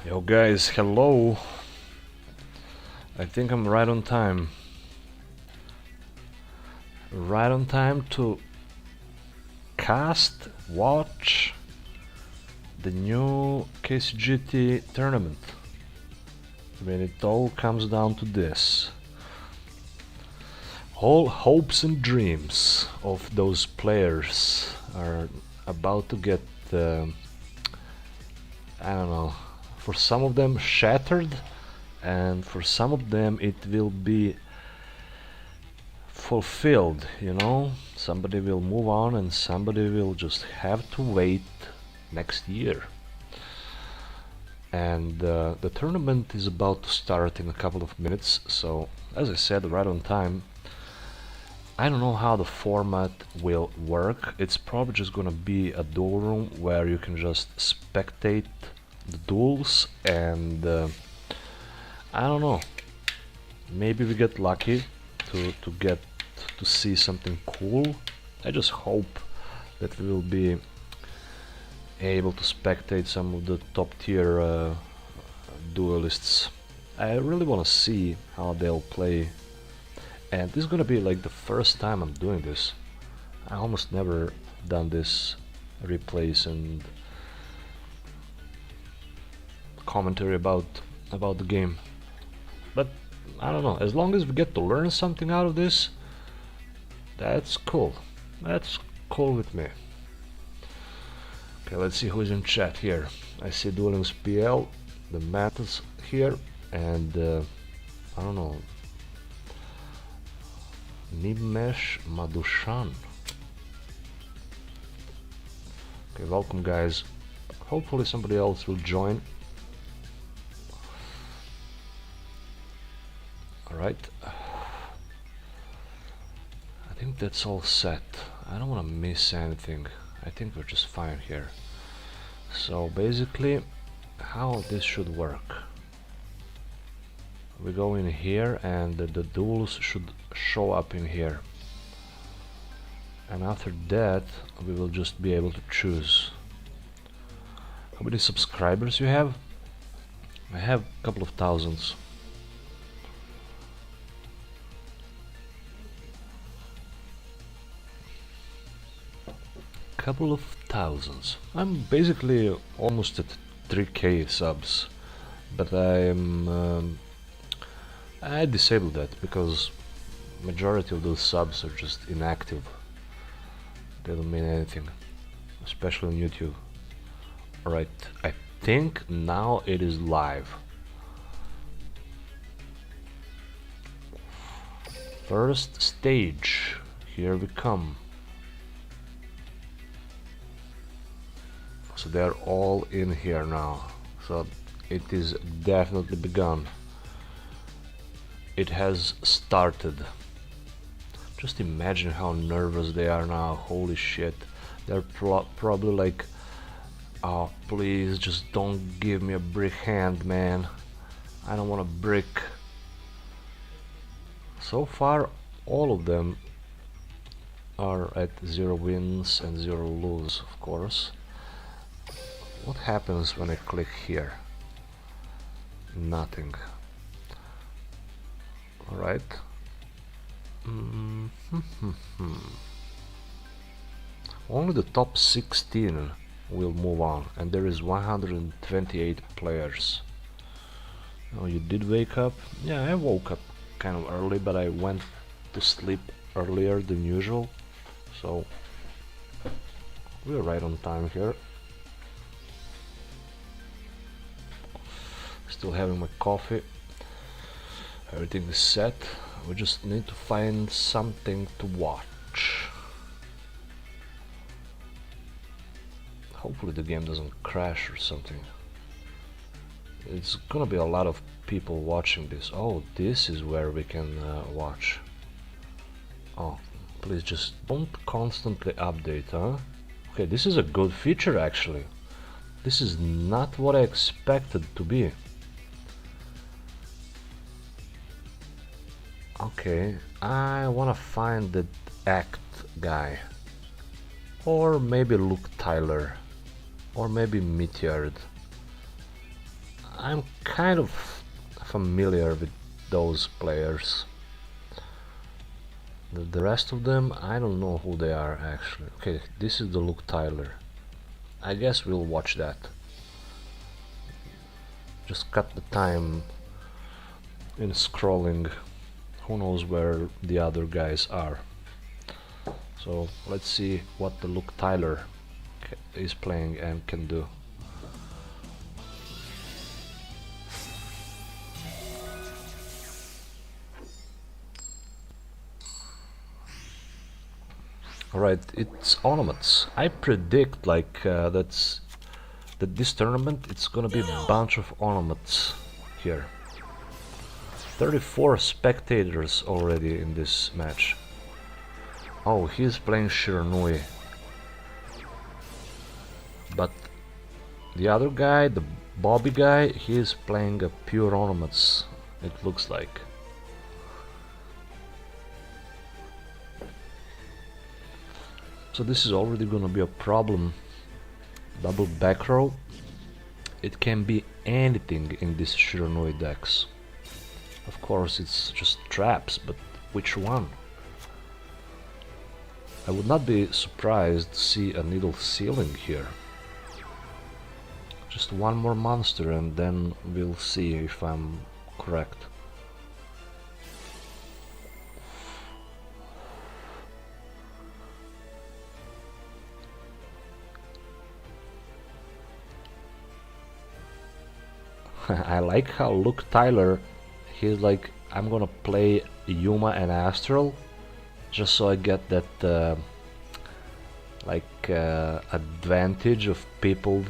Yo guys, hello. I think I'm right on time. Right on time to watch the new KCGT tournament. I mean, it all comes down to this. All hopes and dreams of those players are about to get, I don't know, for some of them shattered, and for some of them it will be fulfilled, you know. Somebody will move on and somebody will just have to wait next year. And the tournament is about to start in a couple of minutes, so as I said, right on time. I don't know how the format will work. It's probably just gonna be a duel room where you can just spectate the duels, and I don't know, maybe we get lucky to get to see something cool. I just hope that we will be able to spectate some of the top tier duelists. I really want to see how they'll play, and this is gonna be like the first time I'm doing this. I almost never done this replays and commentary about the game, but I don't know, as long as we get to learn something out of this, that's cool. That's cool with me. Okay, let's see who's in chat here. I see Duelings PL, the Matt's here, and I don't know, Nimesh Madushan. Okay, welcome guys. Hopefully somebody else will join. Alright. I think that's all set. I don't want to miss anything. I think we're just fine here. So basically, how this should work. We go in here and the duels should show up in here. And after that, we will just be able to choose. How many subscribers you have? I have a couple of thousands. Couple of thousands. I'm basically almost at 3k subs, but I disabled that because majority of those subs are just inactive. They don't mean anything, especially on YouTube. Alright, I think now it is live. First stage, here we come. So they're all in here now, so it is definitely begun. It has started. Just imagine how nervous they are now. Holy shit, they're probably like, oh please just don't give me a brick hand, man. I don't want a brick. So far all of them are at 0 wins and 0 lose, of course. What happens when I click here? Nothing. Alright. Only the top 16 will move on, and there is 128 players. Oh, you did wake up? Yeah, I woke up kind of early, but I went to sleep earlier than usual, so we're right on time here. Still having my coffee. Everything is set. We just need to find something to watch. Hopefully the game doesn't crash or something. It's gonna be a lot of people watching this. Oh, this is where we can watch. Oh, please just don't constantly update, huh? Okay, this is a good feature actually. This is not what I expected to be. Okay, I wanna find the act guy, or maybe Luke Tyler, or maybe Meteored. I'm kind of familiar with those players. The rest of them, I don't know who they are actually. Okay, this is the Luke Tyler. I guess we'll watch that. Just cut the time in scrolling. Who knows where the other guys are. So let's see what the Luke Tyler is playing and can do. Alright, it's ornaments. I predict like that this tournament it's gonna be a bunch of ornaments here. 34 spectators already in this match. Oh, he's playing Shiranui. But the other guy, the Bobby guy, he's playing a pure ornaments, it looks like. So this is already gonna be a problem. Double back row. It can be anything in this Shiranui decks. Of course it's just traps, but which one? I would not be surprised to see a needle ceiling here. Just one more monster and then we'll see if I'm correct. I like how Luke Tyler, he's like, I'm gonna play Yuma and Astral just so I get that advantage of people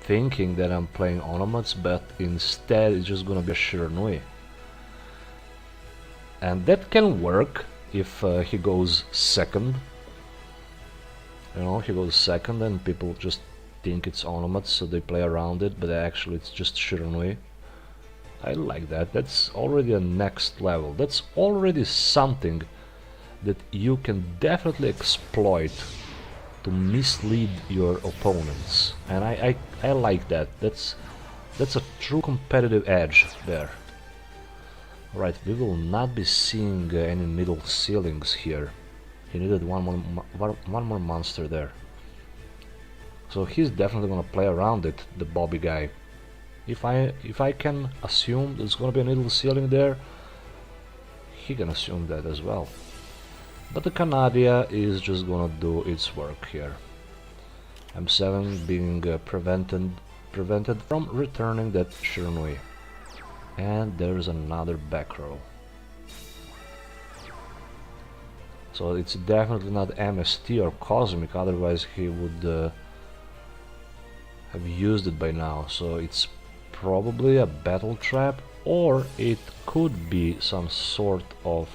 thinking that I'm playing ornaments, but instead it's just gonna be a Shiranui. And that can work if he goes second. You know, he goes second and people just think it's ornaments, so they play around it, but actually it's just Shiranui. I like that. That's already a next level. That's already something that you can definitely exploit to mislead your opponents, and I like that. That's a true competitive edge there. Right, we will not be seeing any middle ceilings here. He needed one more monster there. So he's definitely gonna play around it, the Bobby guy. If I can assume there's gonna be a middle ceiling there, he can assume that as well. But the Canadia is just gonna do its work here. M7 being prevented from returning that Shiranui. And there's another back row. So it's definitely not MST or Cosmic, otherwise he would have used it by now. So it's probably a battle trap, or it could be some sort of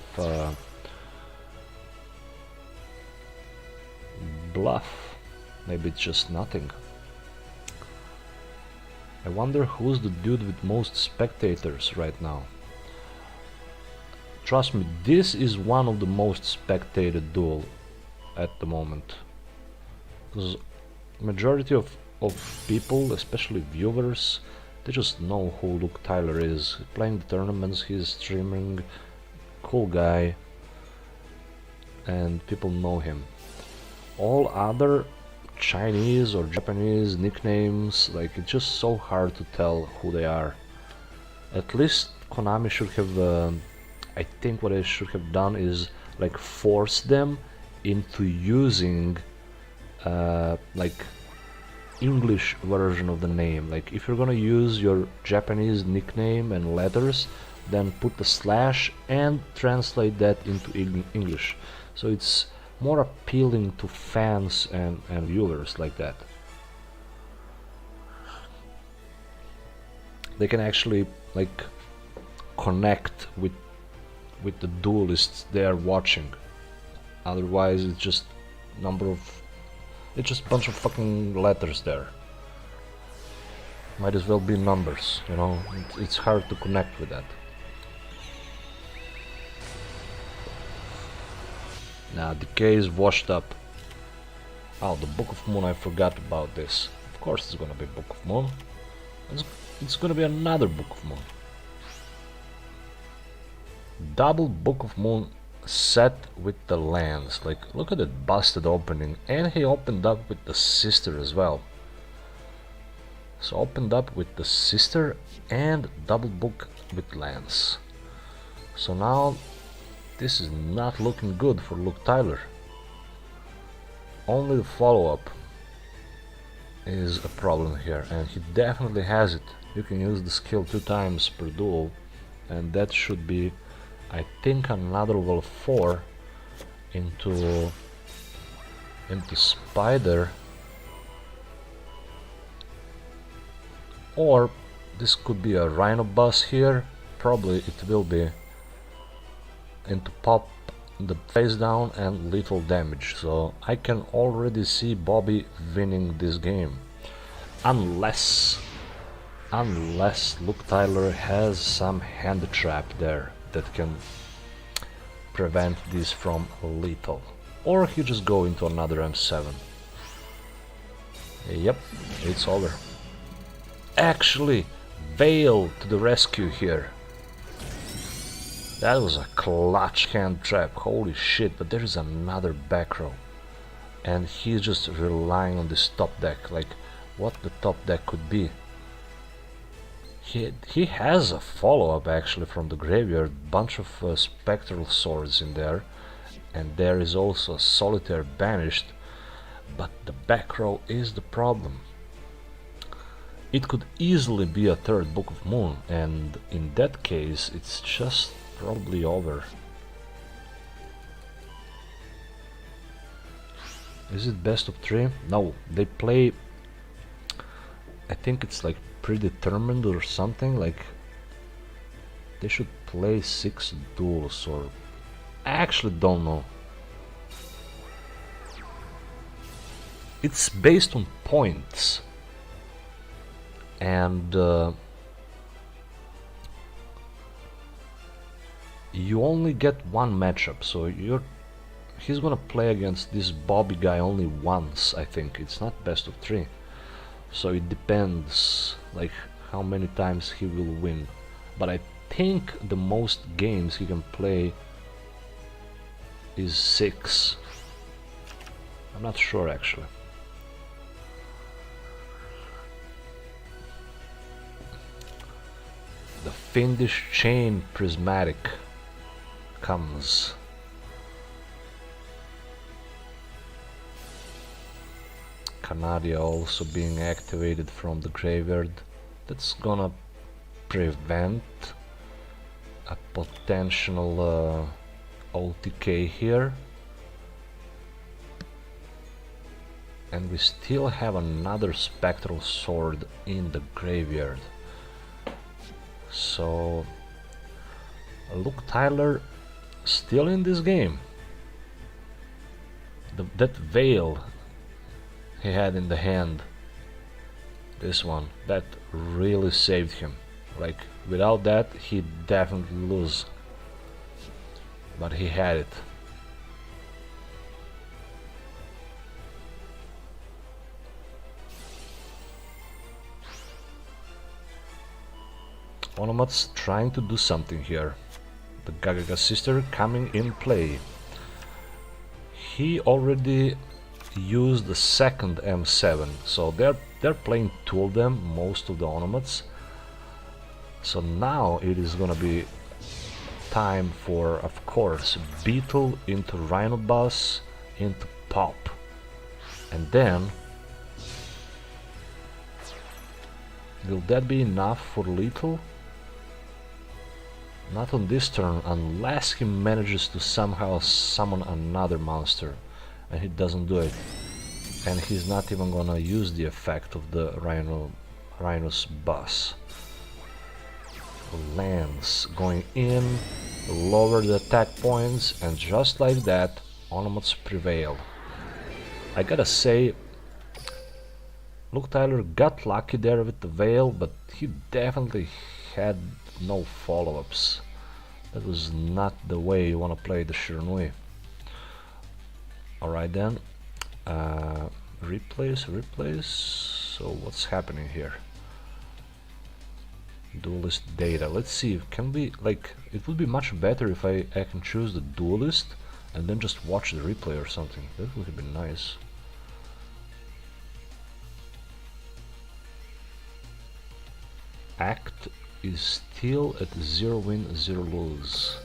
bluff. Maybe it's just nothing. I wonder who's the dude with most spectators right now. Trust me, this is one of the most spectated duel at the moment. Because majority of people, especially viewers, they just know who Luke Tyler is. Playing the tournaments, he's streaming, cool guy, and people know him. All other Chinese or Japanese nicknames, like, it's just so hard to tell who they are. At least Konami should have, I think what they should have done is like force them into using like English version of the name. Like, if you're gonna use your Japanese nickname and letters, then put the slash and translate that into English, so it's more appealing to fans and viewers like that. They can actually like connect with the duelists they are watching. Otherwise it's just it's just a bunch of fucking letters there. Might as well be numbers, you know. It's hard to connect with that. Now Decay is washed up. Oh, the Book of Moon, I forgot about this. Of course it's gonna be Book of Moon. It's, it's gonna be another Book of Moon. Double Book of Moon set with the lands. Like, look at that busted opening. And he opened up with the sister as well. So opened up with the sister and double book with lands. So now this is not looking good for Luke Tyler. Only the follow-up is a problem here, and he definitely has it. You can use the skill 2 times per duel, and that should be, I think, another level 4 into Spider, or this could be a Rhino Bus here. Probably it will be into Pop the face down and lethal damage. So I can already see Bobby winning this game, unless Luke Tyler has some hand trap there that can prevent this from lethal, or he just go into another M7. Yep, it's over. Actually, Veil to the rescue here. That was a clutch hand trap, holy shit, but there is another back row. And he's just relying on this top deck, like what the top deck could be. He has a follow-up actually from the graveyard, bunch of spectral swords in there, and there is also a solitaire banished, but the back row is the problem. It could easily be a third Book of Moon, and in that case it's just probably over. Is it best of 3? No, they play, I think it's like predetermined or something, like they should play 6 duels, or I actually don't know. It's based on points, and you only get one matchup, so he's gonna play against this Bobby guy only once, I think. It's not best of 3, so it depends like how many times he will win, but I think the most games he can play is 6. I'm not sure actually. The Fiendish Chain Prismatic comes. Canadia also being activated from the graveyard. That's gonna prevent a potential OTK here. And we still have another Spectral Sword in the graveyard. So Luke Tyler still in this game. That Veil he had in the hand, this one, that really saved him. Like without that he'd definitely lose, but he had it. Onomat's trying to do something here. The Gagaga sister coming in play. He already used the second M7, so they're playing 2 of them, most of the Onomats. So now it is gonna be time for, of course, Beetle into Rhino Bus into Pop, and then will that be enough for lethal? Not on this turn, unless he manages to somehow summon another monster, and he doesn't do it. And he's not even gonna use the effect of the Rhino's bus. Lands going in, lower the attack points, and just like that, Onomats prevail. I gotta say, Luke Tyler got lucky there with the Veil, but he definitely had no follow-ups. That was not the way you want to play the Shiranui. Alright then, replace. So what's happening here? Duelist data. Let's see, can we, like, it would be much better if I can choose the duelist and then just watch the replay or something. That would be nice. Act is still at 0 win, 0 lose.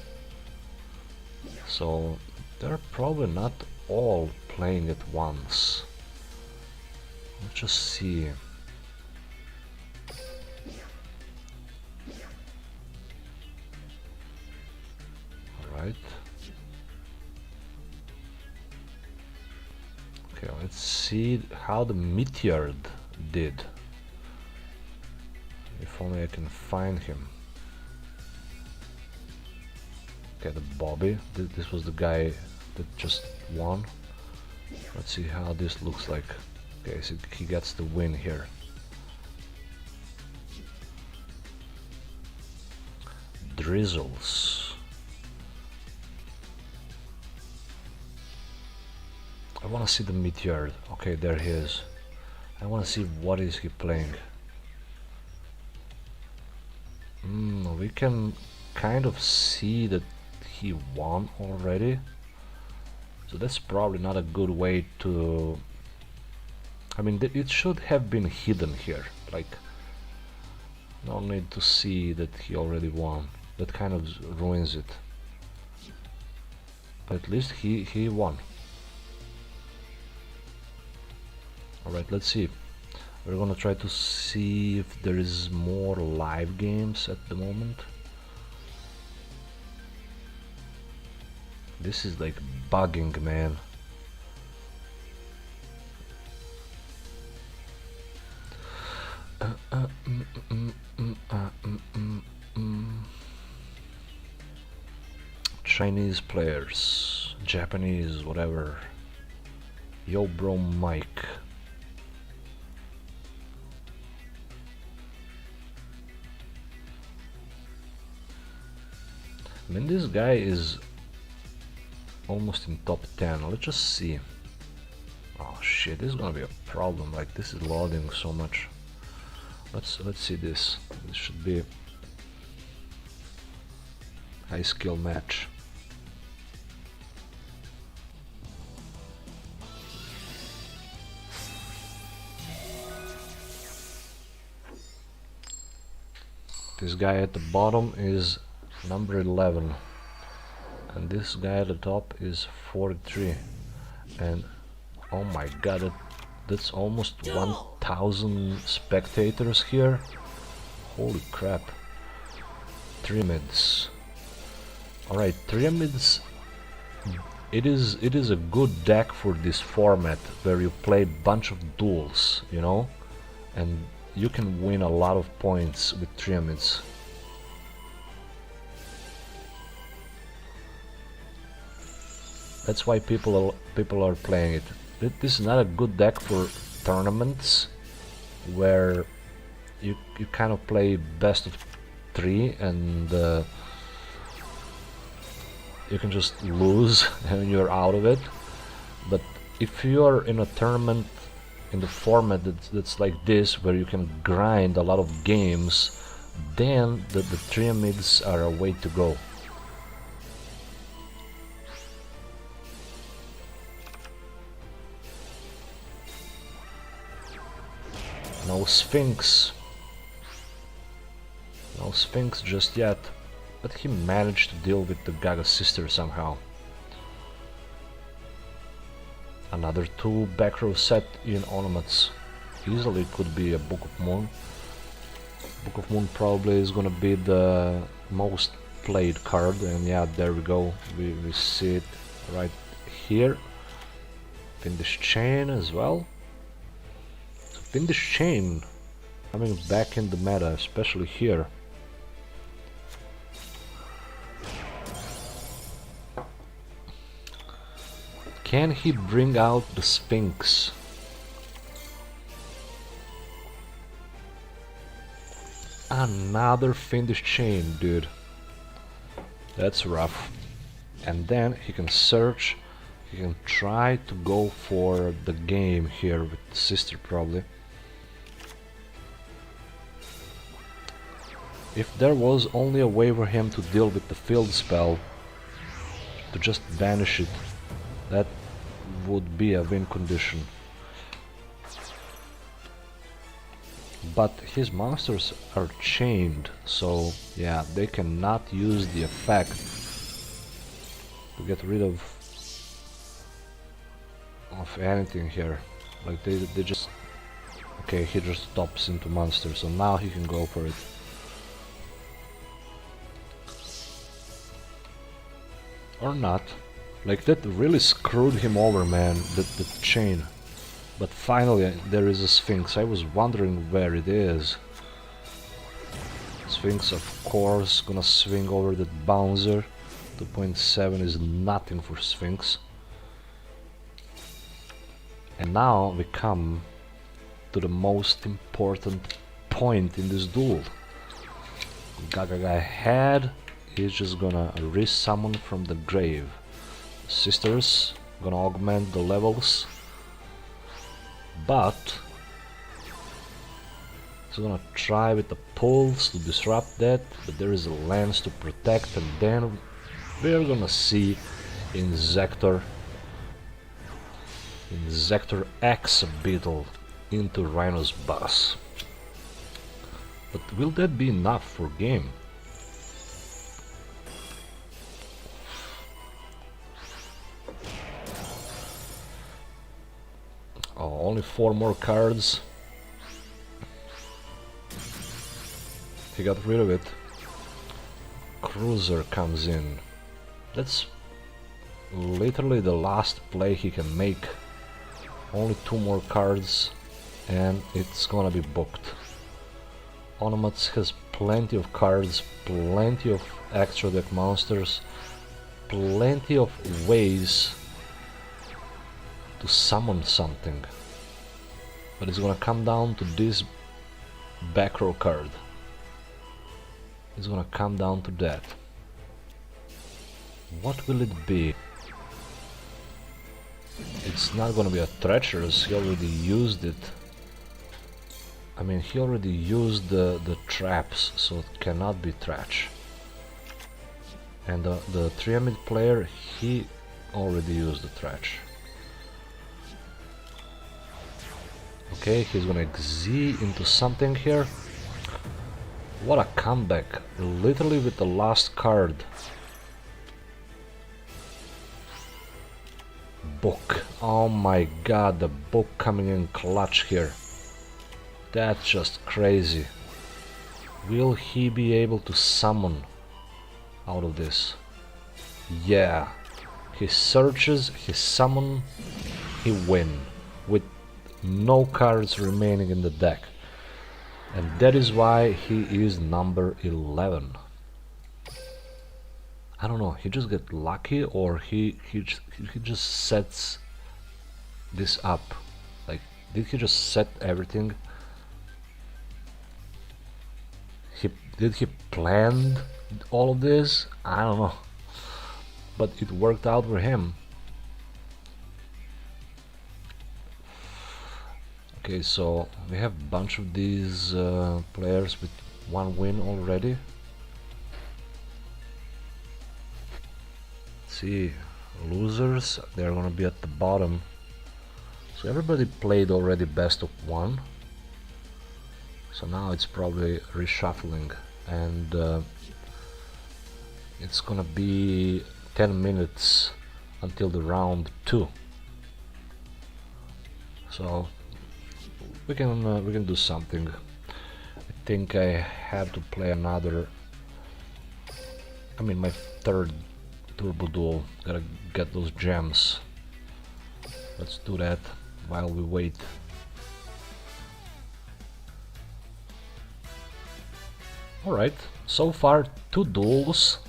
So they're probably not all playing at once. Let's just see. Alright. Okay, let's see how the Meteor did. If only I can find him. Okay, the Bobby. This was the guy that just won. Let's see how this looks like. Okay, so he gets the win here. Drizzles. I want to see the Meteor. Okay, there he is. I want to see what is he playing. We can kind of see that he won already. So that's probably not a good way to... I mean, it should have been hidden here. Like, no need to see that he already won. That kind of ruins it. But at least he won. Alright, let's see. We're gonna try to see if there is more live games at the moment. This is like bugging, man. Chinese players, Japanese, whatever. Yo bro Mike. I mean, this guy is almost in top 10. Let's just see. Oh shit, this is gonna be a problem. Like, this is loading so much. Let's see this. This should be high skill match. This guy at the bottom is number 11 and this guy at the top is 43, and oh my god, that's almost 1000 spectators here. Holy crap. Triamids. Alright, Triamids, it is a good deck for this format where you play a bunch of duels, you know, and you can win a lot of points with Triamids. That's why people are playing it. This is not a good deck for tournaments where you kind of play best of 3 and you can just lose and you're out of it. But if you're in a tournament in the format that's like this, where you can grind a lot of games, then the Triamids are a way to go. No Sphinx. No Sphinx just yet, but he managed to deal with the Gaga sister somehow. Another 2 back row set in ornaments. Easily could be a Book of Moon. Book of Moon probably is gonna be the most played card, and yeah, there we go. We see it right here. Fiendish Chain as well. So Fiendish Chain coming back in the meta, especially here. Can he bring out the Sphinx? Another Fiendish Chain, dude. That's rough. And then he can search. He can try to go for the game here with the sister, probably. If there was only a way for him to deal with the field spell, to just banish it, that would be a win condition. But his monsters are chained, so yeah, they cannot use the effect to get rid of anything here. Like they just... Okay, he just stops into monsters, so now he can go for it. Or not. Like, that really screwed him over, man, the chain. But finally there is a Sphinx. I was wondering where it is. Sphinx, of course, gonna swing over that bouncer. 2.7 is nothing for Sphinx. And now we come to the most important point in this duel. Gaga head is just gonna resummon from the grave. Sisters gonna augment the levels, but it's gonna try with the pulse to disrupt that, but there is a lens to protect, and then we're gonna see in Zector X Beetle into Rhino's boss. But will that be enough for game? Oh, only 4 more cards. He got rid of it. Cruiser comes in. That's literally the last play he can make. Only 2 more cards and it's gonna be booked. Onomats has plenty of cards, plenty of extra deck monsters, plenty of ways to summon something. But it's gonna come down to this back row card. It's gonna come down to that. What will it be? It's not gonna be a treacherous, he already used it. I mean, he already used the traps, so it cannot be trash. And the Triamid player, he already used the trash. Okay, he's gonna XZ into something here. What a comeback, literally with the last card. Book. Oh my god, the book coming in clutch here. That's just crazy. Will he be able to summon out of this? Yeah. He searches, he summon, he win. With no cards remaining in the deck. And that is why he is number 11. I don't know, he just get lucky, or he just sets this up. Like, did he just set everything? Did he plan all of this? I don't know. But it worked out for him. Okay, so we have a bunch of these players with 1 win already. See, losers, they're gonna be at the bottom. So everybody played already best of 1. So now it's probably reshuffling, and it's gonna be 10 minutes until the round 2. So we can do something. I think I have to play another. I mean, my 3rd turbo duel. Gotta get those gems. Let's do that while we wait. Alright, so far 2 duels,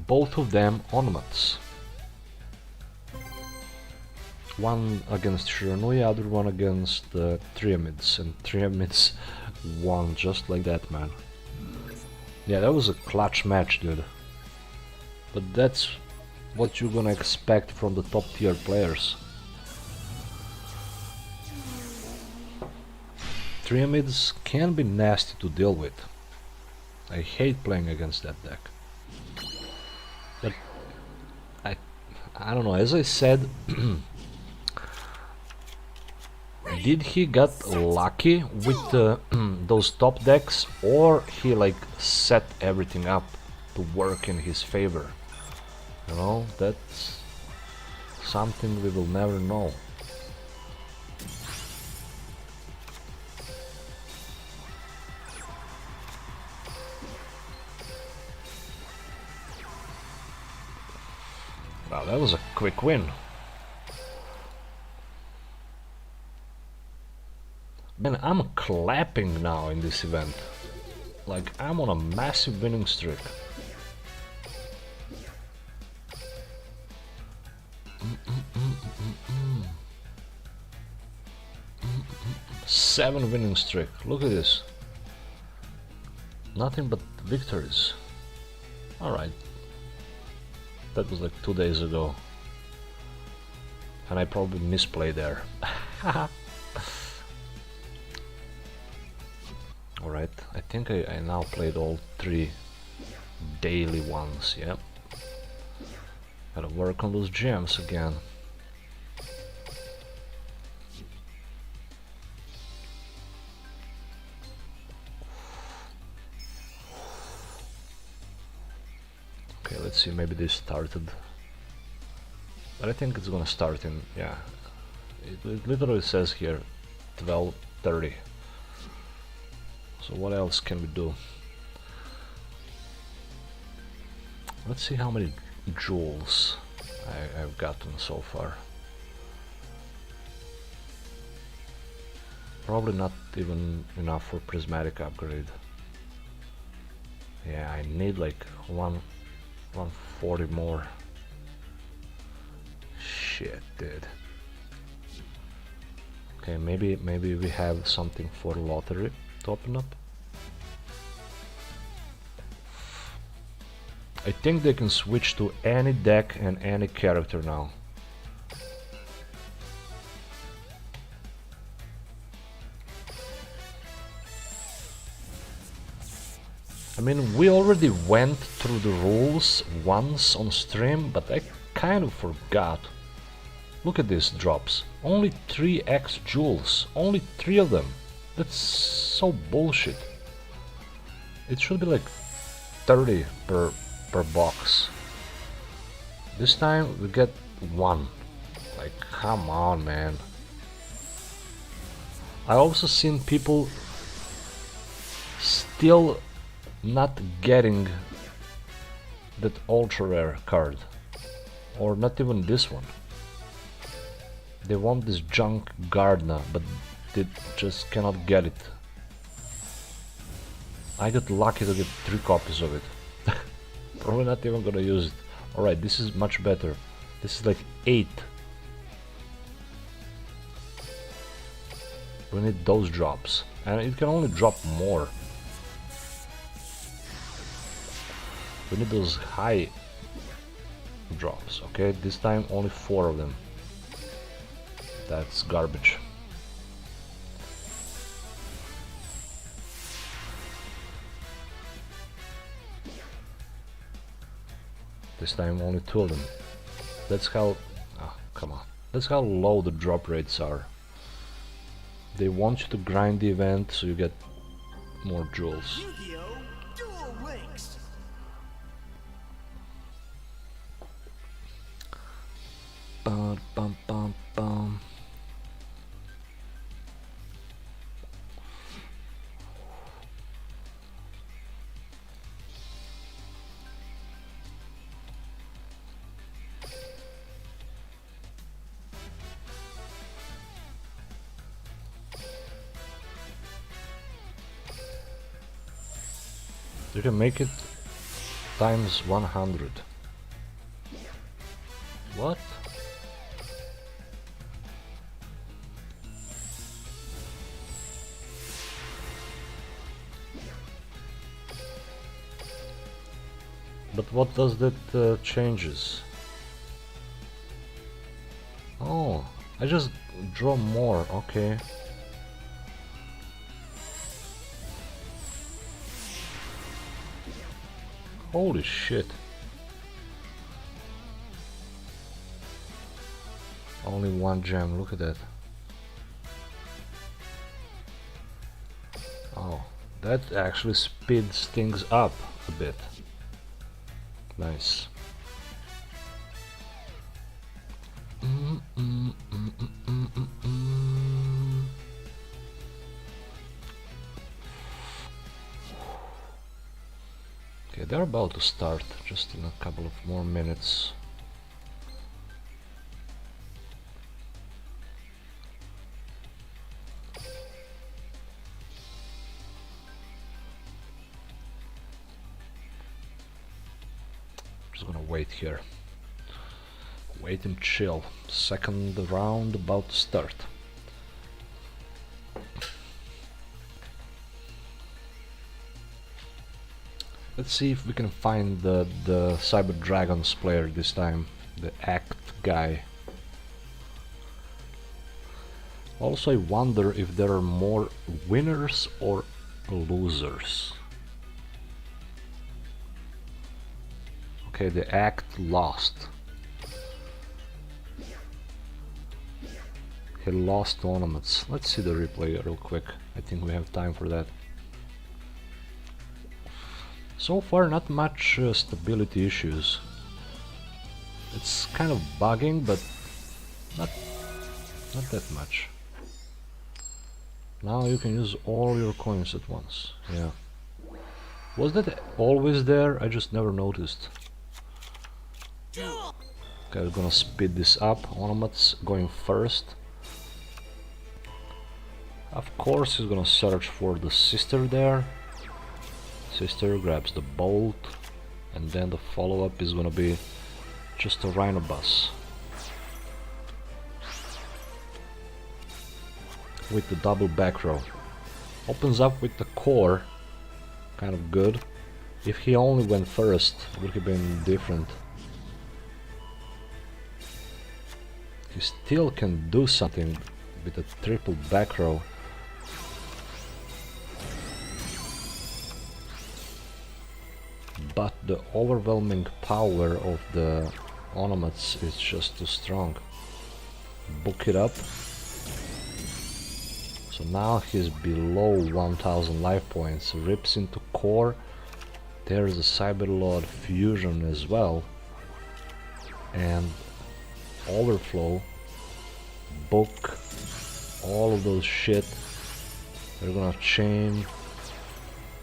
both of them Onomats. One against Shiranui, other one against Triamids, and Triamids won just like that, man. Yeah, that was a clutch match, dude. But that's what you're gonna expect from the top tier players. Triamids can be nasty to deal with. I hate playing against that deck. But I don't know, as I said, did he got lucky with those top decks, or he like set everything up to work in his favor? You know, that's something we will never know. Wow, that was a quick win. Man, I'm clapping now in this event. Like, I'm on a massive winning streak. 7 winning streak. Look at this. Nothing but victories. Alright. That was like 2 days ago. And I probably misplayed there. Alright, I think I now played all 3 daily ones, yeah. Gotta work on those gems again. Okay, let's see, maybe this started. But I think it's gonna start in, yeah. It literally says here 12:30. So what else can we do? Let's see how many jewels I've gotten so far. Probably not even enough for prismatic upgrade. Yeah, I need like 140 more. Shit, dude. Okay, maybe we have something for lottery to open up. I think they can switch to any deck and any character now. I mean, we already went through the rules once on stream, but I kind of forgot. Look at these drops. Only 3x jewels. Only 3 of them. That's so bullshit. It should be like 30 per box. This time we get 1. Like, come on, man. I also seen people still not getting that ultra rare card, or not even this one. They want this junk Gardner, but they just cannot get it. I got lucky to get 3 copies of it. Probably not even gonna use it. Alright, this is much better. This is like 8. We need those drops, and it can only drop more. We need those high drops, okay? This time only 4 of them. That's garbage. This time only 2 of them. That's how... oh, come on. That's how low the drop rates are. They want you to grind the event so you get more jewels. Bum, bum, bum, bum. You can make it times 100. What? But what does that changes? Oh, I just draw more, okay. Holy shit. Only one gem, look at that. Oh, that actually speeds things up a bit. Nice. Okay, they're about to start, just in a couple of more minutes. Just gonna wait here. Wait and chill. Second round about to start. Let's see if we can find the Cyber Dragons player this time, the Act guy. Also, I wonder if there are more winners or losers. Okay, the Act lost. He lost ornaments. Let's see the replay real quick. I think we have time for that. So far, not much stability issues. It's kind of bugging, but not that much. Now you can use all your coins at once. Yeah. Was that always there? I just never noticed. Okay, we're gonna speed this up. Ornaments going first. Of course, he's gonna search for the sister there. Sister grabs the bolt, and then the follow-up is gonna be just a Rhino bus with the double back row. Opens up with the core, kind of good. If he only went first, it would have been different. He still can do something with a triple back row. But the overwhelming power of the ornaments is just too strong. Book it up. So now he's below 1000 life points. Rips into core. There's a Cyberlord fusion as well. And overflow. Book. All of those shit. We're gonna chain.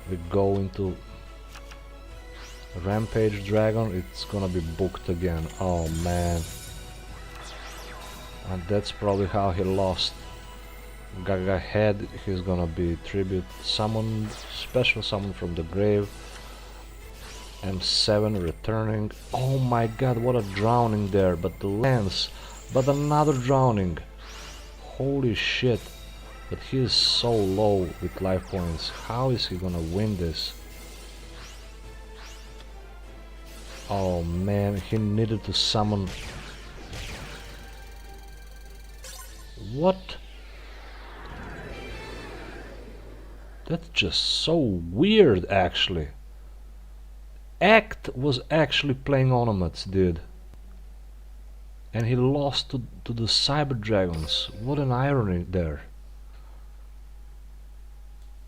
We go into Rampage Dragon, it's gonna be booked again. Oh man. And that's probably how he lost. Gaga head, he's gonna be tribute summon, special summon from the grave. M7 returning. Oh my god, what a drowning there, but the lance, but another drowning. Holy shit. But he is so low with life points. How is he gonna win this? Oh man, he needed to summon. What? That's just so weird, actually. Act was actually playing ornaments, dude. And he lost to the Cyber Dragons. What an irony there.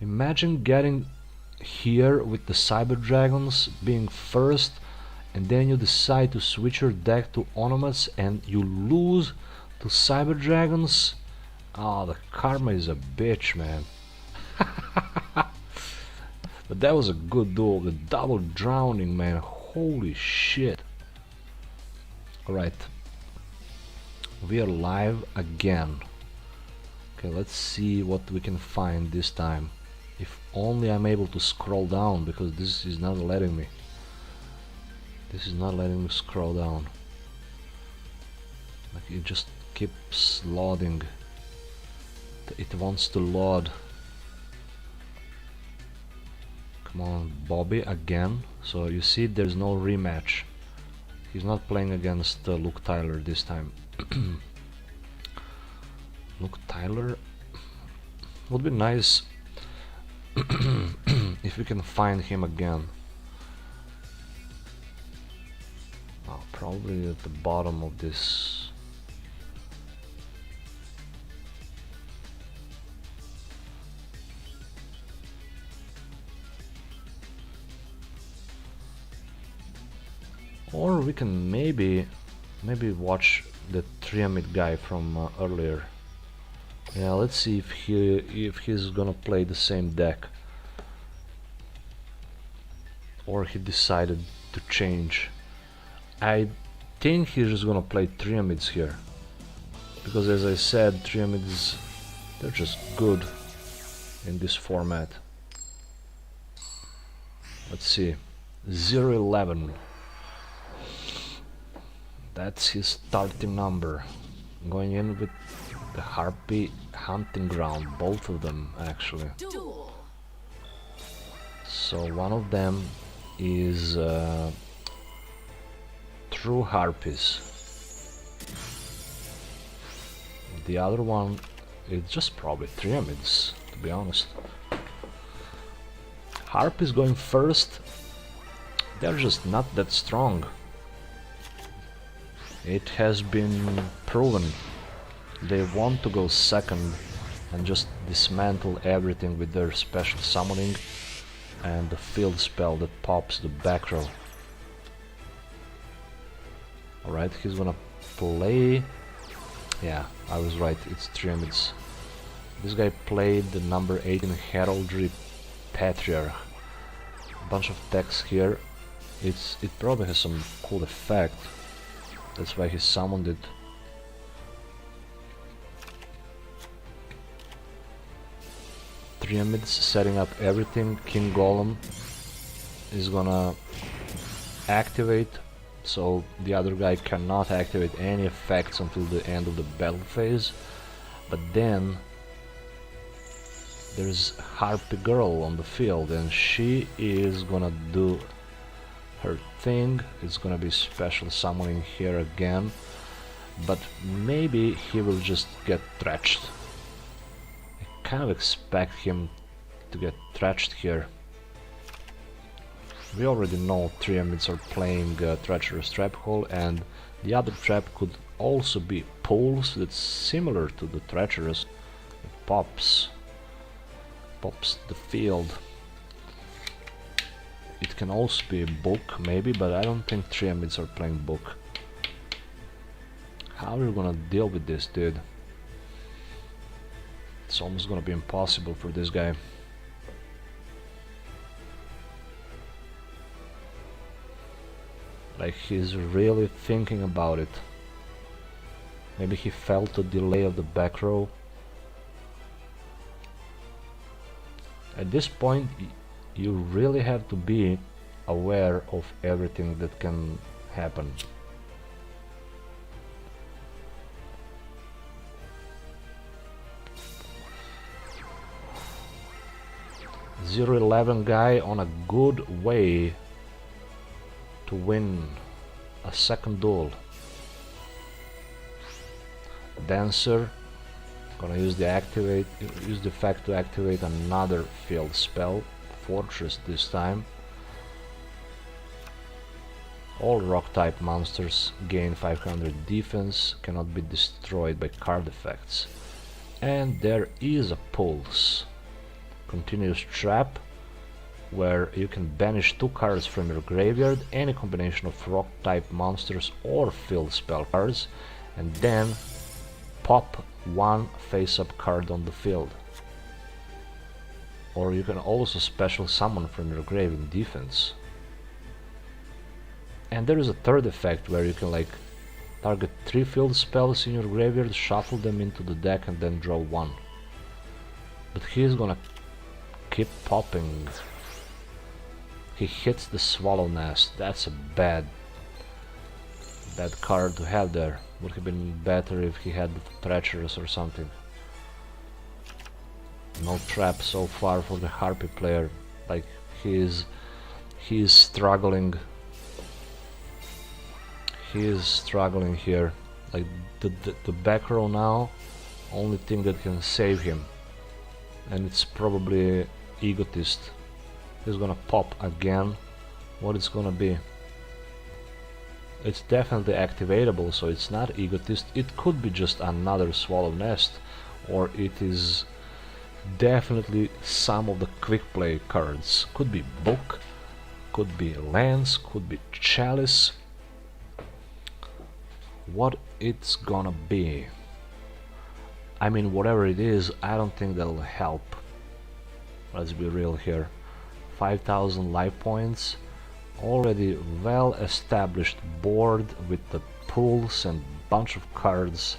Imagine getting here with the Cyber Dragons being first, and then you decide to switch your deck to ornaments and you lose to Cyber Dragons. Oh, the karma is a bitch, man. But that was a good duel. The double drowning, man. Holy shit. Alright. We are live again. Okay, let's see what we can find this time. If only I'm able to scroll down, because this is not letting me. This is not letting me scroll down. Like, it just keeps loading. It wants to load. Come on, Bobby again. So you see, there's no rematch. He's not playing against Luke Tyler this time. Luke Tyler would be nice if we can find him again. Probably at the bottom of this. Or we can maybe watch the Triamid guy from earlier. Yeah, let's see if he's gonna play the same deck, or he decided to change. I think he's just gonna play Triamids here, because as I said, Triamids, they're just good in this format. Let's see, 0-11. That's his starting number. Going in with the Harpy Hunting Ground, both of them actually. So one of them is True Harpies. The other one is just probably Triamids, to be honest. Harpies going first, they're just not that strong. It has been proven. They want to go second and just dismantle everything with their special summoning and the field spell that pops the back row. Alright, he's gonna play... Yeah, I was right, it's Triamids. This guy played the number 18 Heraldry Patriarch. A bunch of text here. It probably has some cool effect. That's why he summoned it. Triamids setting up everything. King Golem is gonna activate, so the other guy cannot activate any effects until the end of the battle phase. But then there's Harpy Girl on the field, and she is gonna do her thing. It's gonna be special summoning here again, but maybe he will just get thrashed. I kind of expect him to get thrashed here. We already know Triamids are playing Treacherous Trap Hole, and the other trap could also be Pulse, that's similar to the Treacherous. It pops the field. It can also be a book, maybe, but I don't think Triamids are playing book. How are you gonna deal with this, dude? It's almost gonna be impossible for this guy. Like, he's really thinking about it. Maybe he felt the delay of the back row. At this point, you really have to be aware of everything that can happen. (0-11) guy on a good way to win a second duel. Dancer gonna use the effect to activate another field spell, Fortress this time. All rock type monsters gain 500 defense, cannot be destroyed by card effects. And there is a Pulse. Continuous Trap, where you can banish 2 cards from your graveyard, any combination of rock type monsters or field spell cards, and then pop 1 face-up card on the field. Or you can also special summon from your grave in defense. And there is a third effect where you can like target 3 field spells in your graveyard, shuffle them into the deck and then draw 1. But he's gonna keep popping. He hits the Swallow Nest. That's a bad card to have there. Would have been better if he had Treacherous or something. No trap so far for the Harpy player. Like, he's struggling. He is struggling here. Like, the back row now, only thing that can save him, and it's probably Egotist. He's gonna pop again. What it's gonna be? It's definitely activatable, so it's not egotist. It could be just another swallow nest, or it is definitely some of the quick play cards. Could be book, could be lance, could be chalice. What it's gonna be? I mean, whatever it is, I don't think that'll help. Let's be real here. 5,000 life points, already well established board with the pools and bunch of cards.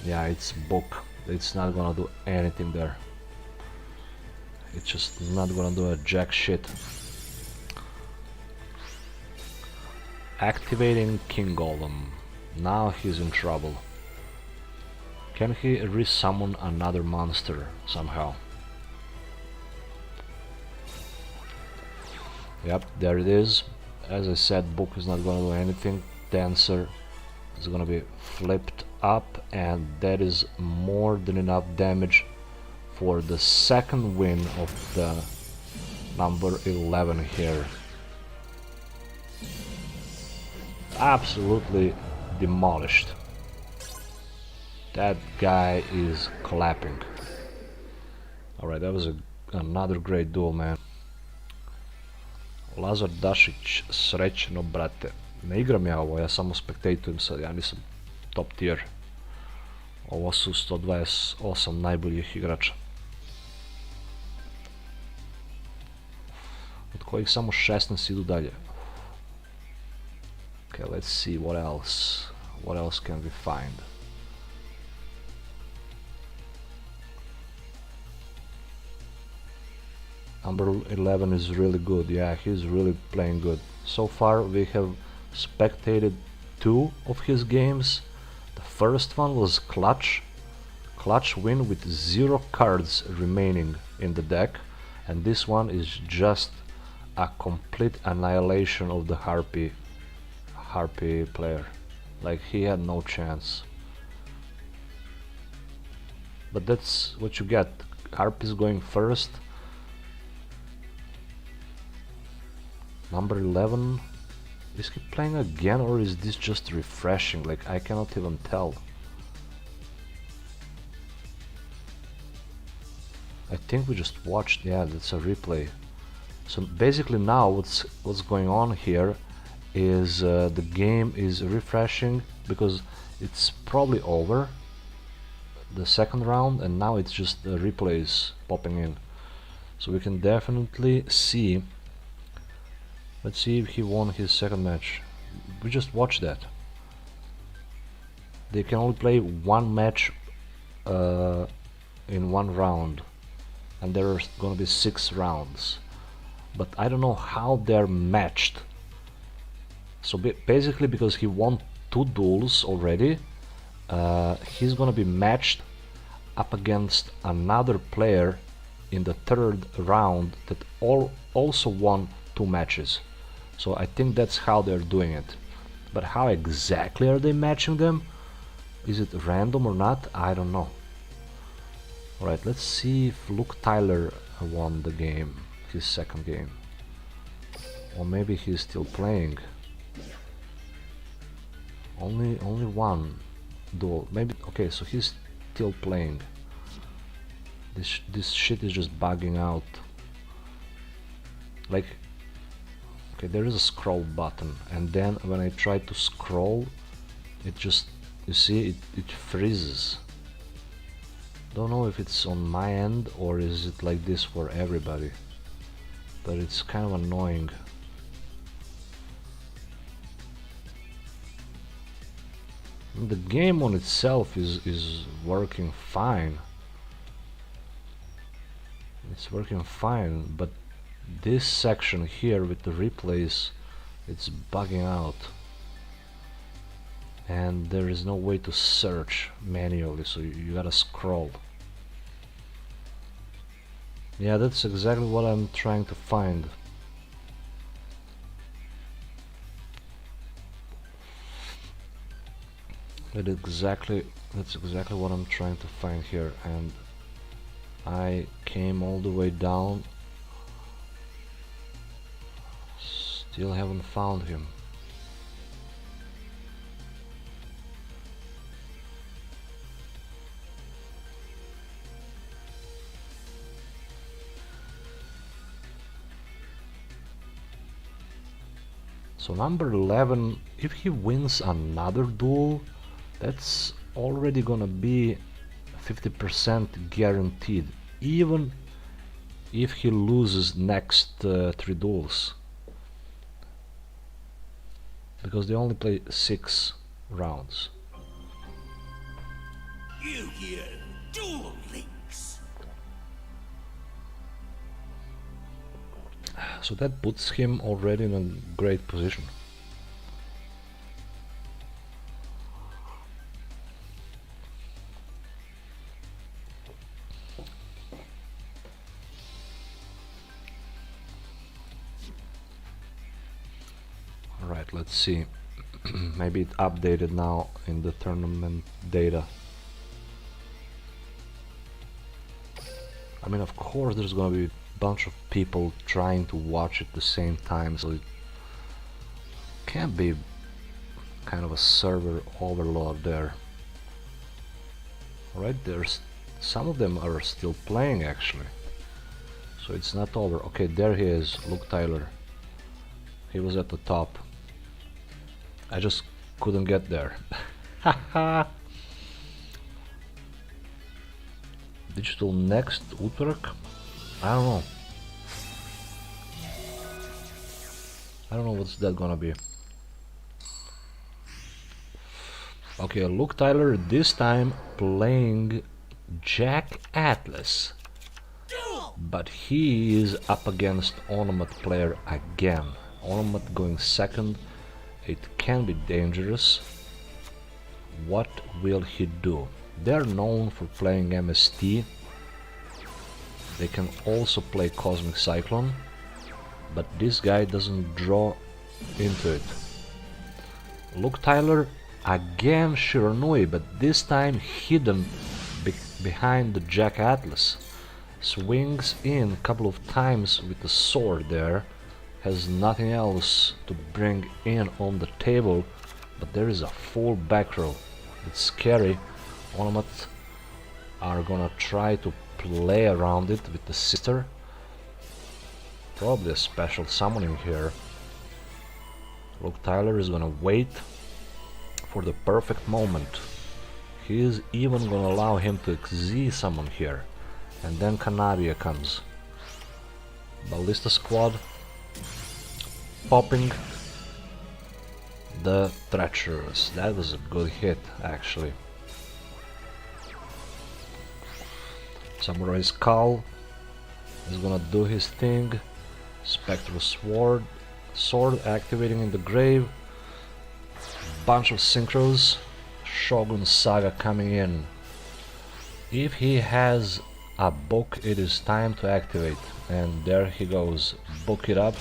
Yeah, it's book. It's not gonna do anything there. It's just not gonna do a jack shit. Activating King Golem. Now he's in trouble. Can he resummon another monster somehow? Yep, there it is. As I said, book is not gonna do anything. Dancer is gonna be flipped up, and that is more than enough damage for the second win of the number 11 here. Absolutely demolished. That guy is clapping. Alright, that was another great duel, man. Lazar Dašić, srećno brate. Ne igram ja ovo, ja samo spektatujem sad, ja nisam top tier. Ovo su 128 najboljih igrača. Od kojih samo 16 idu dalje. Okay, let's see what else. What else can we find? Number 11 is really good. Yeah, he's really playing good. So far we have spectated 2 of his games. The first one was clutch win with 0 cards remaining in the deck, and this one is just a complete annihilation of the Harpy player. Like, he had no chance. But that's what you get. Harpy's going first. Number 11, is he playing again, or is this just refreshing? Like, I cannot even tell. I think we just watched, yeah, that's a replay. So basically now what's going on here is the game is refreshing because it's probably over the second round, and now it's just the replays popping in. So we can definitely see. Let's see if he won his second match. We just watched that. They can only play one match in one round, and there are gonna be 6 rounds. But I don't know how they're matched. So basically, because he won 2 duels already, he's gonna be matched up against another player in the 3rd round that also won 2 matches. So I think that's how they're doing it. But how exactly are they matching them? Is it random or not? I don't know. Alright, let's see if Luke Tyler won the game, his second game. Or maybe he's still playing. Only one duel. Maybe, okay, so he's still playing. This shit is just bugging out. Like, okay, there is a scroll button, and then when I try to scroll, it just, you see, it freezes. Don't know if it's on my end or is it like this for everybody, but it's kind of annoying. The game on itself is working fine. It's working fine, but this section here with the replays, it's bugging out, and there is no way to search manually, so you gotta scroll. Yeah, that's exactly what I'm trying to find. That's exactly what I'm trying to find here, and I came all the way down. Still haven't found him. So number 11, if he wins another duel, that's already gonna be 50% guaranteed, even if he loses next 3 duels, because they only play 6 rounds. You hear duel links. So that puts him already in a great position. Alright, let's see. Maybe it updated now in the tournament data. I mean, of course there's gonna be a bunch of people trying to watch at the same time, so it can't be kind of a server overload there. Alright, there's some of them are still playing actually, so it's not over. Okay, there he is, Luke Tyler. He was at the top. I just couldn't get there. Haha. Digital next utorak? I don't know. I don't know what's that gonna be. Okay, Luke Tyler this time playing Jack Atlas. But he is up against Onomat player again. Onomat going second. It can be dangerous. What will he do? They're known for playing MST. They can also play Cosmic Cyclone, but this guy doesn't draw into it. Luke Tyler again Shiranui, but this time hidden behind the Jack Atlas. Swings in a couple of times with the sword there. Has nothing else to bring in on the table, but there is a full back row. It's scary. Onomat are gonna try to play around it with the sister. Probably a special summoning here. Luke Tyler is gonna wait for the perfect moment. He is even gonna allow him to XZ summon here. And then Canaria comes. Ballista Squad popping the Treacherous. That was a good hit actually. Samurai Skull is gonna do his thing. Spectral Sword activating in the grave. Bunch of synchros. Shogun Saga coming in. If he has a book, it is time to activate. And there he goes. Book it up.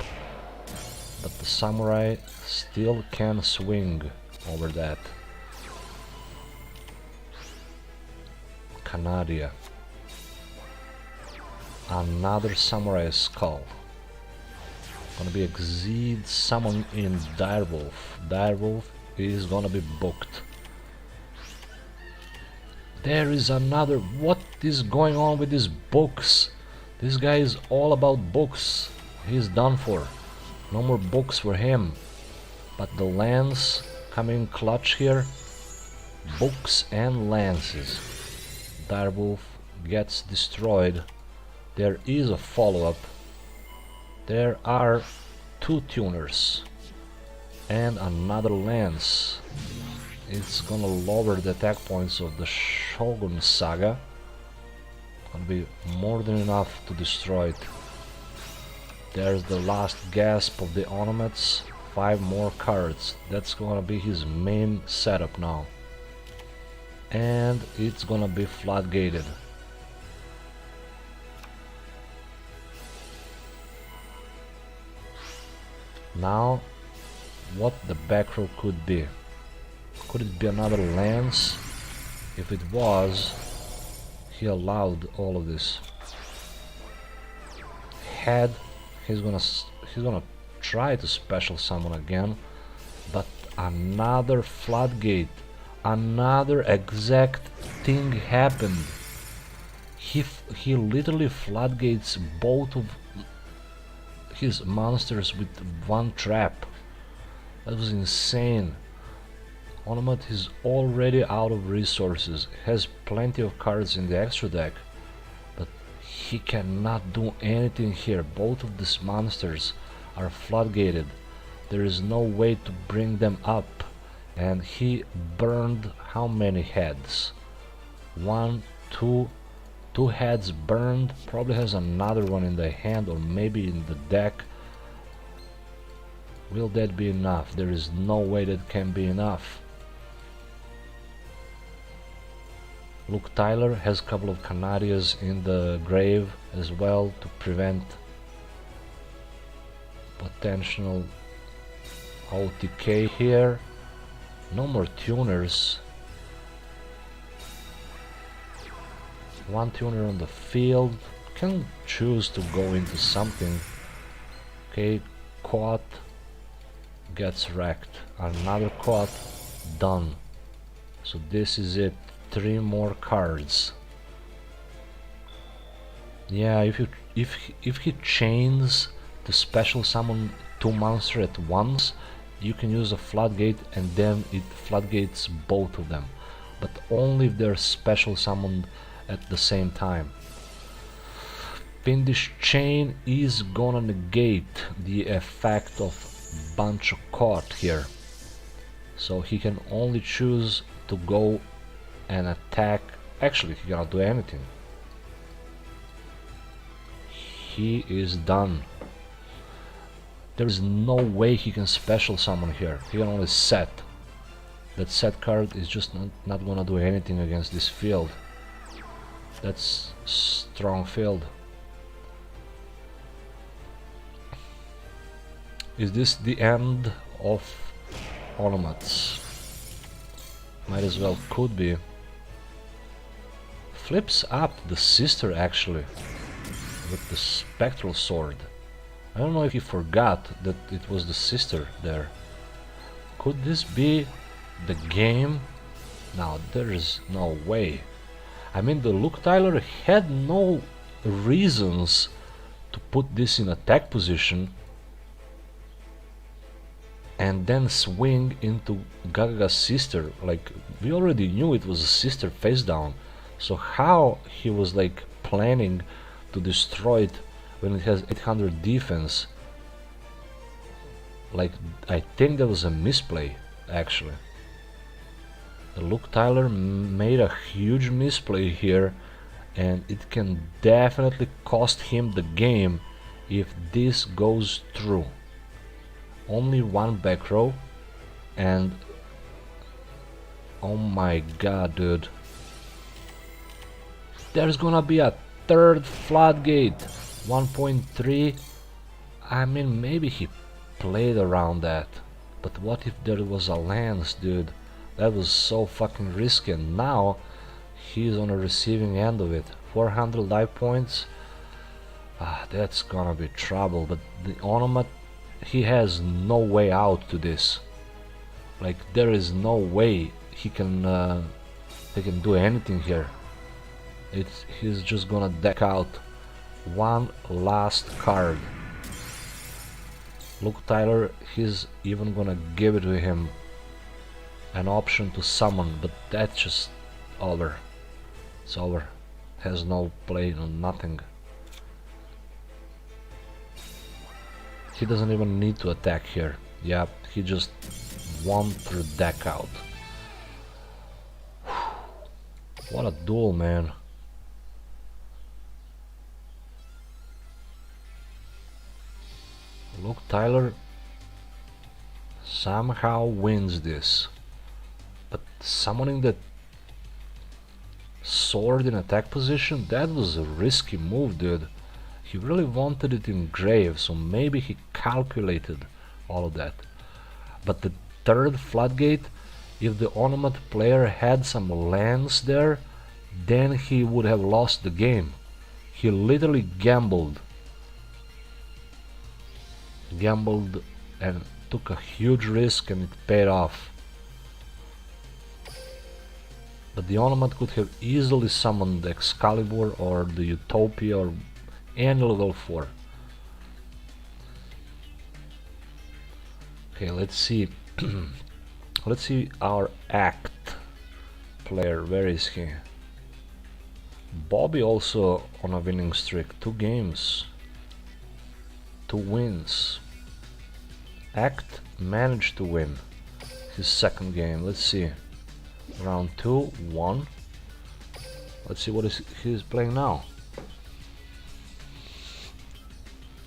But the samurai still can swing over that. Canadia. Another samurai skull. Gonna be exceed summon in Direwolf. Direwolf is gonna be booked. There is another. What is going on with these books? This guy is all about books. He's done for. No more books for him. But the lance coming clutch here. Books and lances. Direwolf gets destroyed. There is a follow-up. There are 2 tuners. And another lance. It's gonna lower the attack points of the Shogun Saga. Gonna be more than enough to destroy it. There's the last gasp of the Onomats. 5 more cards. That's gonna be his main setup now. And it's gonna be floodgated. Now, what the back row could be. Could it be another lance? If it was, he allowed all of this. Head, he's gonna try to special summon again, but another floodgate, another exact thing happened. He literally floodgates both of his monsters with one trap. That was insane. Onomat is already out of resources, has plenty of cards in the extra deck, but he cannot do anything here. Both of these monsters are floodgated. There is no way to bring them up, and he burned how many heads? One, two heads burned. Probably has another one in the hand or maybe in the deck. Will that be enough? There is no way that can be enough. Luke Tyler has a couple of Canarias in the grave as well to prevent potential OTK here. No more tuners. One tuner on the field. Can choose to go into something. Okay, quad gets wrecked. Another quad done. So this is it. 3 more cards. Yeah, if he chains to special summon 2 monsters at once, you can use a floodgate and then it floodgates both of them, but only if they're special summoned at the same time. Fiendish Chain is gonna negate the effect of bunch of caught here, so he can only choose to go and attack. Actually, he cannot do anything. He is done. There is no way he can special summon here. He can only set. That set card is just not gonna do anything against this field. That's strong field. Is this the end of Onomats? Might as well could be. Flips up the sister actually with the spectral sword. I don't know if he forgot that it was the sister there. Could this be the game? Now there is no way. I mean, the Luke Tyler had no reasons to put this in attack position and then swing into Gaga's sister. Like, we already knew it was a sister face down. So how he was like planning to destroy it when it has 800 defense? Like, I think that was a misplay actually. The Luke Tyler made a huge misplay here, and it can definitely cost him the game if this goes through. Only 1 back row, and oh my god, dude. There's gonna be a 3rd floodgate. 1.3. I mean, maybe he played around that, but what if there was a lance, dude? That was so fucking risky, and now he's on the receiving end of it. 400 life points. That's gonna be trouble. But the Onomat, he has no way out to this. Like, there is no way he can do anything here. He's just gonna deck out 1 last card. Luke Tyler, he's even gonna give it to him an option to summon, but that's just over. It's over. Has no play, no nothing. He doesn't even need to attack here. Yeah, he just won through deck out. What a duel, man. Luke Tyler somehow wins this. But summoning that sword in attack position, that was a risky move, dude. He really wanted it in grave, so maybe he calculated all of that. But the 3rd floodgate, if the Onomat player had some lands there, then he would have lost the game. He literally gambled and took a huge risk, and it paid off. But the Onomat could have easily summoned the Excalibur or the Utopia or any level 4. Okay, let's see. Let's see our act player. Where is he? Bobby also on a winning streak. 2 games, 2 wins. Act managed to win his second game. Let's see. Round 2, 1. Let's see what he's playing now.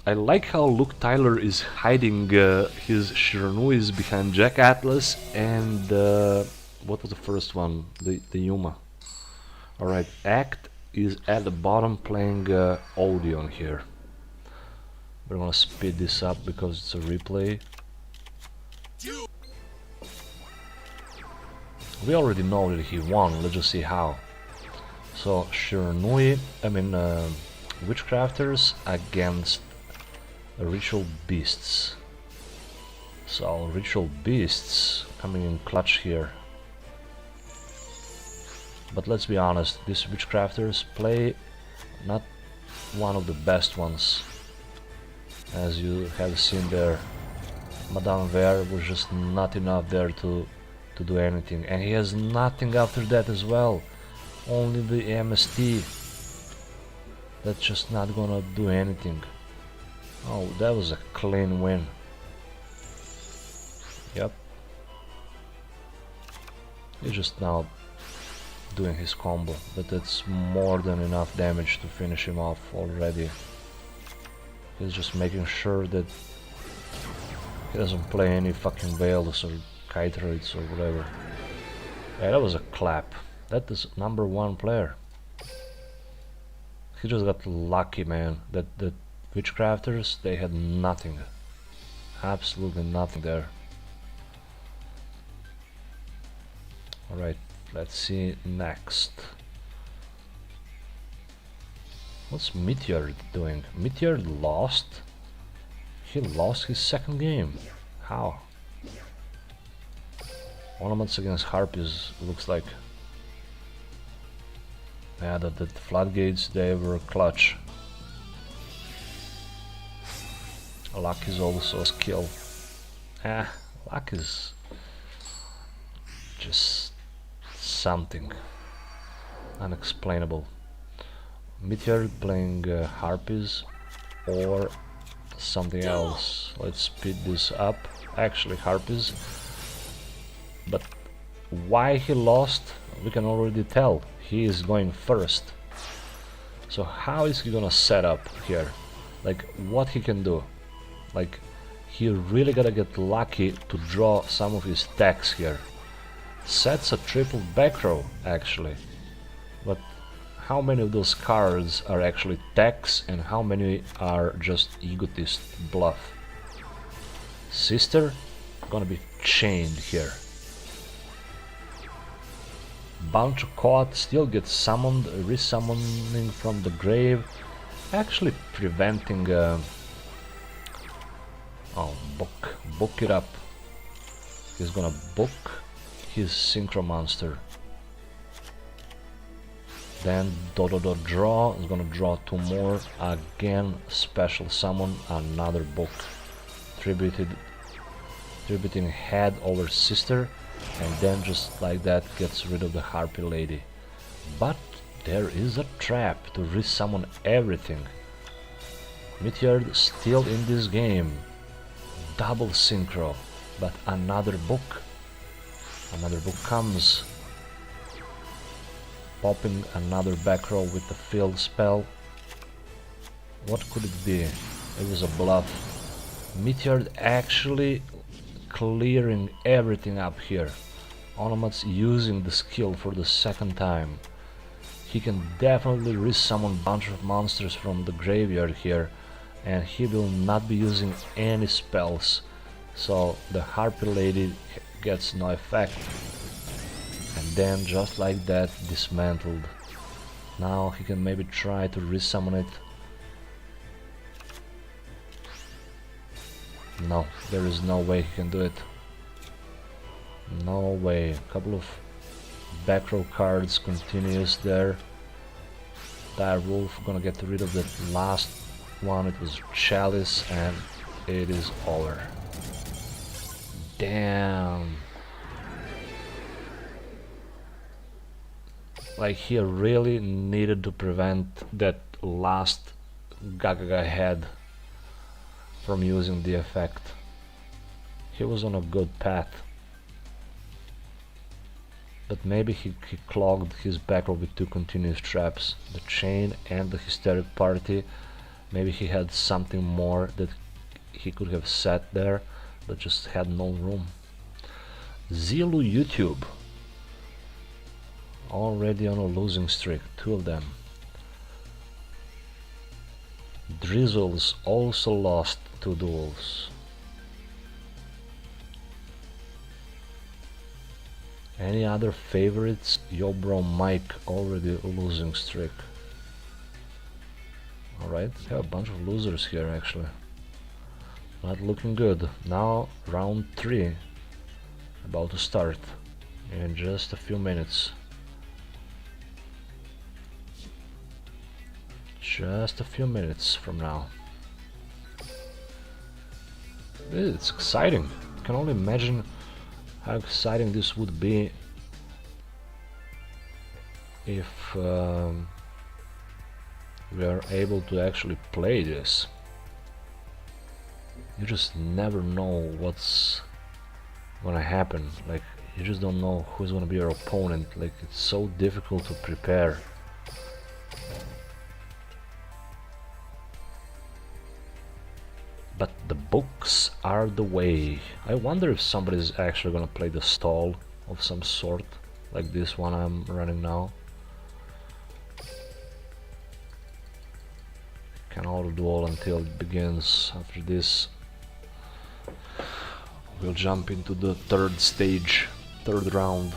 I like how Luke Tyler is hiding his Shiranuis behind Jack Atlas and what was the first one? The Yuma. Alright, Act is at the bottom playing Odeon here. We're gonna speed this up because it's a replay. We already know that he won, let's just see how. So Shiranui, Witchcrafters against Ritual Beasts. So Ritual Beasts coming in clutch here. But let's be honest, these Witchcrafters play not one of the best ones. As you have seen there, Madame Vere was just not enough there to do anything. And he has nothing after that as well. Only the MST. That's just not gonna do anything. Oh, that was a clean win. Yep. He's just now doing his combo, but that's more than enough damage to finish him off already. He's just making sure that he doesn't play any fucking Veils or Kytroids or whatever. Yeah, that was a clap. That is #1 player. He just got lucky, man. That Witchcrafters, they had nothing. Absolutely nothing there. Alright, let's see next. What's Meteor doing? Meteor lost? He lost his second game. How? Ornaments against Harpies, looks like. Yeah, the floodgates, they were clutch. Luck is also a skill. Luck is just something unexplainable. Meteor playing Harpies or something else. Let's speed this up. Actually Harpies. But why he lost, we can already tell. He is going first. So how is he gonna set up here? Like, what he can do? Like, he really gotta get lucky to draw some of his attacks here. Sets a triple back row, actually. But how many of those cards are actually attacks and how many are just egotist bluff? Sister gonna be chained here. Bunch of Caught still gets summoned, resummoning from the grave, actually preventing book it up. He's gonna book his Synchro Monster. Then draw, is gonna draw 2 more, again special summon, another book. Tributing head over sister, and then just like that gets rid of the Harpy Lady. But there is a trap to resummon everything. Meteor still in this game. Double synchro, but another book. Another book comes. Popping another back row with the field spell. What could it be? It was a bluff. Meteor actually clearing everything up here. Onomat's using the skill for the second time. He can definitely resummon a bunch of monsters from the graveyard here, and he will not be using any spells, so the Harpy Lady gets no effect. And then just like that, dismantled. Now he can maybe try to resummon it. No, there is no way he can do it. No way. A couple of back row cards continuous there. Dire Wolf gonna get rid of that last one. It was Chalice and it is over. Damn. Like he really needed to prevent that last Gagaga head from using the effect. He was on a good path. But maybe he clogged his backlog with two continuous traps. The chain and the hysteric party. Maybe he had something more that he could have set there, but just had no room. Zilu YouTube. Already on a losing streak, two of them. Drizzles also lost two duels. Any other favorites? Yo bro Mike, already a losing streak. Alright, have a bunch of losers here actually. Not looking good. Now round 3 about to start in just a few minutes. Just a few minutes from now. It's exciting. I can only imagine how exciting this would be if we are able to actually play this. You just never know what's gonna happen. Like, you just don't know who's gonna be your opponent. Like, it's so difficult to prepare. But the books are the way. I wonder if somebody's actually gonna play the stall of some sort, like this one I'm running now. Can auto duel until it begins. After this, we'll jump into the third stage, third round.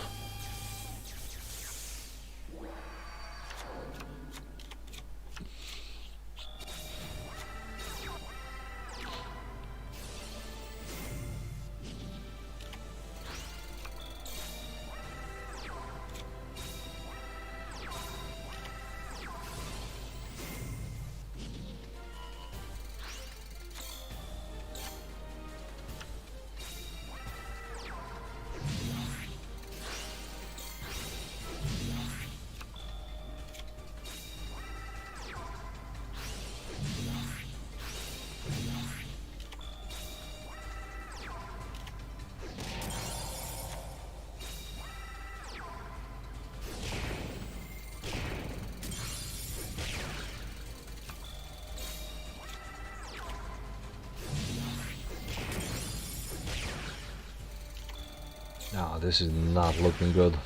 No, this is not looking good.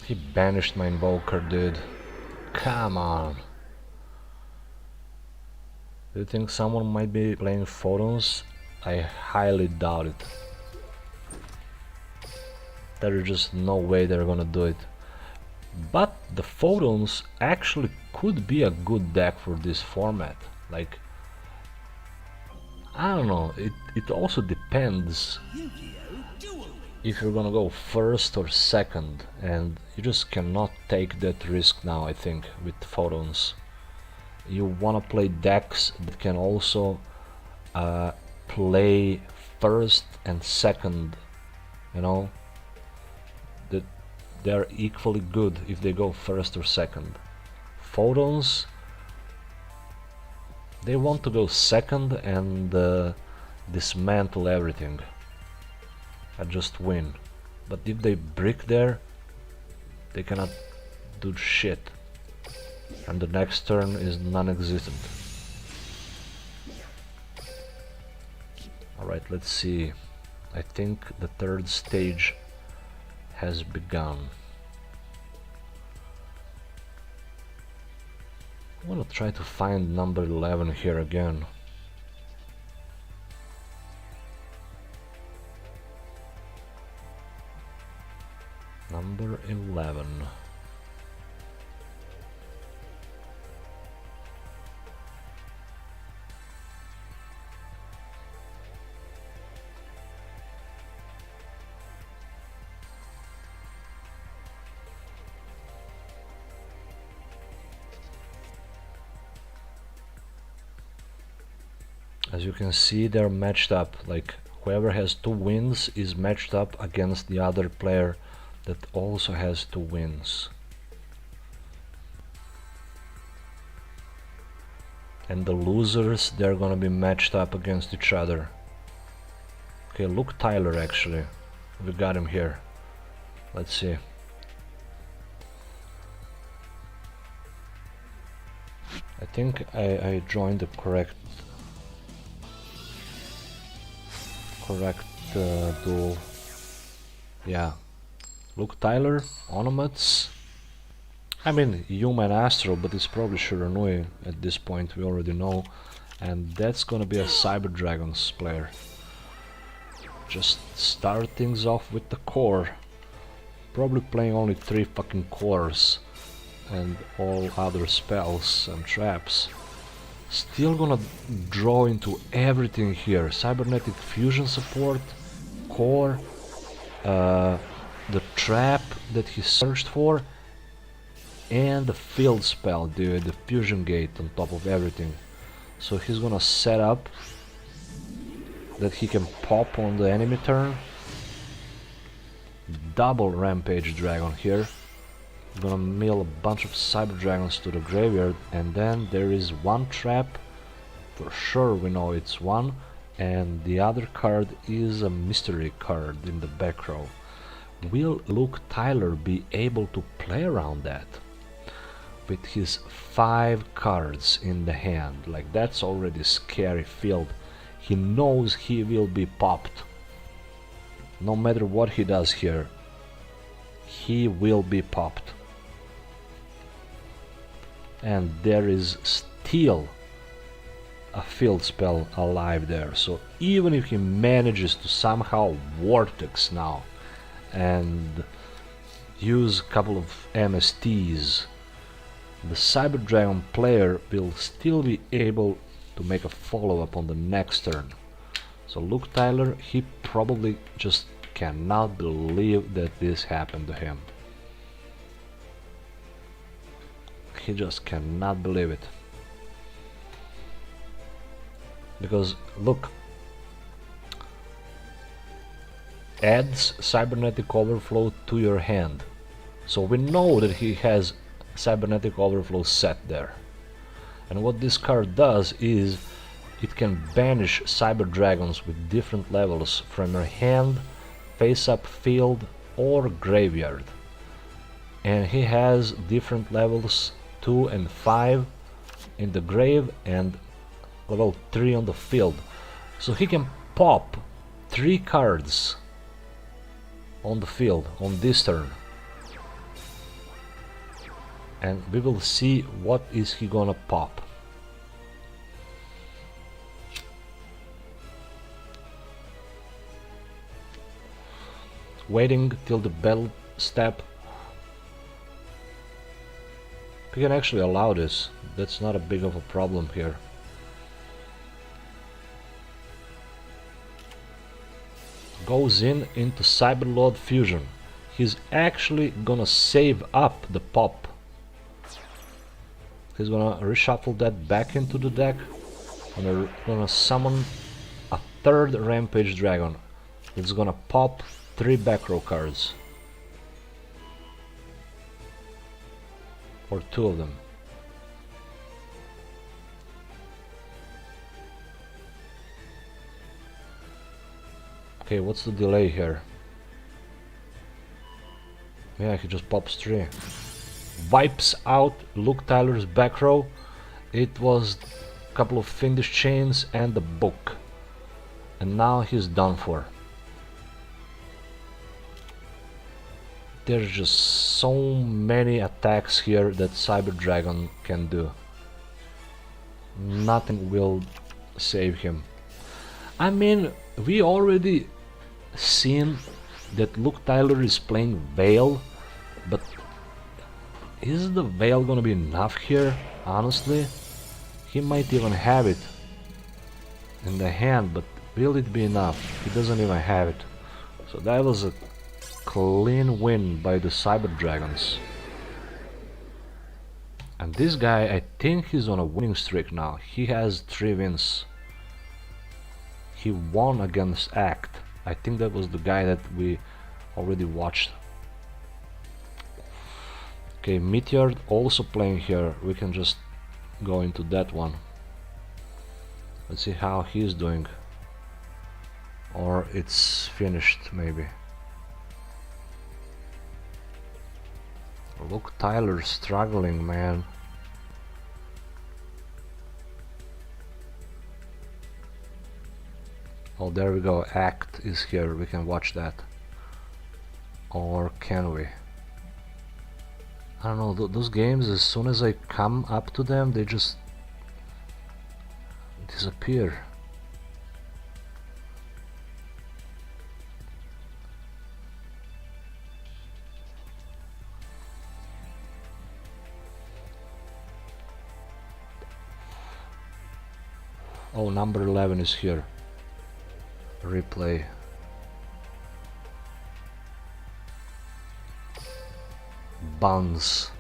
He banished my invoker, dude. Come on. Do you think someone might be playing photons? I highly doubt it. There's just no way they're gonna do it. But the photons actually could be a good deck for this format. Like, I don't know, it also depends if you're gonna go first or second, and you just cannot take that risk now, I think, with photons. You wanna play decks that can also play first and second, you know, that they're equally good if they go first or second. Photons, they want to go second and dismantle everything and just win. But if they brick there, they cannot do shit, and the next turn is non-existent. Alright, let's see. I think the third stage has begun. I'm gonna try to find number 11 here again. Number 11. As you can see, they're matched up. Like, Whoever has 2 wins is matched up against the other player that also has 2 wins. And the losers, they're gonna be matched up against each other. Okay, Luke Tyler actually. We got him here. Let's see. I think I joined the correct duel. Yeah. Luke Tyler, Onomats. I mean, Yuma and Astro, but it's probably Shiranui at this point, we already know. And that's gonna be a Cyber Dragons player. Just start things off with the core. Probably playing only 3 fucking cores and all other spells and traps. Still gonna draw into everything here. Cybernetic fusion support, core, the trap that he searched for, and the field spell, dude, the fusion gate on top of everything. So he's gonna set up that he can pop on the enemy turn. Double Rampage Dragon here. Gonna mill a bunch of Cyber Dragons to the graveyard, and then there is one trap, for sure we know it's one, and the other card is a mystery card in the back row. Will Luke Tyler be able to play around that? With his 5 cards in the hand, like that's already scary field. He knows he will be popped. No matter what he does here, he will be popped. And there is still a field spell alive there, so even if he manages to somehow vortex now and use a couple of MSTs, the Cyber Dragon player will still be able to make a follow-up on the next turn. So Luke Tyler, he probably just cannot believe that this happened to him. He just cannot believe it. Because look, adds Cybernetic Overflow to your hand. So we know that he has Cybernetic Overflow set there. And what this card does is it can banish Cyber Dragons with different levels from your hand, face-up field or graveyard. And he has different levels 2 and 5 in the grave and level 3 on the field. So he can pop 3 cards on the field on this turn. And we will see what is he gonna pop. Waiting till the battle step. We can actually allow this. That's not a big of a problem here. Goes into Cyberlord Fusion. He's actually gonna save up the pop. He's gonna reshuffle that back into the deck. And gonna summon a 3rd Rampage Dragon. It's gonna pop 3 back row cards. Or 2 of them. Okay, what's the delay here? Yeah, he just pops 3. Wipes out Luke Tyler's back row. It was a couple of Fiendish Chains and the book. And now he's done for. There's just so many attacks here that Cyber Dragon can do. Nothing will save him. I mean, we already seen that Luke Tyler is playing Veil, but is the Veil gonna be enough here? Honestly, he might even have it in the hand, but will it be enough? He doesn't even have it. So that was a clean win by the Cyber Dragons. And this guy, I think he's on a winning streak now. He has 3 wins. he won against Act. I think that was the guy that we already watched. Okay, Meteor also playing here. We can just go into that one. Let's see how he's doing. Or it's finished, maybe. Look, Tyler struggling, man. Oh, there we go. Act is here. We can watch that. Or can we? I don't know. Those games, as soon as I come up to them, they just disappear. Oh, number 11 is here. Replay. Buns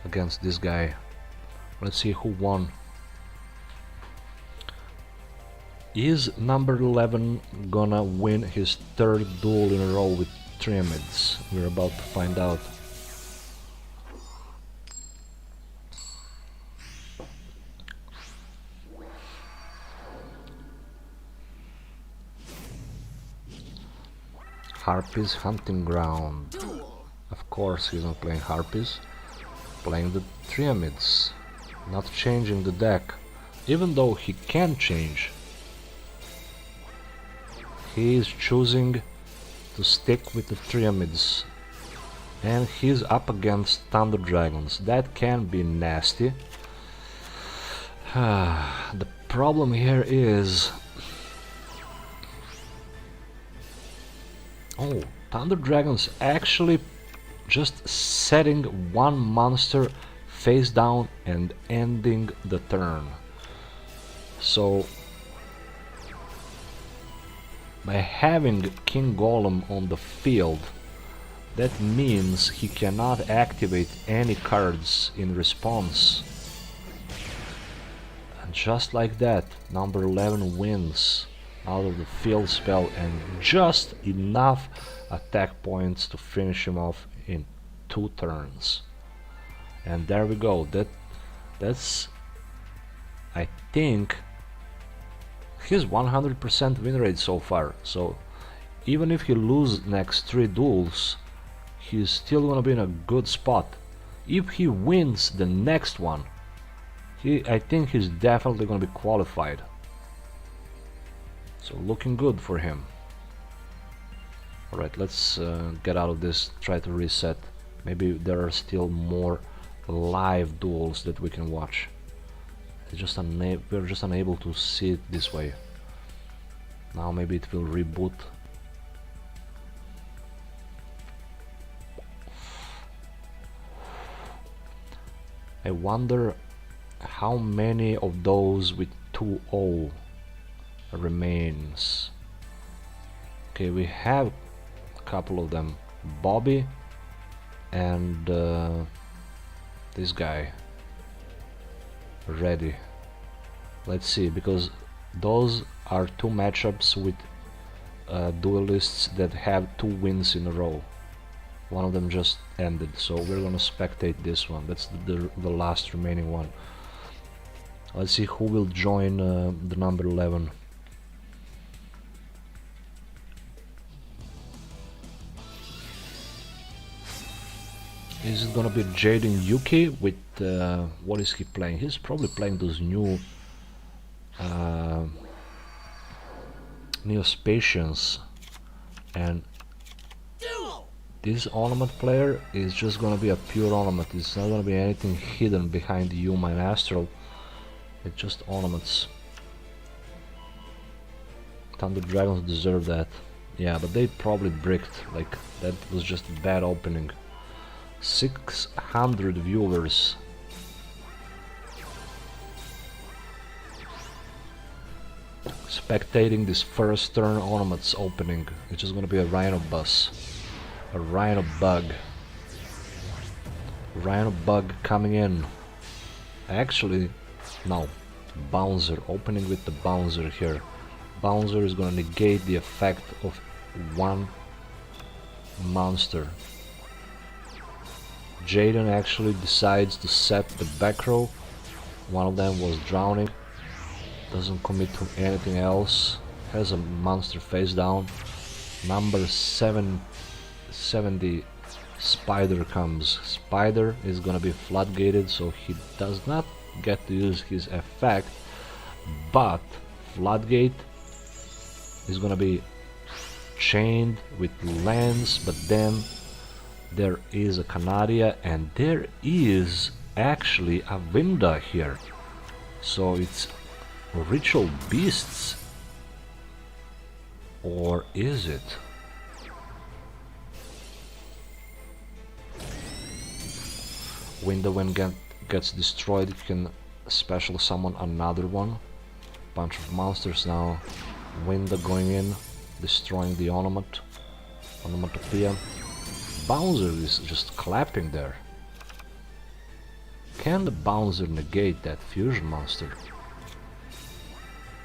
against this guy. Let's see who won. Is number 11 gonna win his third duel in a row with Triamids? We're about to find out. Harpies Hunting Ground. Of course he's not playing Harpies. Playing the Triamids. Not changing the deck. Even though he can change. He is choosing to stick with the Triamids. And he's up against Thunder Dragons. That can be nasty. The problem here is... Oh, Thunder Dragons actually just setting one monster face down and ending the turn. So by having King Golem on the field, that means he cannot activate any cards in response. And just like that, number 11 wins out of the field spell and just enough attack points to finish him off in 2 turns. And there we go. That's I think his 100% win rate so far. So even if he loses next 3 duels, he's still gonna be in a good spot. If he wins the next one, I think he's definitely gonna be qualified. So looking good for him. Alright, let's get out of this, try to reset. Maybe there are still more live duels that we can watch. We're just unable to see it this way. Now maybe it will reboot. I wonder how many of those with 2-0 remains. Okay, we have a couple of them. Bobby and this guy. Ready. Let's see, because those are 2 matchups with duelists that have 2 wins in a row. One of them just ended, so we're gonna spectate this one. That's the last remaining one. Let's see who will join the number 11. Is it gonna be Jaden Yuki with what is he playing? He's probably playing those new Neospatians, and this ornament player is just gonna be a pure ornament. It's not gonna be anything hidden behind you, my Astral. It's just ornaments. Thunder Dragons deserve that. Yeah, but they probably bricked. Like, that was just a bad opening. 600 viewers. Spectating this first turn ornaments opening. It's just gonna be a Rhino bus. A Rhino bug. Rhino bug coming in. Actually, no. Bouncer. Opening with the bouncer here. Bouncer is gonna negate the effect of one monster. Jaden actually decides to set the back row. One of them was drowning. Doesn't commit to anything else. Has a monster face down. Number 70 Spider comes. Spider is gonna be floodgated, so he does not get to use his effect, but Floodgate is gonna be chained with Lens, but then there is a Canaria and there is actually a Winda here. So it's Ritual Beasts, or is it? Winda, when gets destroyed, you can special summon another one. Bunch of monsters now. Winda going in, destroying the Onomatopoeia. Bouncer is just clapping there. Can the Bouncer negate that fusion monster?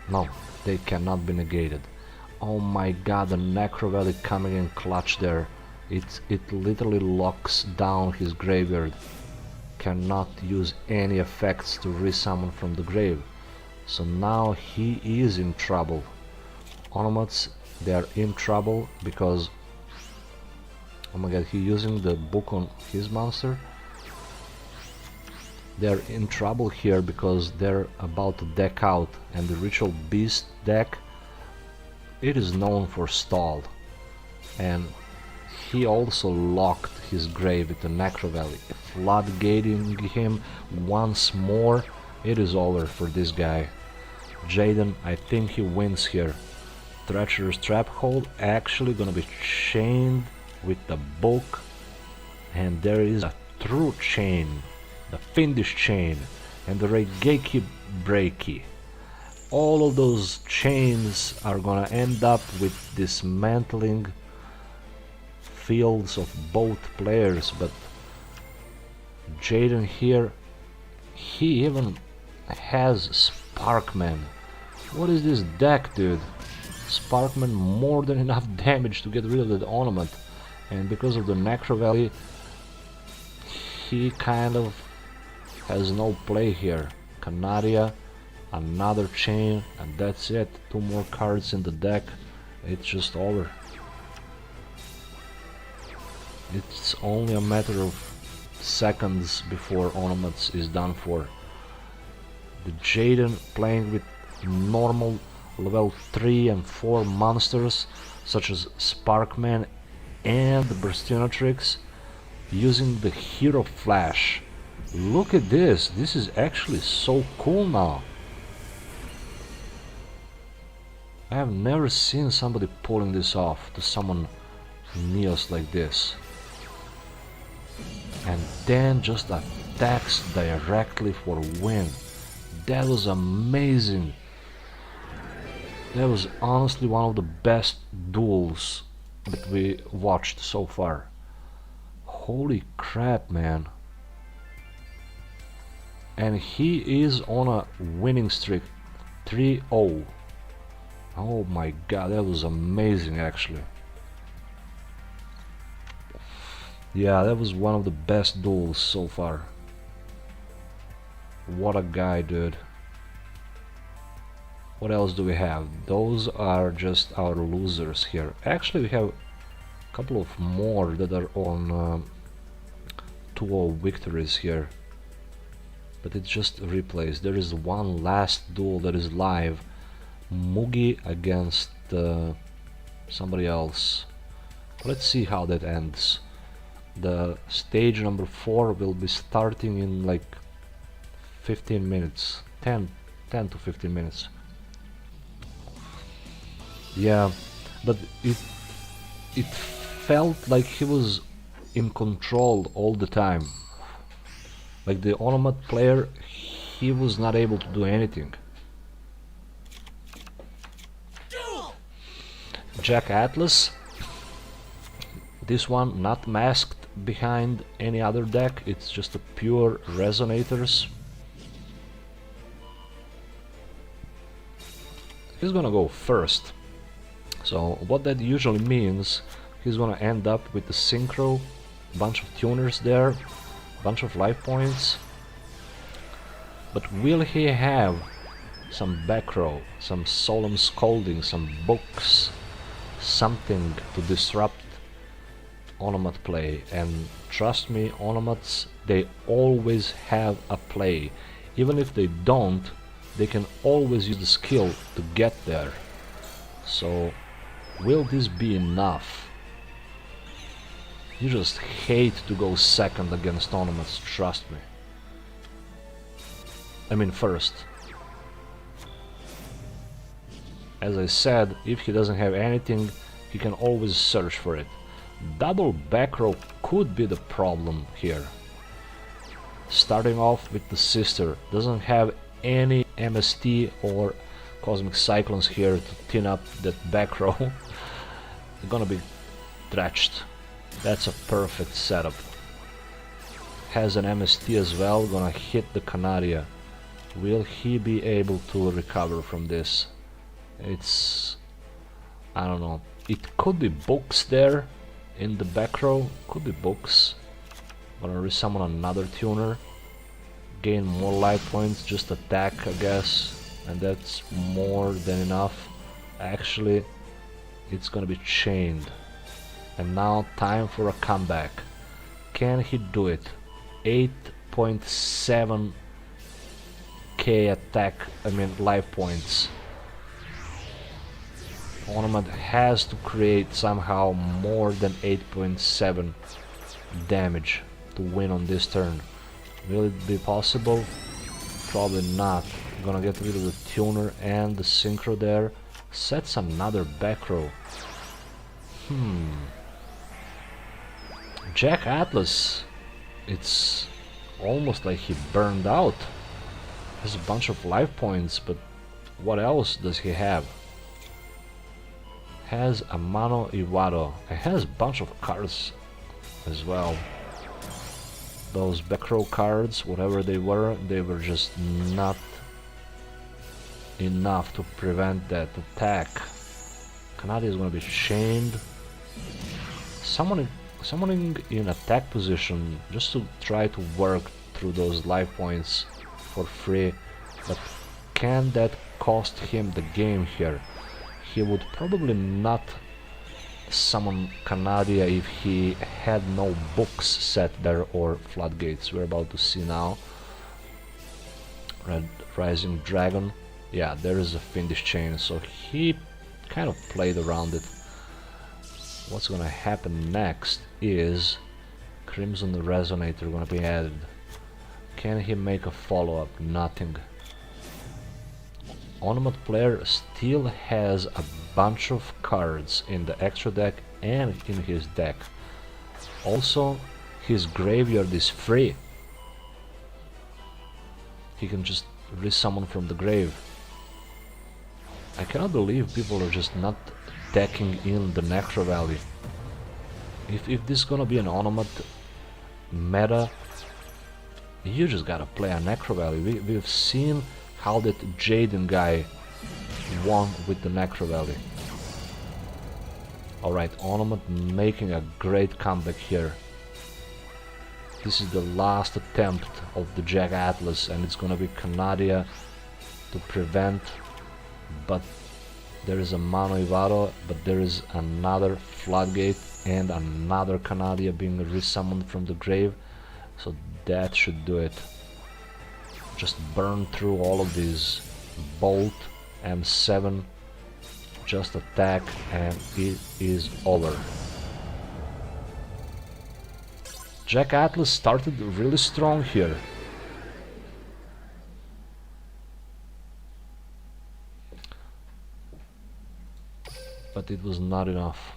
No, they cannot be negated. Oh my god, the Necro Valley coming in clutch there. It literally locks down his graveyard. Cannot use any effects to resummon from the grave. So now he is in trouble. Onomats, they are in trouble because, oh my god, he's using the book on his monster. They're in trouble here because they're about to deck out, and the Ritual Beast deck, it is known for stall, and he also locked his grave with the Necro Valley. Floodgating him once more, it is over for this guy. Jaden, I think he wins here. Treacherous Traphold actually gonna be chained with the book, and there is a true chain, the Findish chain, and the Reigeki Breaky. All of those chains are gonna end up with dismantling fields of both players, but Jaden here, he even has Sparkman. What is this deck, dude? Sparkman more than enough damage to get rid of that ornament, and because of the Necro Valley, he kind of has no play here. Canaria, another chain, and that's it. 2 more cards in the deck. It's just over. It's only a matter of seconds before Ornaments is done for. The Jaden playing with normal level 3 and 4 monsters such as Sparkman and the Burstinatrix, using the Hero Flash. Look at this, this is actually so cool now. I have never seen somebody pulling this off, to summon Neos like this. And then just attacks directly for win. That was amazing. That was honestly one of the best duels that we watched so far. Holy crap, man. And he is on a winning streak, 3-0. Oh my god, that was amazing actually. Yeah, that was one of the best duels so far. What a guy, dude. What else do we have? Those are just our losers here. Actually, we have a couple of more that are on 2-0 victories here. But it's just replays. There is one last duel that is live. Mugi against somebody else. Let's see how that ends. The stage number 4 will be starting in like 15 minutes. 10 to 15 minutes. Yeah, but it felt like he was in control all the time. Like the Onomat player, he was not able to do anything. Jack Atlas, this one not masked behind any other deck, it's just a pure Resonators. he's gonna go first. So what that usually means, he's gonna end up with the synchro, bunch of tuners there, bunch of life points. But will he have some back row, some solemn scolding, some books, something to disrupt onomat play? And trust me, onomats, they always have a play. Even if they don't, they can always use the skill to get there. So will this be enough? You just hate to go second against onomats, trust me. I mean first. As I said, if he doesn't have anything, he can always search for it. Double back row could be the problem here. Starting off with the sister, doesn't have any MST or Cosmic Cyclones here to thin up that back row. They're gonna be stretched. That's a perfect setup. Has an MST as well, gonna hit the Canaria. Will he be able to recover from this? It's... I don't know. It could be books there in the back row. Could be books. Gonna resummon another tuner. Gain more life points, just attack I guess. And that's more than enough. Actually, it's gonna be chained. And now time for a comeback. Can he do it? 8.7k attack, life points. Onomat has to create somehow more than 8.7 damage to win on this turn. Will it be possible? Probably not. Gonna get rid of the tuner and the synchro there. Sets another back row. Jack Atlas. It's almost like he burned out. Has a bunch of life points, but what else does he have? Has a Mano Iwado. It has a bunch of cards as well. Those back row cards, whatever they were just not enough to prevent that attack. Kanadi is gonna be chained. Summoning in attack position just to try to work through those life points for free, but can that cost him the game here? He would probably not summon Canadia if he had no books set there or floodgates. We're about to see now. Red Rising Dragon. Yeah, there is a Fiendish Chain, so he kind of played around it. What's gonna happen next is Crimson Resonator gonna be added. Can he make a follow-up? Nothing. Onomat player still has a bunch of cards in the extra deck and in his deck. Also, his graveyard is free. He can just resummon from the grave. I cannot believe people are just not decking in the Necro Valley. If this is gonna be an Onomat meta, you just gotta play a Necro Valley. We've seen how that Jaden guy won with the Necro Valley. Alright, Onomat making a great comeback here. This is the last attempt of the Jack Atlas, and it's gonna be Canadia to prevent, but there is a Mano Ivaro, but there is another Floodgate and another Canadia being resummoned from the grave, so that should do it. Just burn through all of these. Bolt, M7, just attack and it is over. Jack Atlas started really strong here. But it was not enough.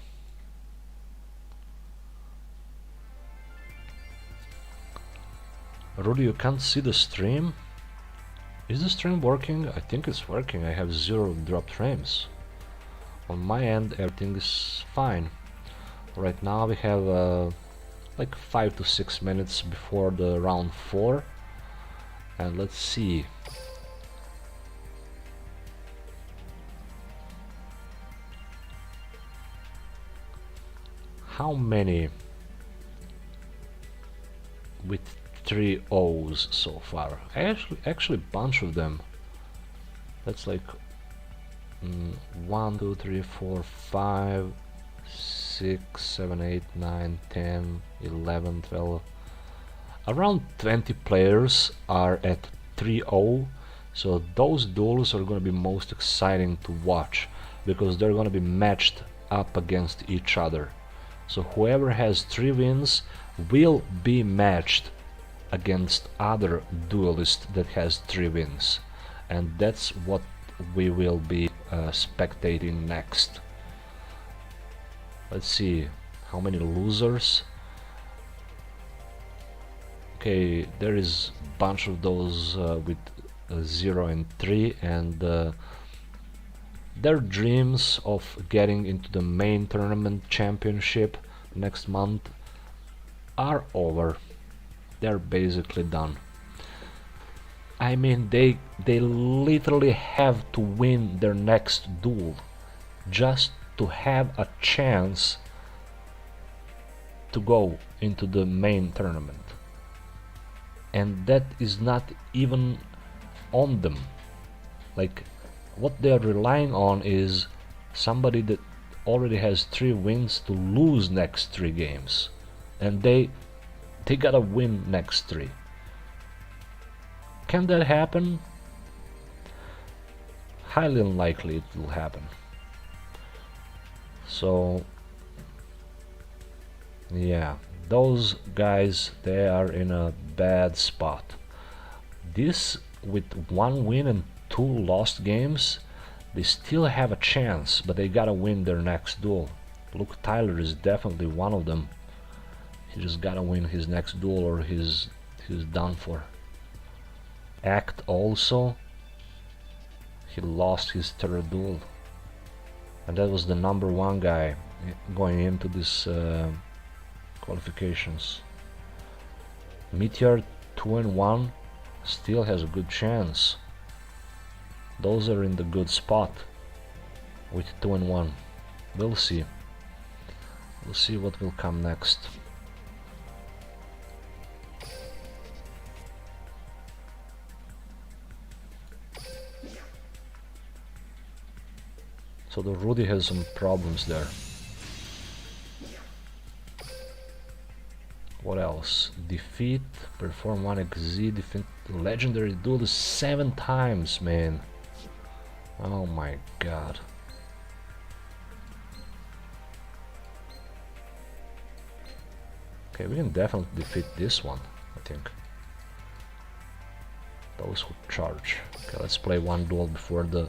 Rudy, you can't see the stream? Is the stream working? I think it's working. I have 0 dropped frames. On my end everything is fine. Right now we have like 5 to 6 minutes before the round 4. And let's see. how many with 3 O's so far? Actually a bunch of them. That's like 1, 2, 3, 4, 5, 6, 7, 8, 9, 10, 11, 12. Around 20 players are at 3-0, so those duels are going to be most exciting to watch because they're going to be matched up against each other. So whoever has 3 wins will be matched against other duelist that has 3 wins, and that's what we will be spectating next. Let's see how many losers. Okay, there is a bunch of those with 0 and 3, and their dreams of getting into the main tournament championship next month are over. They're basically done. I mean, they literally have to win their next duel just to have a chance to go into the main tournament. And that is not even on them. Like, what they are relying on is somebody that already has 3 wins to lose next 3 games, and they gotta win next 3. Can that happen? Highly unlikely it will happen. So yeah, those guys, they are in a bad spot. This, with 1 win and 2 lost games, they still have a chance, but they gotta win their next duel. Luke Tyler is definitely one of them. He just gotta win his next duel or he's done for. Act also, he lost his 3rd duel, and that was the #1 guy going into this qualifications. Meteor 2 and 1 still has a good chance. Those are in the good spot with 2 and 1. We'll see. We'll see what will come next. So the Rudy has some problems there. What else? Defeat, perform 1xz, defeat legendary duel 7 times, man. Oh my god. Okay, we can definitely defeat this one, I think. Those who charge. Okay, let's play 1 duel before the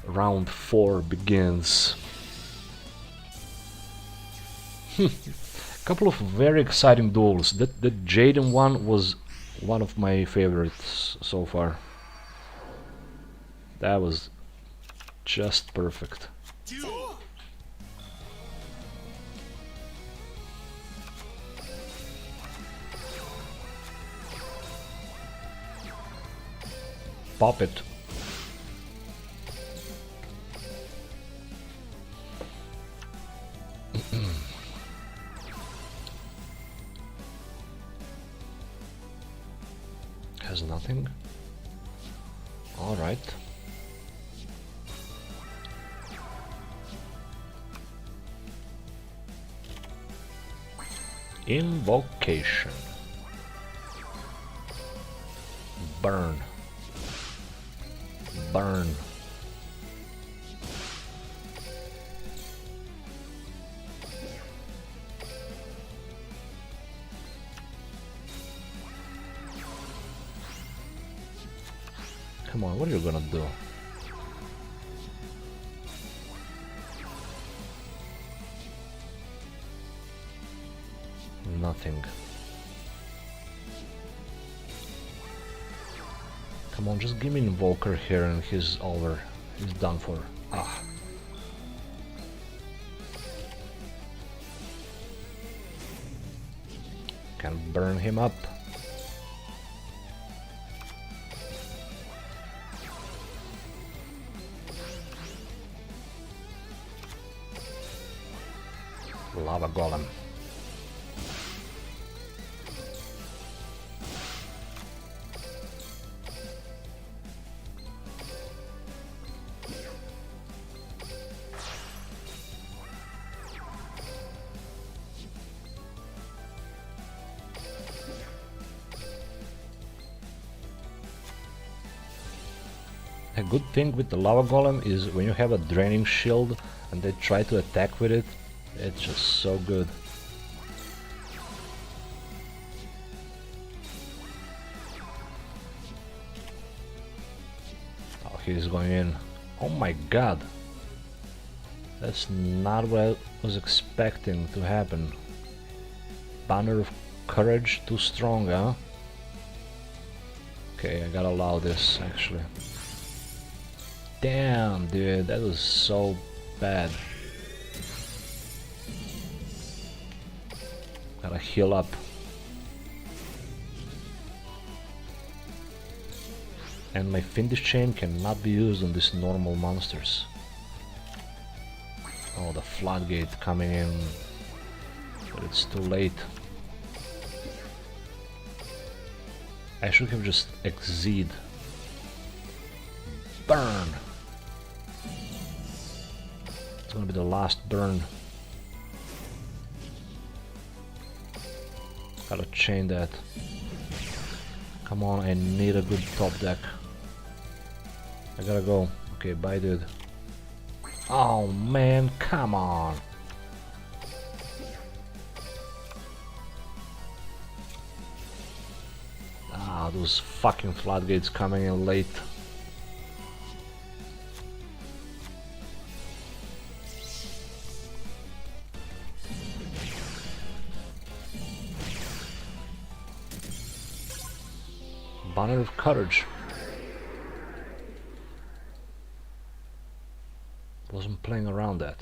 round 4 begins. Couple of very exciting duels. That Jaden one was one of my favorites so far. That was just perfect. Pop it. Has nothing. All right. Invocation. Burn. Burn. Come on, what are you gonna do? Nothing. Come on, just give me an Invoker here and he's over. He's done for. Ah. Can burn him up. lava golem. A good thing with the lava golem is when you have a draining shield and they try to attack with it, it's just so good. Oh, he's going in. Oh my god! That's not what I was expecting to happen. Banner of Courage too strong, huh? Okay, I gotta allow this actually. Damn, dude, that was so bad. Gotta heal up. And my Fiendish Chain cannot be used on these normal monsters. Oh, the floodgate coming in. But it's too late. I should have just exceed. Burn! It's gonna be the last burn. Gotta chain that. Come on, I need a good top deck. I gotta go. Okay, bye dude. Oh man, come on! Ah, those fucking floodgates coming in late. Banner of Courage. Wasn't playing around that.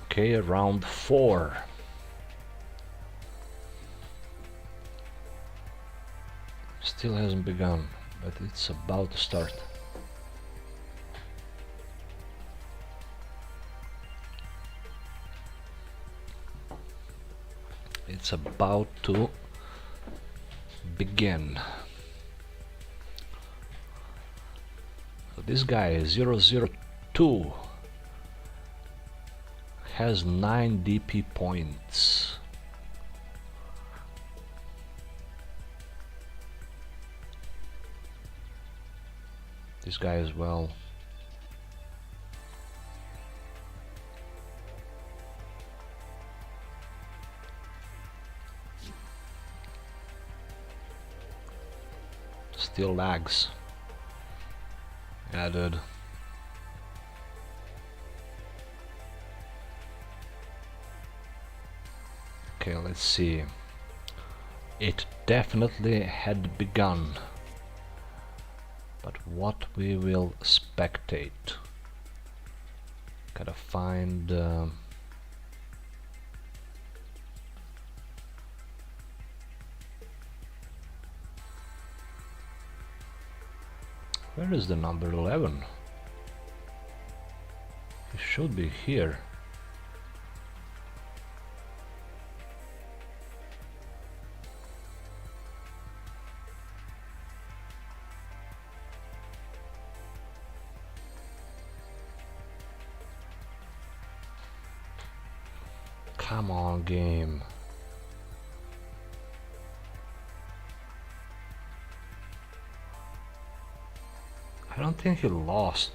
Okay, round 4. Still hasn't begun, but it's about to start. It's about to begin. So this guy 002 has 9 DP points. This guy as well. Still lags. Yeah, dude. Okay, let's see. It definitely had begun. But what we will spectate. Gotta find... where is the number 11? He should be here. Come on, game. I don't think he lost.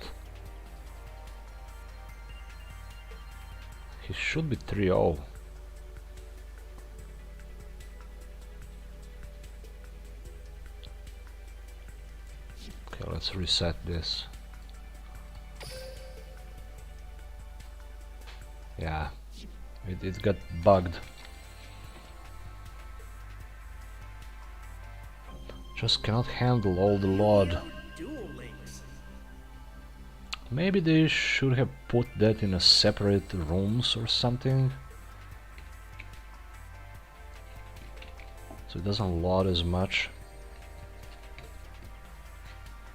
He should be 3-0. Okay, let's reset this. Yeah, it got bugged. Just cannot handle all the load. Maybe they should have put that in a separate rooms or something. so it doesn't load as much.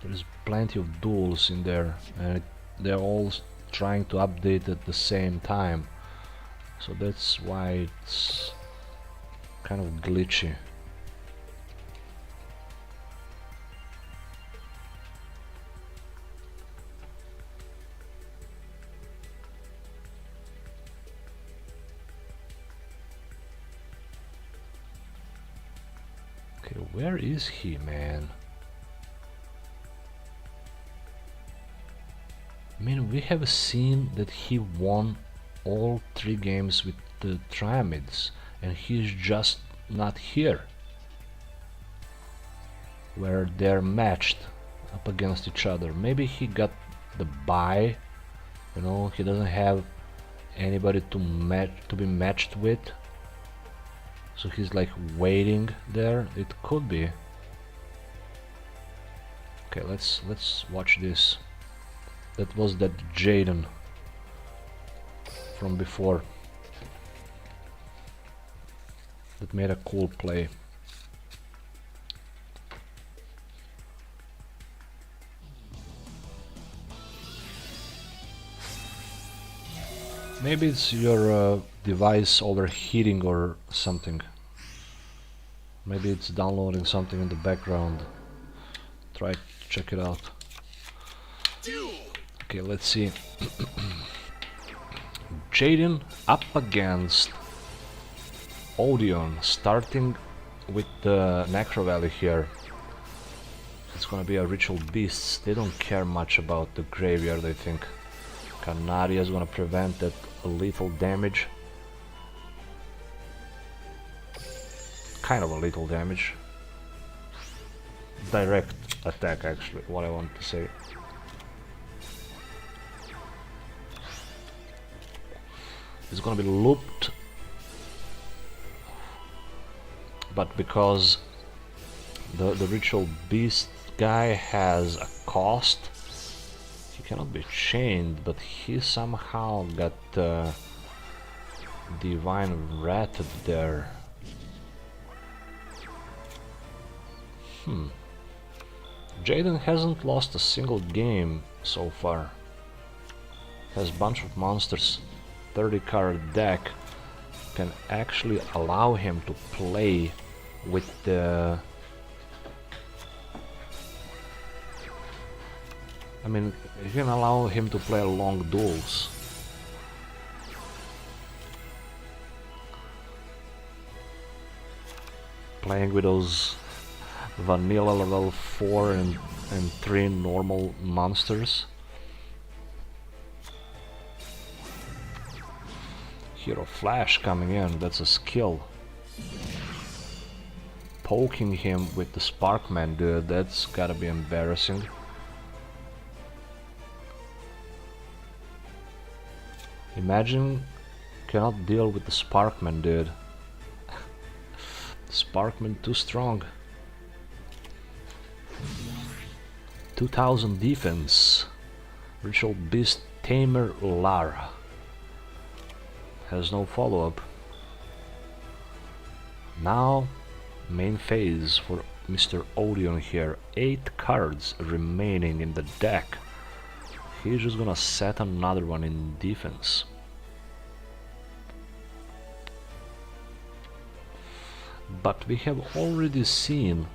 There's plenty of duels in there, and they're all trying to update at the same time, so that's why it's kind of glitchy. Okay, where is he, man? I mean, we have seen that he won all 3 games with the Triamids, and he's just not here, where they're matched up against each other. Maybe he got the bye, you know, he doesn't have anybody to be matched with, so he's like waiting there. It could be. Okay, let's watch this. That was that Jaden from before that made a cool play. Maybe it's your device overheating or something. Maybe it's downloading something in the background. Try to check it out. Okay, let's see. Jaden up against Odeon, starting with the Necro Valley here. It's gonna be a Ritual Beasts. They don't care much about the graveyard, I think. Canaria is gonna prevent that lethal damage. Kind of a lethal damage. Direct attack, actually, what I want to say. It's gonna be looped, but because the Ritual Beast guy has a cost, he cannot be chained, but he somehow got Divine Ratted there. Jaden hasn't lost a single game so far. Has a bunch of monsters. 30 card deck can actually allow him to play with the... I mean, you can allow him to play long duels. Playing with those vanilla level 4 and 3 normal monsters. Hero Flash coming in, that's a skill. Poking him with the Sparkman, dude, that's gotta be embarrassing. Imagine cannot deal with the Sparkman, dude. Sparkman too strong. 2000 defense. Ritual Beast Tamer Lara. Has no follow-up. Now, main phase for Mr. Odeon here. 8 cards remaining in the deck. He's just gonna set another one in defense. But we have already seen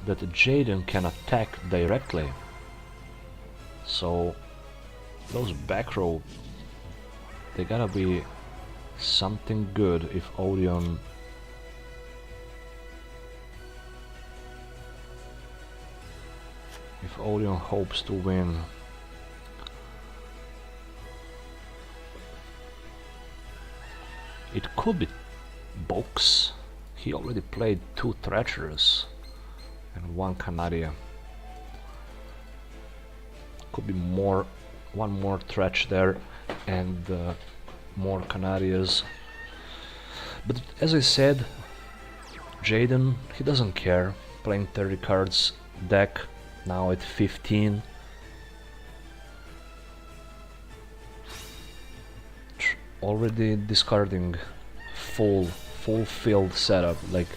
that Jaden can attack directly. So those back row, they gotta be something good if Odeon hopes to win. It could be Box. He already played 2 Treacherous and 1 Canaria. Could be one more Tretch there and more Canarias. But as I said, Jaden, he doesn't care. Playing 30 cards deck, now at 15. Already discarding full full field setup. Like,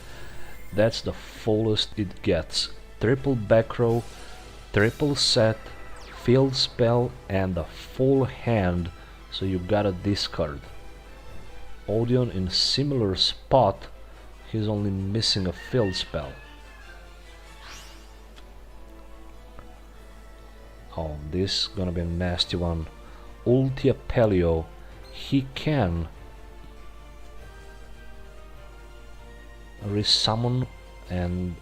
that's the fullest it gets. Triple back row, triple set, field spell, and a full hand, so you gotta discard. Odeon in similar spot, he's only missing a field spell. Oh, this is gonna be a nasty one. Ulti Apelio, he can resummon and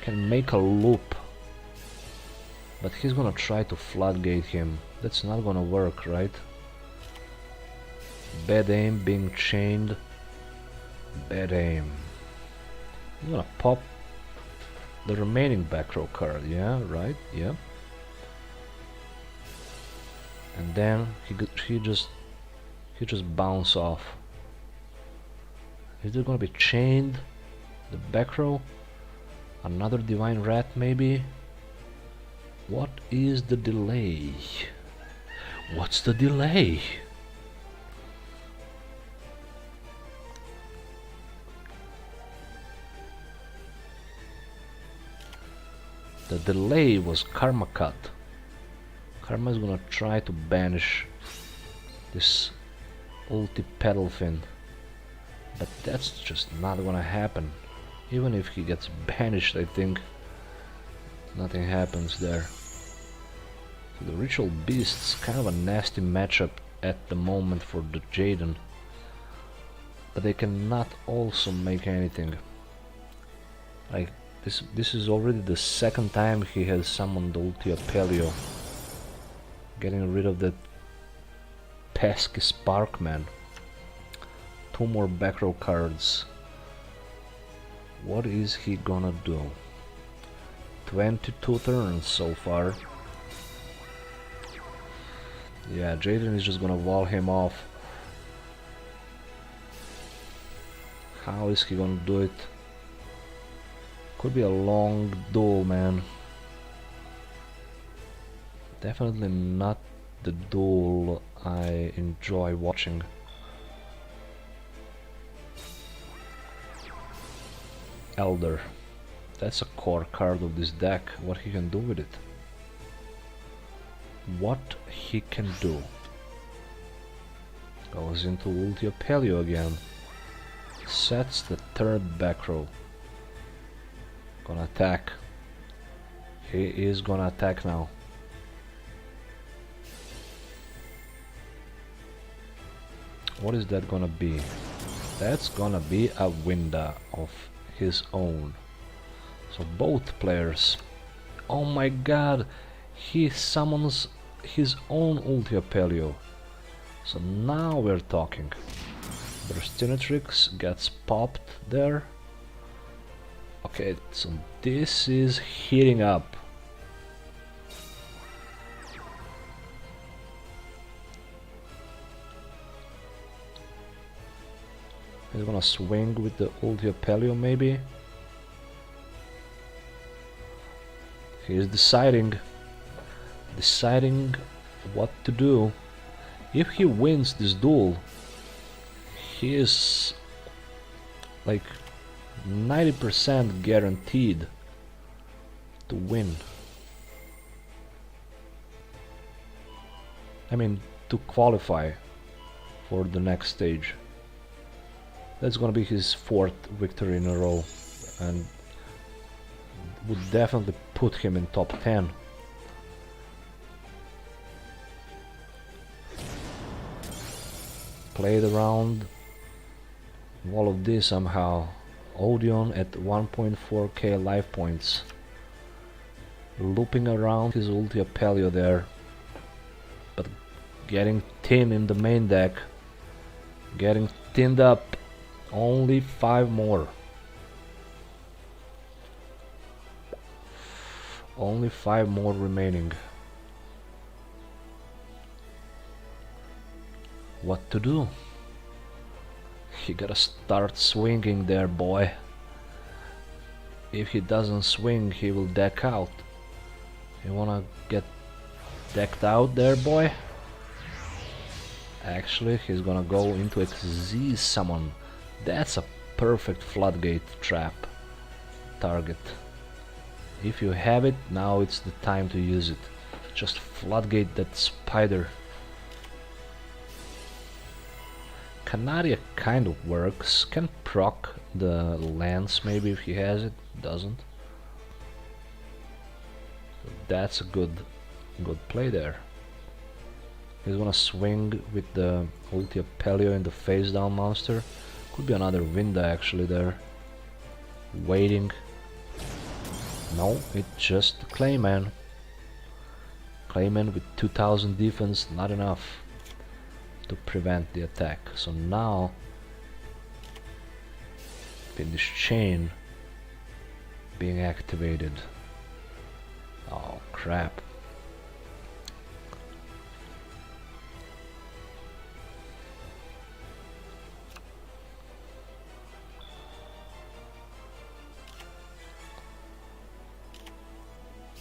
can make a loop, but he's gonna try to floodgate him. That's not gonna work, right? Bad aim, being chained. Bad aim. He's gonna pop the remaining back row card, yeah, right, yeah. And then he just bounce off. Is there gonna be chained? The back row? Another divine rat maybe? What is the delay? What's the delay? The delay was Karma Cut. Karma is gonna try to banish this ulti Pedalfin, but that's just not gonna happen. Even if he gets banished, I think nothing happens there. So the Ritual Beast's kind of a nasty matchup at the moment for the Jaden, but they cannot also make anything. Like, this is already the second time he has summoned Ulti Apelio, getting rid of that pesky Sparkman. 2 more back row cards. What is he gonna do? 22 turns so far. Yeah, Jaden is just gonna wall him off. How is he gonna do it? Could be a long duel, man. Definitely not the duel I enjoy watching. Elder. That's a core card of this deck. What he can do with it? What he can do? Goes into Ulti Apelio again. Sets the third back row. Gonna attack. He is gonna attack now. What is that gonna be? That's gonna be a window of his own. So both players. Oh my god! He summons his own Ulti Apelio. So now we're talking. Burstinatrix gets popped there. Okay, so this is heating up. He's gonna swing with the Ulti Apelio maybe. He's deciding what to do. If he wins this duel, he is like 90% guaranteed to win. I mean, to qualify for the next stage. That's gonna be his 4th victory in a row, and would definitely put him in top 10. Played around all of this somehow. Odeon at 1.4k life points. Looping around his Ulti Apelio there. But getting thin in the main deck. Getting thinned up. Only 5 more. Only 5 more remaining. What to do? You gotta start swinging there, boy. If he doesn't swing, he will deck out. You wanna get decked out there, boy? Actually, he's gonna go into Xyz summon That's a perfect floodgate trap target. If you have it, now it's the time to use it. Just floodgate that spider. Canaria kind of works. Can proc the lance maybe if he has it. Doesn't. So that's a good play there. He's gonna swing with the ulti Apelio in the face down monster. Could be another Winda actually there. Waiting. No, it's just Clayman. Clayman with 2000 defense, not enough to prevent the attack. So now finish chain being activated. Oh crap.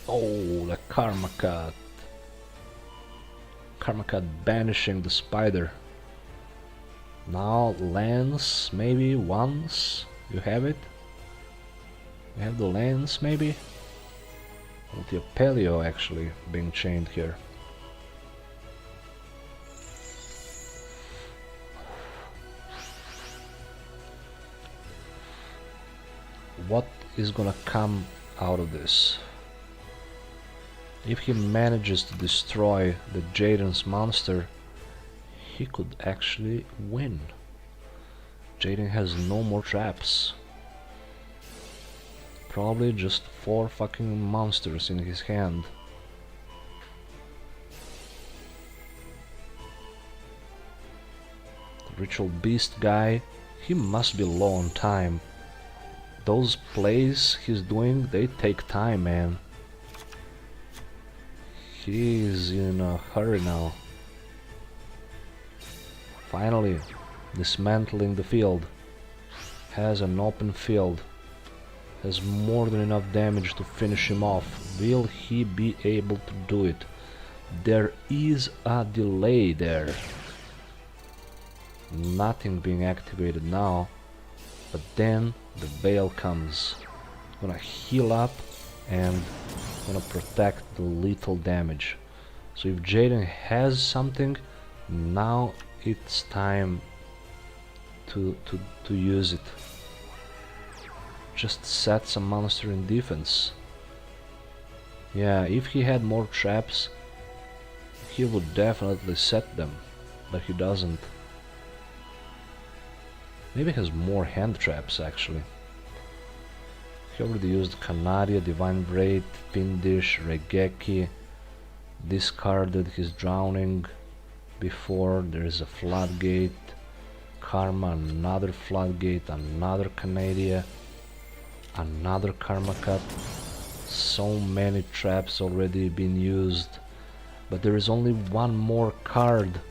Oh, the Karma Cut. Karma Cut banishing the spider. Now lance maybe once. You have it? You have the lance maybe? With the Apelio actually being chained here. What is gonna come out of this? If he manages to destroy the Jaden's monster, he could actually win. Jaden has no more traps. Probably just 4 fucking monsters in his hand. The Ritual Beast guy, he must be low on time. Those plays he's doing, they take time, man. He's in a hurry now. Finally, dismantling the field. Has an open field. Has more than enough damage to finish him off. Will he be able to do it? There is a delay there. Nothing being activated now. But then the Veil comes. Gonna heal up and gonna protect the lethal damage. So if Jaden has something, now it's time to use it. Just set some monster in defense. Yeah, if he had more traps, he would definitely set them, but he doesn't. Maybe he has more hand traps actually. He already used Canaria, Divine Braid, Pindish, Regeki, discarded his Drowning before. There is a Floodgate, Karma, another Floodgate, another Canaria, another Karma Cut. So many traps already been used, but there is only one more card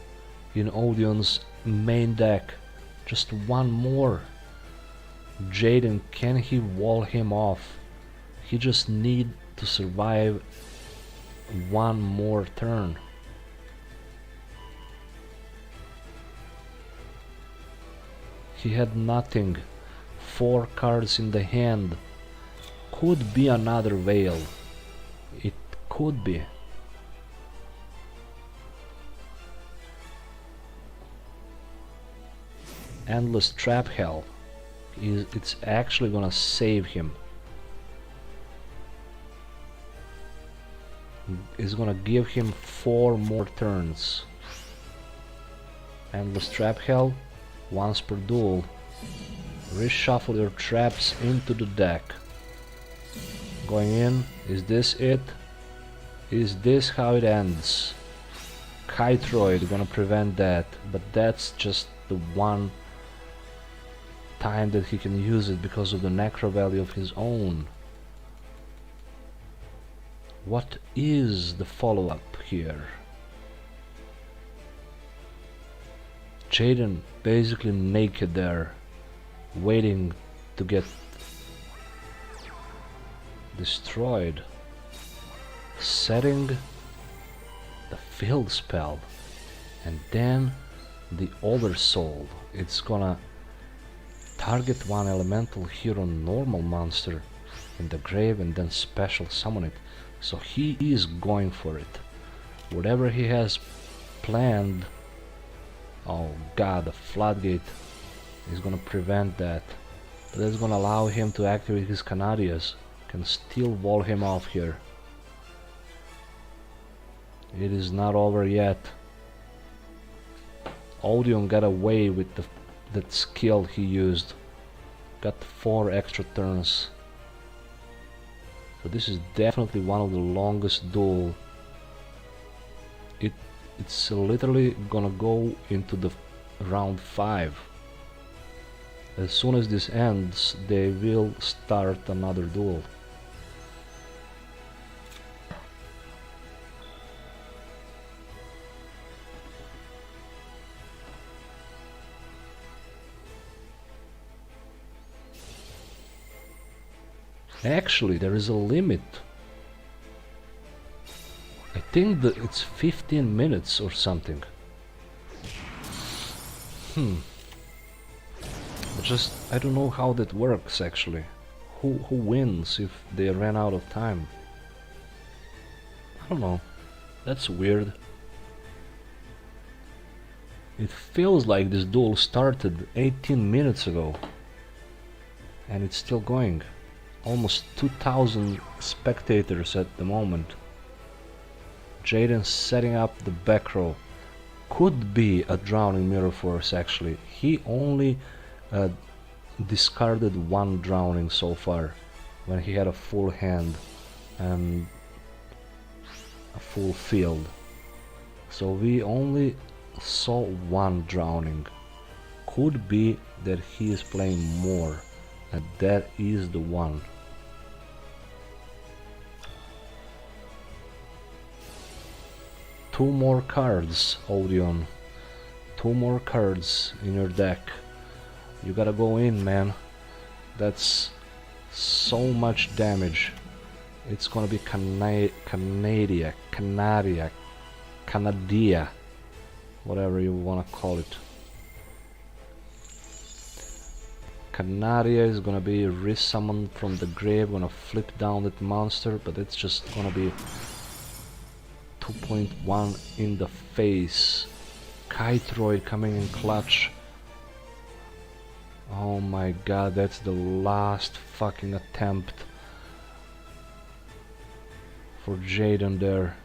in Odeon's main deck. Just one more. Jaden, can he wall him off? He just need to survive one more turn. He had nothing. 4 cards in the hand. Could be another Veil. It could be. Endless Trap Hell. It's actually gonna save him. It's gonna give him 4 more turns. Endless Trap Hell, once per duel. Reshuffle your traps into the deck. Going in, is this it? Is this how it ends? Kytroid gonna prevent that, but that's just the one time that he can use it because of the necro value of his own. What is the follow-up here? Jaden basically naked there, waiting to get destroyed. Setting the field spell, and then the Oversoul. It's gonna Target one elemental hero normal monster in the grave and then special summon it. So he is going for it. Whatever he has planned. Oh god, the floodgate is gonna prevent that. But that's gonna allow him to activate his Canadias. Can still wall him off here. It is not over yet. Odeon got away with that skill he used. Got 4 extra turns. So this is definitely one of the longest duel. It's literally gonna go into the round 5. As soon as this ends, they will start another duel. Actually, there is a limit. I think that it's 15 minutes or something. I don't know how that works actually. Who wins if they ran out of time? I don't know. That's weird. It feels like this duel started 18 minutes ago. And it's still going. Almost 2,000 spectators at the moment. Jaden setting up the back row. Could be a drowning mirror force actually. He only discarded 1 drowning so far when he had a full hand and a full field. So we only saw 1 drowning. Could be that he is playing more and that is the one. Two more cards, Odeon. 2 more cards in your deck. You gotta go in, man. That's so much damage. It's gonna be Canadia, whatever you wanna call it. Canadia is gonna be resummoned from the grave, gonna flip down that monster, but it's just gonna be 2.1 in the face. Kytroid coming in clutch. Oh my god, that's the last fucking attempt for Jaden there.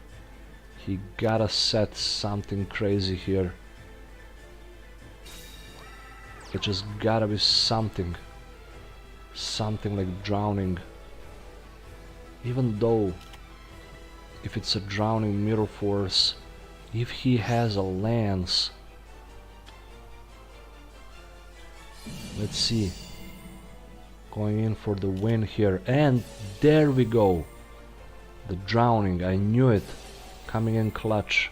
He gotta set something crazy here. It just gotta be something. Something like drowning. Even though if it's a drowning mirror force, if he has a lance, let's see, going in for the win here, and there we go, the drowning, I knew it, coming in clutch.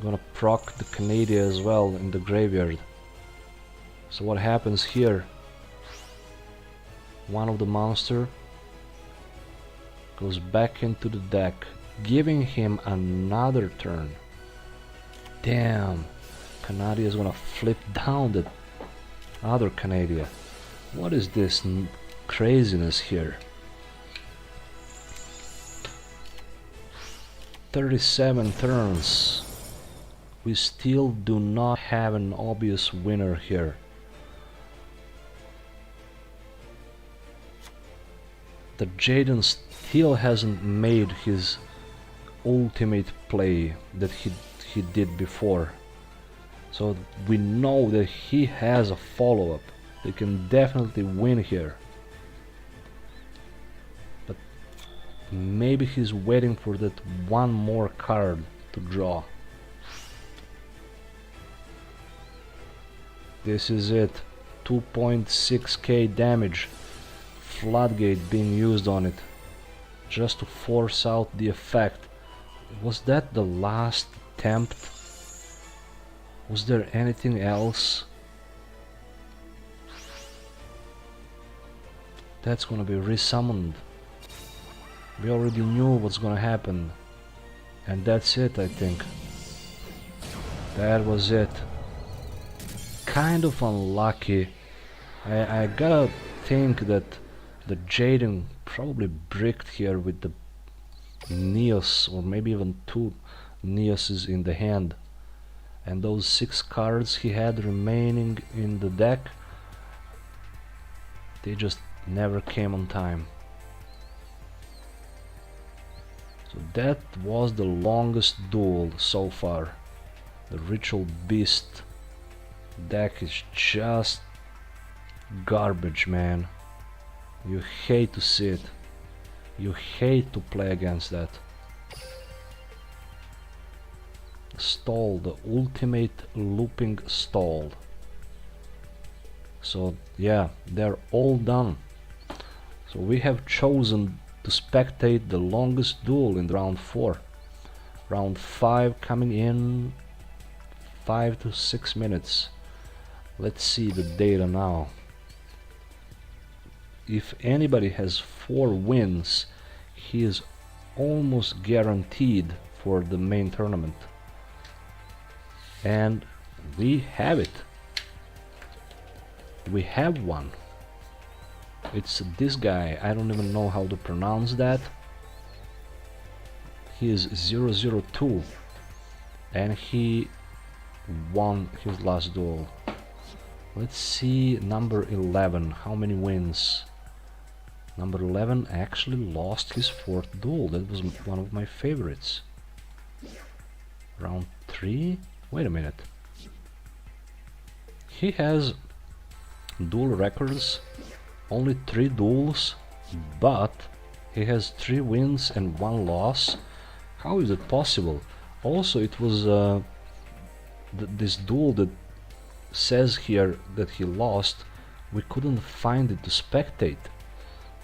Gonna proc the Canadian as well in the graveyard. So what happens here? One of the monster goes back into the deck, giving him another turn. Damn, Canadian is gonna flip down the other Canadian. What is this craziness here? 37 turns. We still do not have an obvious winner here. The Jaden still hasn't made his ultimate play that he did before. So we know that he has a follow-up. They can definitely win here. But maybe he's waiting for that one more card to draw. This is it. 2.6k damage. Floodgate being used on it just to force out the effect. Was that the last attempt? Was there anything else? That's gonna be resummoned. We already knew what's gonna happen. And that's it, I think. That was it. Kind of unlucky I gotta think that the Jaden probably bricked here with the Neos, or maybe even two Neoses in the hand, and those 6 cards he had remaining in the deck, they just never came on time. So that was the longest duel so far. The Ritual Beast deck is just garbage, man. You hate to see it. You hate to play against that. Stall, the ultimate looping stall. So yeah, they're all done. So we have chosen to spectate the longest duel in round 4. Round 5 coming in 5 to 6 minutes. Let's see the data now. If anybody has 4 wins, he is almost guaranteed for the main tournament. And we have it. We have one. It's this guy. I don't even know how to pronounce that. He is 002 and he won his last duel. Let's see number 11. How many wins? Number 11 actually lost his 4th duel. That was one of my favorites. Round 3? Wait a minute. He has duel records, only 3 duels, but he has 3 wins and 1 loss. How is it possible? Also, it was this duel that says here that he lost, we couldn't find it to spectate.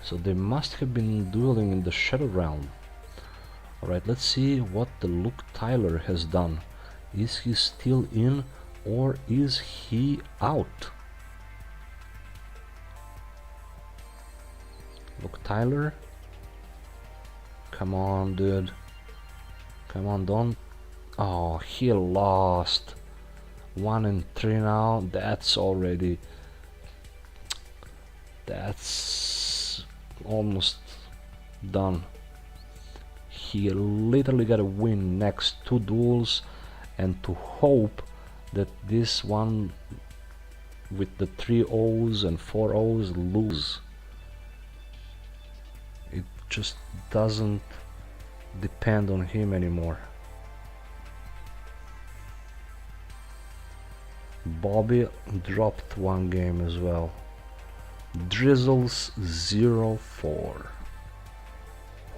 So they must have been dueling in the Shadow Realm. Alright, let's see what the Luke Tyler has done. Is he still in or is he out? Luke Tyler? Come on, dude. Come on, don't... Oh, he lost. 1 and 3 now. That's already... That's almost done. He literally gotta win next 2 duels and to hope that this one with the 3 O's and 4 O's lose. It just doesn't depend on him anymore. Bobby dropped 1 game as well. Drizzles 0-4.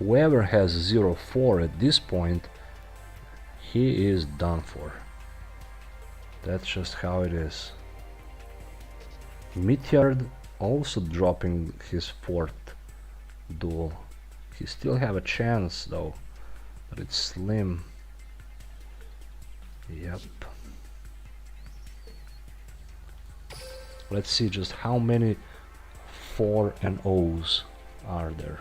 Whoever has 0-4 at this point, he is done for. That's just how it is. Meteor also dropping his 4th duel. He still have a chance though, but it's slim. Yep. Let's see just how many 4 and O's are there.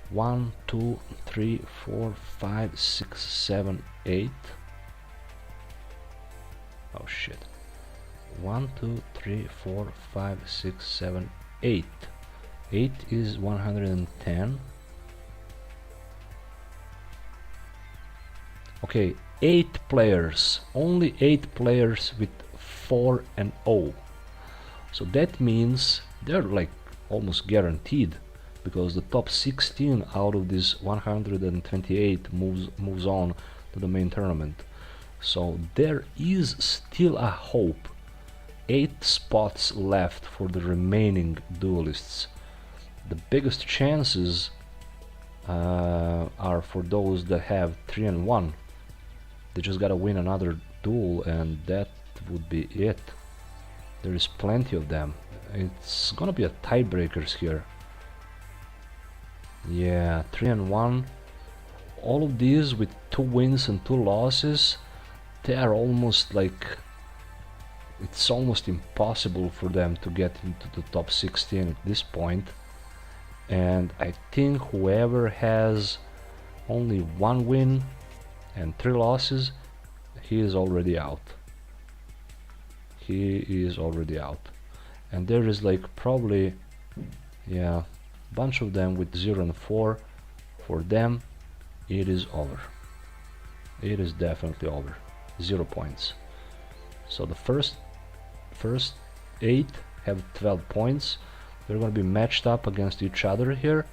One, two, three, 4, 5, 6, 7, 8. Oh shit. 1, 2, 3, 4, 5, 6, 7, 8. 8 is 110. Okay, 8 players. Only 8 players with 4 and 0. So that means they're like almost guaranteed, because the top 16 out of this 128 moves on to the main tournament. So there is still a hope. 8 spots left for the remaining duelists. The biggest chances are for those that have 3 and 1. They just gotta win another duel and that would be it. There is plenty of them. It's gonna be a tiebreakers here. Yeah, 3 and 1. All of these with 2 wins and 2 losses, they are almost like... It's almost impossible for them to get into the top 16 at this point. And I think whoever has only 1 win and 3 losses, he is already out. He is already out. And there is like probably, yeah, bunch of them with 0 and 4. For them, it is over. It is definitely over. 0 points. So the first 8 have 12 points. They're gonna be matched up against each other here,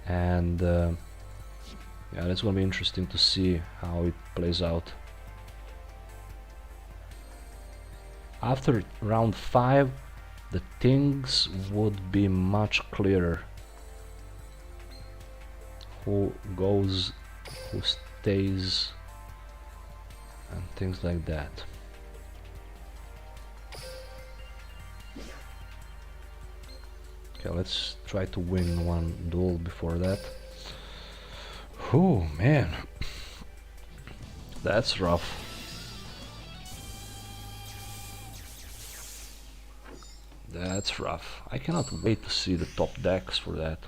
and yeah, that's gonna be interesting to see how it plays out. After round 5, the things would be much clearer. Who goes, who stays, and things like that. Okay, let's try to win one duel before that. Oh man, that's rough. That's rough. I cannot wait to see the top decks for that.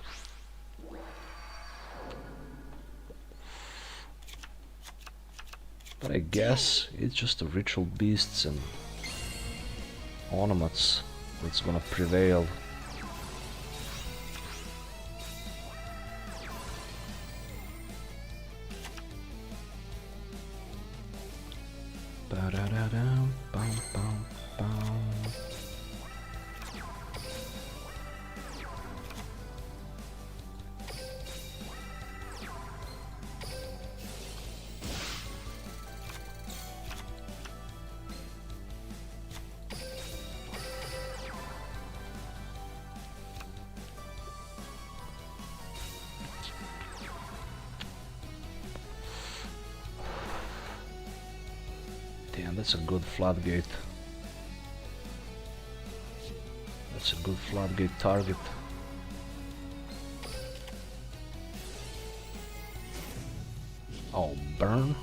But I guess it's just the ritual beasts and ornaments that's gonna prevail. Ba-da-da-dum, bum, bum, bum. Damn, that's a good floodgate. That's a good floodgate target. Oh, burn?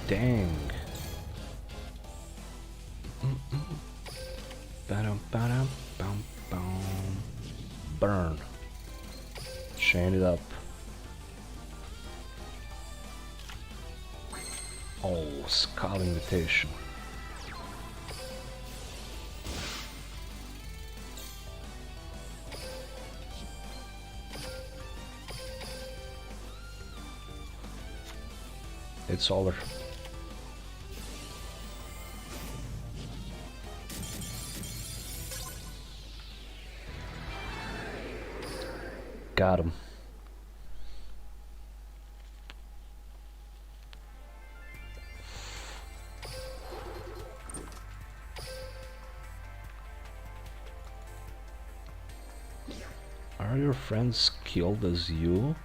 Dang. Ba-dum, ba-dum, bum, bum. Burn. Chain it up. Oh, Skull Invitation. It's over. Got him. Are your friends skilled as you?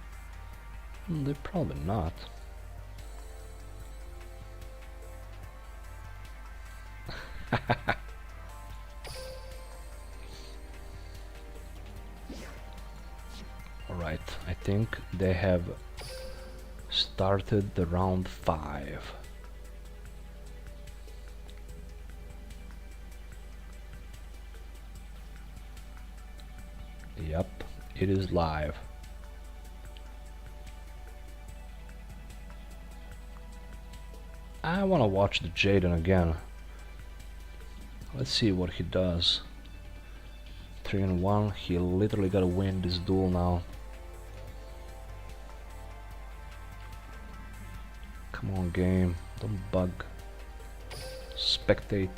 They're probably not. Alright, I think they have started the round 5. Yep, it is live. I wanna watch the Jaden again. Let's see what he does. 3 and 1, he literally gotta win this duel now. Come on, game, don't bug. Spectate.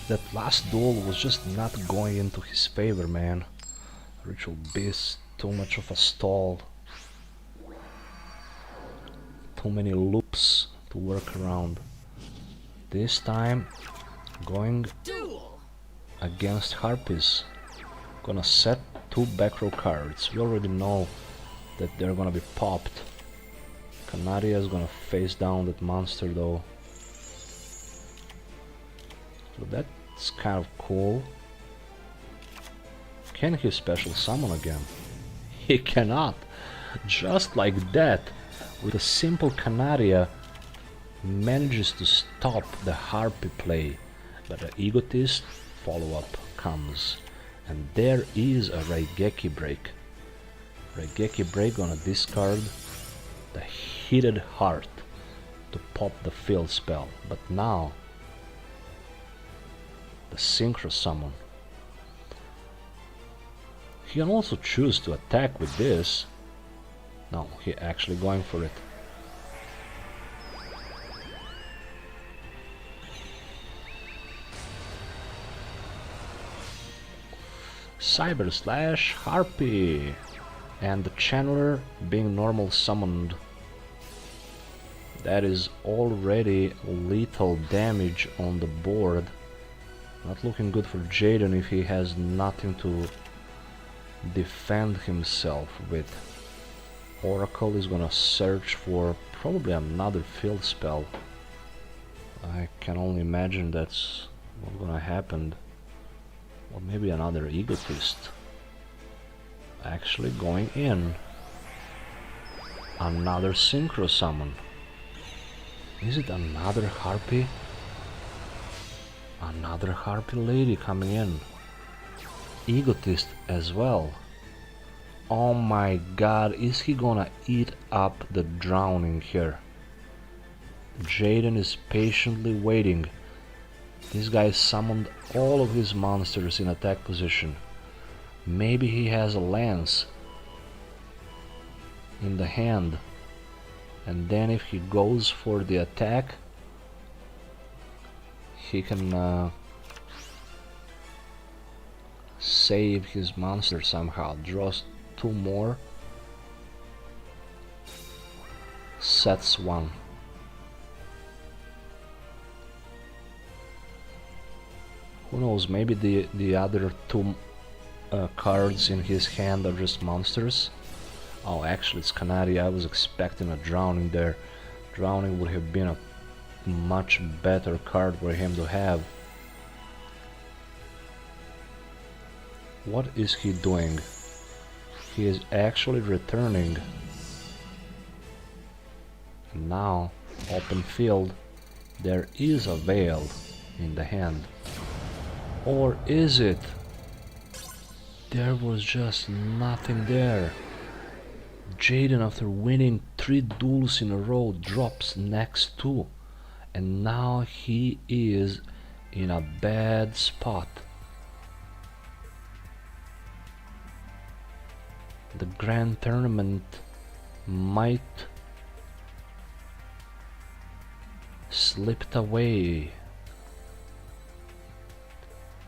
That last duel was just not going into his favor, man. Ritual Beast, too much of a stall. Too many loops to work around. This time, going against Harpies. Gonna set 2 back row cards. We already know that they're gonna be popped. Canaria is gonna face down that monster though. So that's kind of cool. Can he special summon again? He cannot. Just like that, with a simple Canaria, manages to stop the harpy play, but the egotist follow-up comes, and there is a Raigeki break. Raigeki break gonna discard the Heated Heart to pop the field spell, but now the Synchro Summon. He can also choose to attack with this. No, he actually going for it. Cyber Slash Harpy, and the Channeler being normal summoned. That is already lethal damage on the board. Not looking good for Jaden if he has nothing to defend himself with. Oracle is gonna search for probably another field spell. I can only imagine that's what's gonna happen. Or maybe another Egotist. Actually going in. Another Synchro Summon. Is it another Harpy? Another Harpy lady coming in. Egotist as well. Oh my god, is he gonna eat up the drowning here? Jaden is patiently waiting. This guy summoned all of his monsters in attack position. Maybe he has a lance in the hand, and then if he goes for the attack, he can save his monster somehow. Draws 2 more, sets 1. Who knows, maybe the other 2 cards in his hand are just monsters. Oh, actually it's Canary. I was expecting a Drowning there. Drowning would have been a much better card for him to have. What is he doing? He is actually returning. And now, open field, there is a Veil in the hand. Or is it? There was just nothing there. Jaden, after winning 3 duels in a row, drops next 2. And now he is in a bad spot. The grand tournament might slipped away.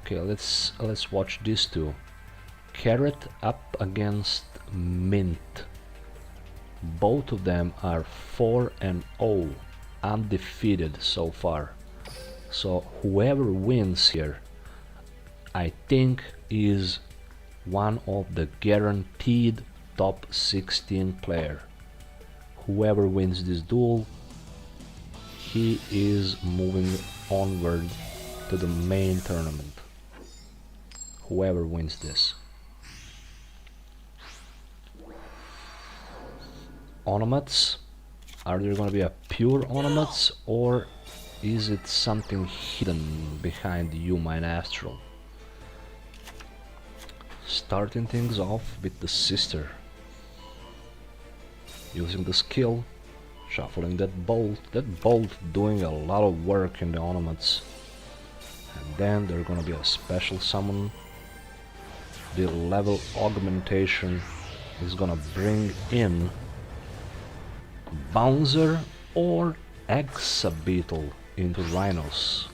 Okay, let's watch these two. Carrot up against Mint. Both of them are 4-0, undefeated so far. So whoever wins here, I think, is one of the guaranteed top 16 player. Whoever wins this duel, he is moving onward to the main tournament. Whoever wins this. Onomats, are there gonna be a pure Onomats, or is it something hidden behind Yuma and Astral? Starting things off with the sister. Using the skill, shuffling that bolt doing a lot of work in the Onomats. And then there's gonna be a special summon. The level augmentation is gonna bring in Bouncer or Exabeetle into Rhinos.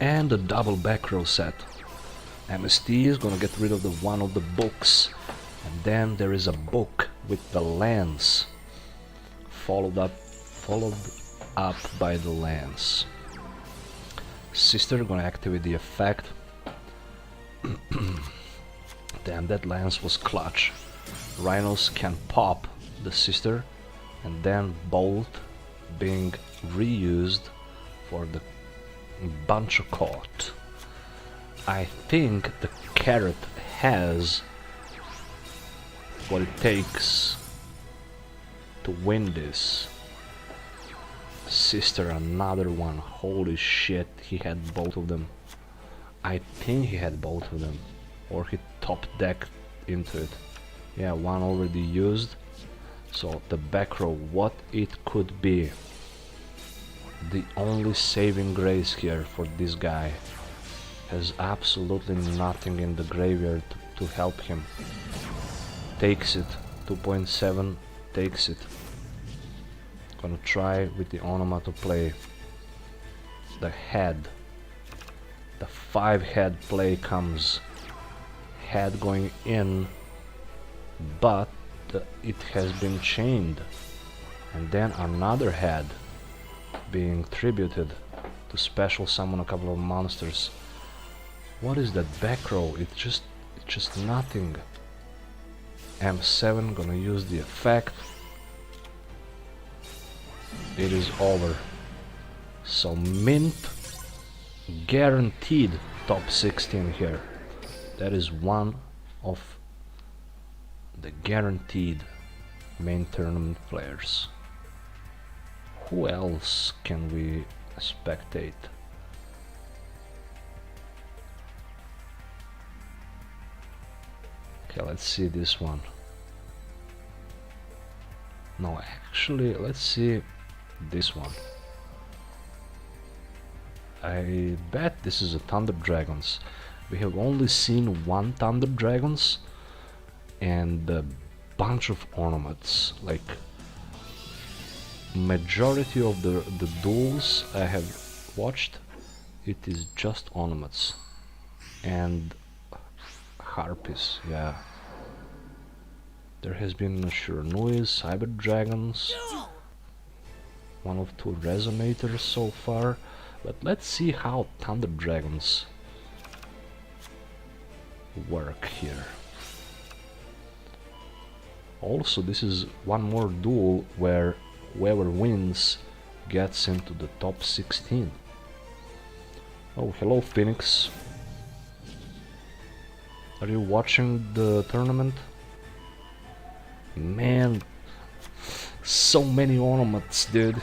And a double back row set. MST is gonna get rid of the one of the books, and then there is a book with the lance, followed up by the lance. Sister gonna activate the effect. Damn, that lance was clutch. Rhinos can pop the sister, and then bolt being reused for the bunch of caught. I think the carrot has what it takes to win this. Sister, another one. Holy shit, he had both of them. I think he had both of them. Or he top decked into it. Yeah, one already used. So the back row, what it could be. The only saving grace here for this guy. Has absolutely nothing in the graveyard to help him. Takes it. 2.7 takes it. Gonna try with the onomatoplay. The head. The 5-head play comes. Head going in, but it has been chained. And then another head being tributed to special summon a couple of monsters. What is that back row? It's just nothing. M7 gonna use the effect. It is over. So mint guaranteed top 16 here. That is one of the guaranteed main tournament players. Who else can we spectate? Okay, let's see this one. No, actually, let's see this one. I bet this is a Thunder Dragons. We have only seen one Thunder Dragons and a bunch of ornaments. Like majority of the duels I have watched, it is just ornaments and harpies. Yeah, there has been Shiranui, Cyber Dragons, one of two resonators so far, but let's see how Thunder Dragons work here. Also, this is one more duel where whoever wins gets into the top 16. Oh, hello Phoenix. Are you watching the tournament? Man, so many ornaments, dude.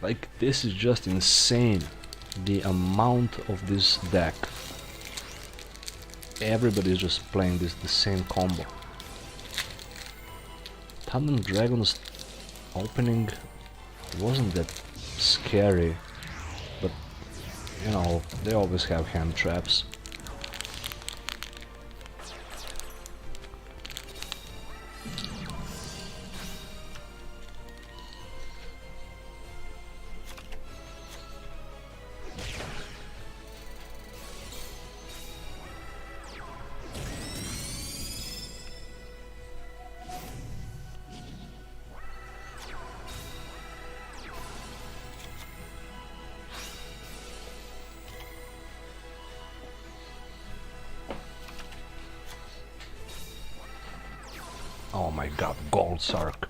Like, this is just insane. The amount of this deck. Everybody's just playing the same combo. Thunder Dragon's opening wasn't that scary, but you know, they always have hand traps. Oh my god, Gold Sark.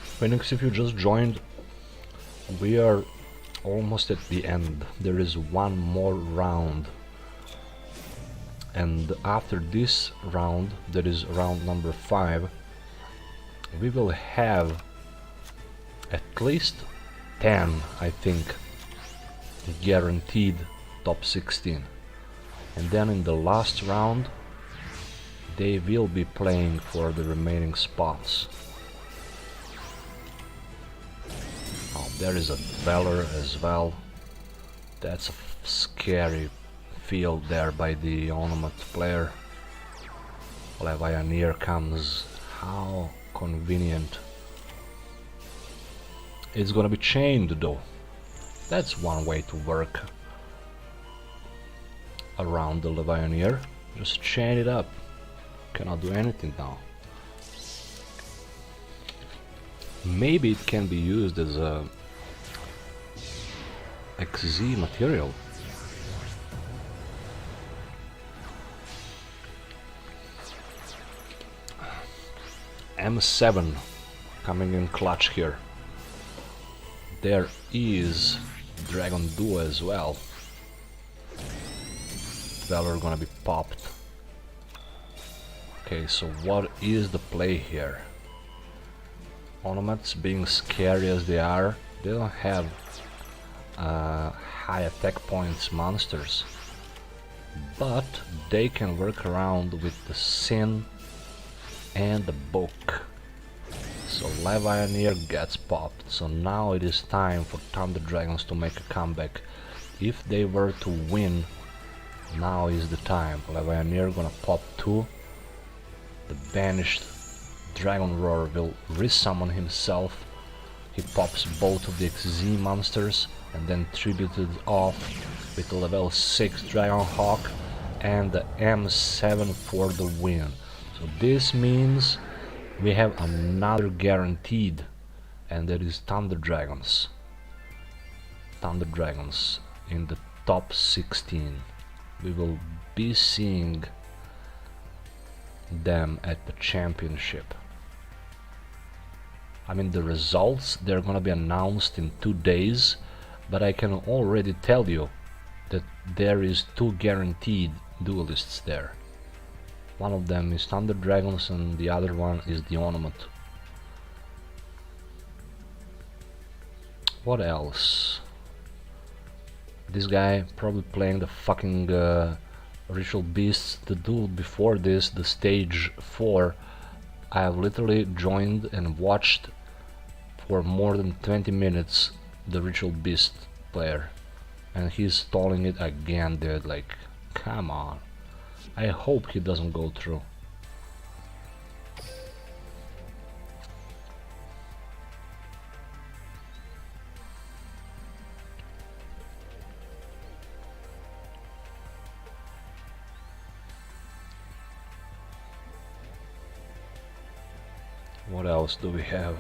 Phoenix, if you just joined, we are almost at the end. There is one more round. And after this round, that is round number 5, we will have at least 10, I think, guaranteed top 16. And then in the last round, they will be playing for the remaining spots. Oh, there is a Valor as well. That's a scary field there by the ornament player. Levianeer comes. How convenient. It's gonna be chained though. That's one way to work around the Levianeer. Just chain it up. Cannot do anything now. Maybe it can be used as a XZ material. M7 coming in clutch here. there is Dragon Duo as well. Valor gonna be popped. Okay, so what is the play here? Onomats, being scary as they are, they don't have high attack points monsters, but they can work around with the Sin and the Book. So Levianeer gets popped, so now it is time for Thunder Dragons to make a comeback. If they were to win, now is the time. Levianeer gonna pop 2. The banished Dragon Roar will resummon himself. He pops both of the XZ monsters and then tributed off with the level 6 Dragon Hawk and the M7 for the win. So this means we have another guaranteed, and that is Thunder Dragons. Thunder Dragons in the top 16. We will be seeing them at the championship. I mean, the results, they're gonna be announced in 2 days, but I can already tell you that there is 2 guaranteed duelists there. One of them is Thunder Dragons and the other one is the Onomat. What else? This guy probably playing the fucking Ritual Beasts. The duel before this, the stage 4, I have literally joined and watched for more than 20 minutes the Ritual Beast player, and he's stalling it again, dude. Like, come on. I hope he doesn't go through. What else do we have?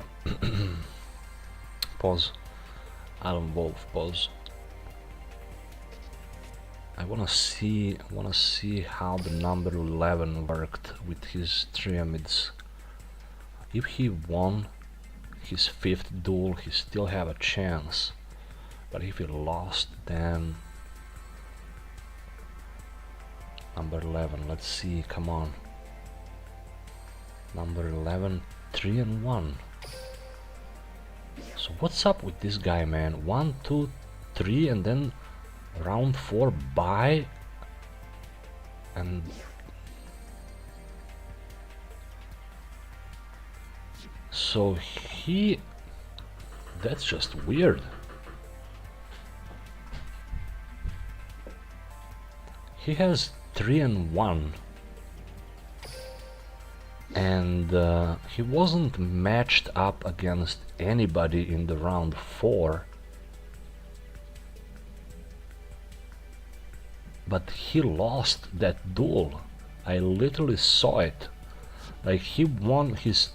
Pause. Adam Wolf, pause. I wanna see how the number 11 worked with his Triamids. If he won his 5th duel, he still have a chance. But if he lost, then number 11, let's see, come on. Number 11, 3 and 1. So what's up with this guy, man? 1, 2, 3 and then round 4 bye, and so that's just weird. He has 3 and 1 and he wasn't matched up against anybody in the round 4, but he lost that duel. I literally saw it. Like, he won his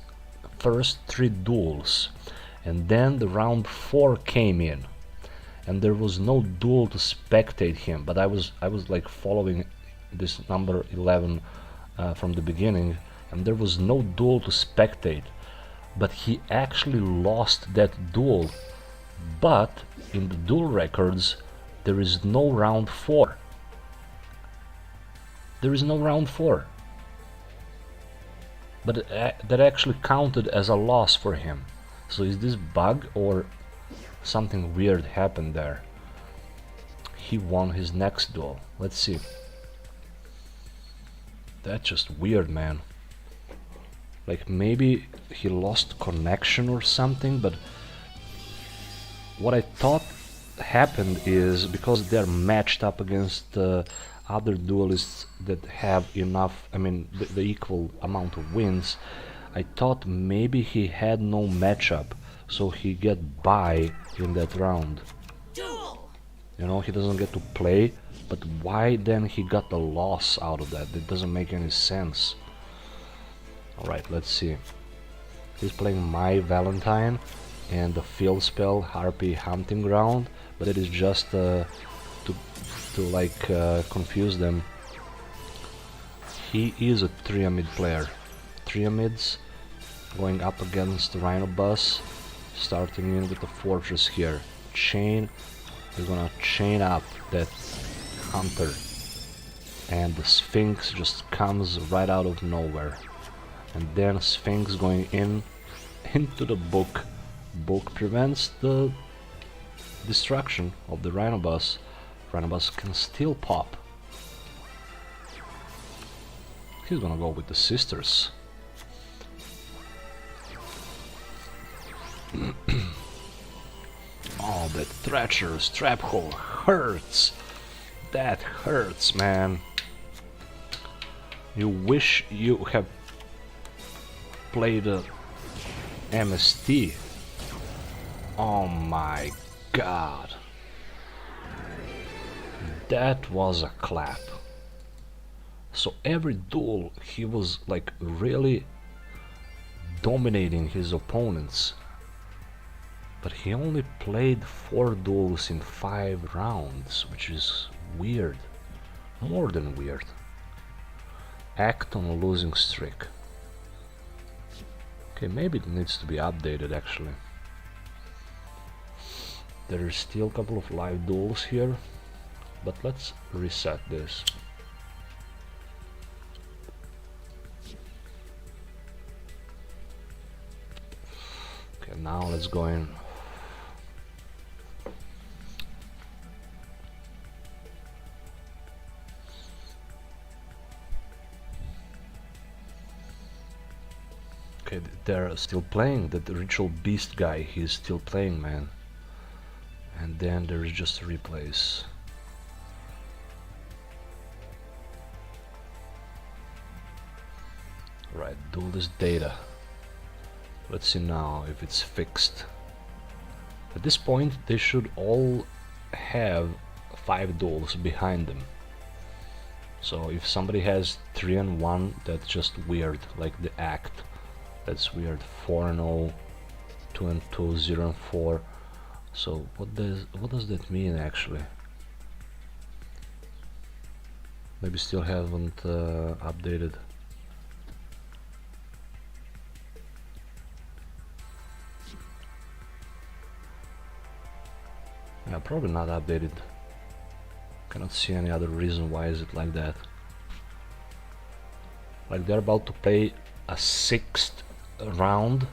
first 3 duels, and then the round 4 came in, and there was no duel to spectate him. But I was like following this number 11 from the beginning, and there was no duel to spectate. But he actually lost that duel. But in the duel records, there is no round 4. There is no round 4. But that actually counted as a loss for him. So is this bug or something weird happened there? He won his next duel. Let's see. That's just weird, man. Like, maybe he lost connection or something, but what I thought happened is because they're matched up against other duelists that have enough, I mean, the equal amount of wins, I thought maybe he had no matchup, so he get by in that round. You know, he doesn't get to play, but why then he got the loss out of that? That doesn't make any sense. Alright, let's see. He's playing My Valentine and the field spell Harpy Hunting Ground, but it is just to confuse them. He is a Triamid player. Triamids going up against Rhino Bus starting in with the fortress here. Chain, we're gonna chain up that hunter, and the Sphinx just comes right out of nowhere. And then Sphinx going into the book. Book prevents the destruction of the Rhino Boss. Rhino Boss can still pop. He's gonna go with the sisters. Oh, that treacherous trap hole hurts. That hurts, man. You wish you have played a MST. Oh my god. That was a clap. So every duel he was like really dominating his opponents. But he only played 4 duels in 5 rounds, which is weird. More than weird. Act on a losing streak. Okay, maybe it needs to be updated actually. There is still a couple of live duels here, but let's reset this. Okay, now let's go in. Okay, they're still playing. That ritual beast guy, he's still playing, man. And then there is just replays. Right, duelist data. Let's see now if it's fixed. At this point they should all have 5 duels behind them. So if somebody has 3 and 1, that's just weird, like the act. That's weird. 4 and 0, 2 and 2, 0 and 4. So what does that mean actually? Maybe still haven't updated. Yeah, probably not updated. Cannot see any other reason why is it like that. Like they're about to play a 6th round.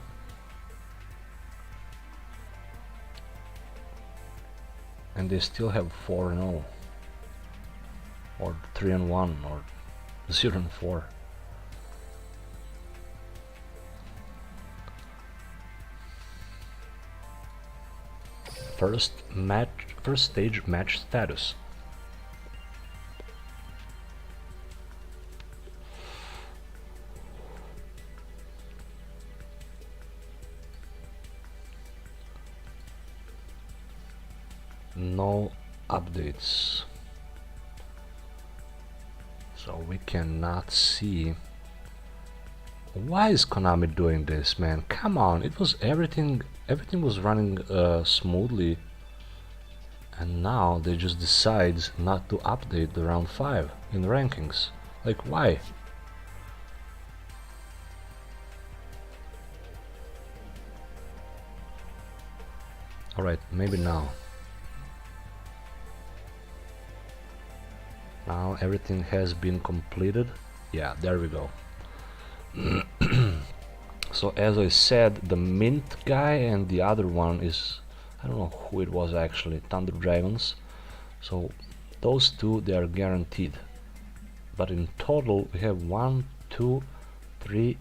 And they still have 4 and 0. Or 3 and 1 or 0 and 4. First stage match status. No updates. So we cannot see. Why is Konami doing this, man? Come on, it was everything was running smoothly, and now they just decide not to update the round 5 in the rankings. Like, why? Alright, maybe now. Now everything has been completed. Yeah, there we go. So as I said, the mint guy and the other one is, I don't know who it was actually, Thunder Dragons. So those two, they are guaranteed. But in total we have 1, 2, 3,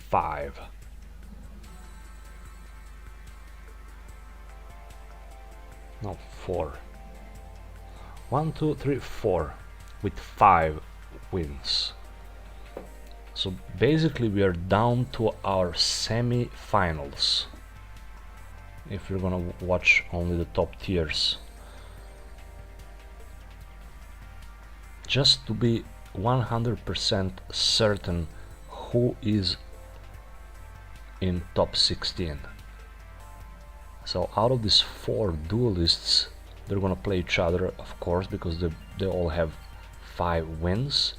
5. No, 4. 1, 2, 3, 4 with 5 wins. So basically we are down to our semi-finals if you're gonna watch only the top tiers. Just to be 100% certain who is in top 16. So out of these 4 duelists, they're gonna play each other, of course, because they all have 5 wins,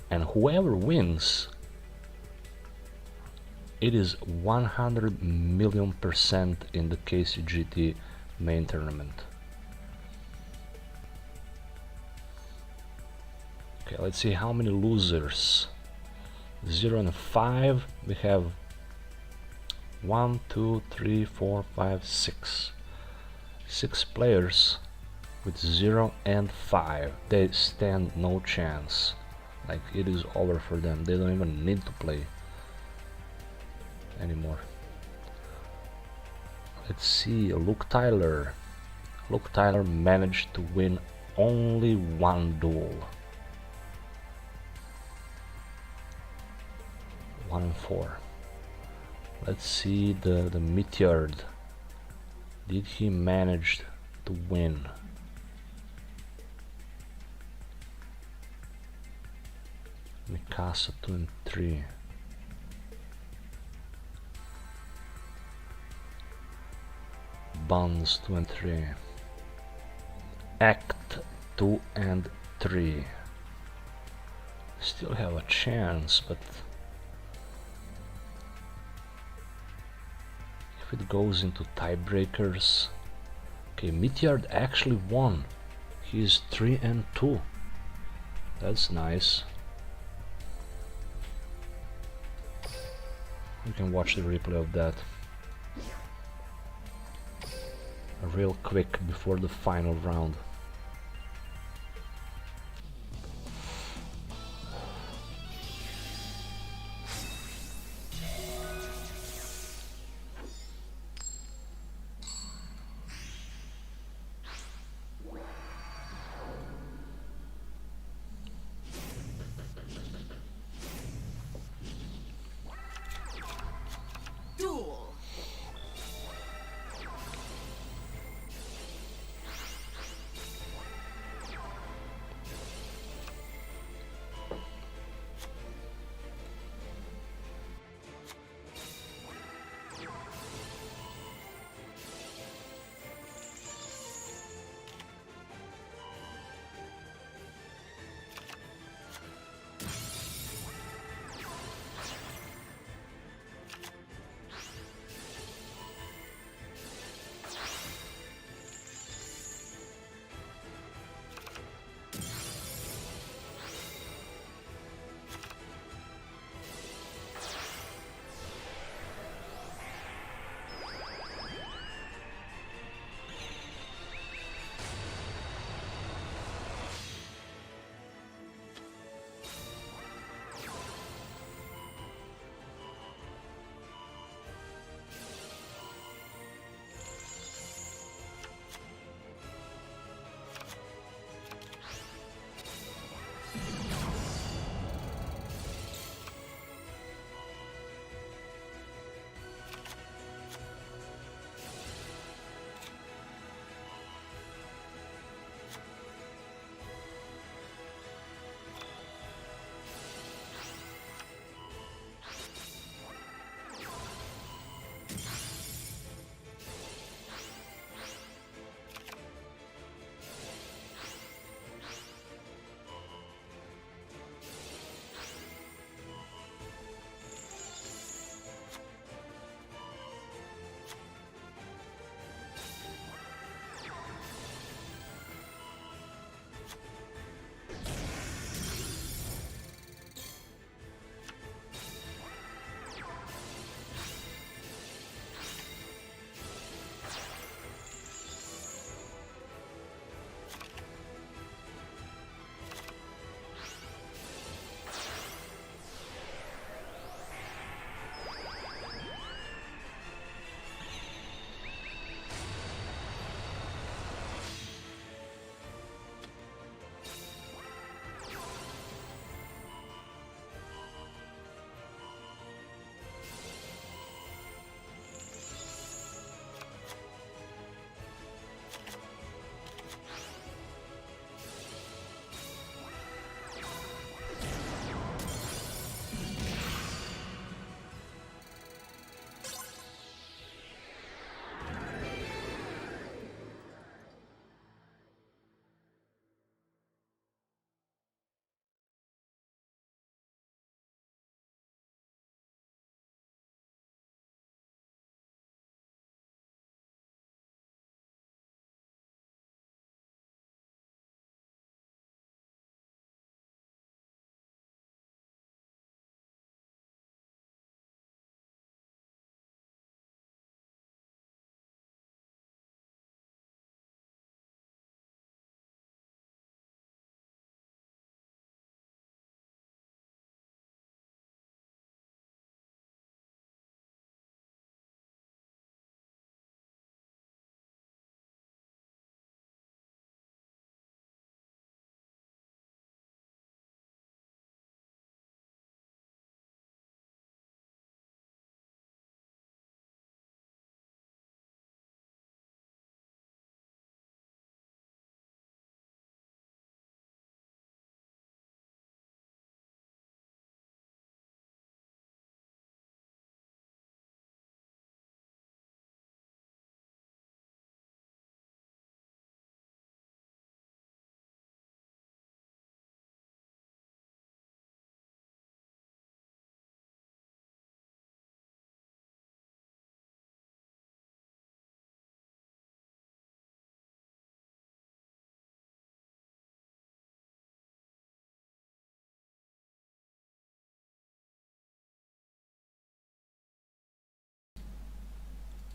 and whoever wins It is 100,000,000% in the KCGT main tournament. Okay, let's see how many losers. 0 and 5. We have 1, 2, 3, 4, 5, 6. 6 players with 0 and 5. They stand no chance. Like, it is over for them. They don't even need to play anymore. Let's see, Luke Tyler. Luke Tyler managed to win only one duel. 1 and 4. Let's see the Meteor. Did he manage to win? Mikasa 2 and 3. Buns 2 and 3. Act 2 and 3. Still have a chance, but if it goes into tiebreakers. Okay, Meteor actually won. He is 3 and 2. That's nice. You can watch the replay of that real quick before the final round.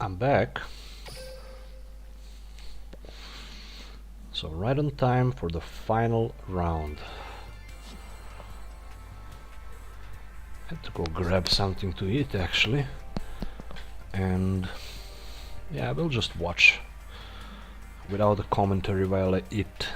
I'm back. So right on time for the final round. Had to go grab something to eat actually. And yeah, we'll just watch without a commentary while I eat.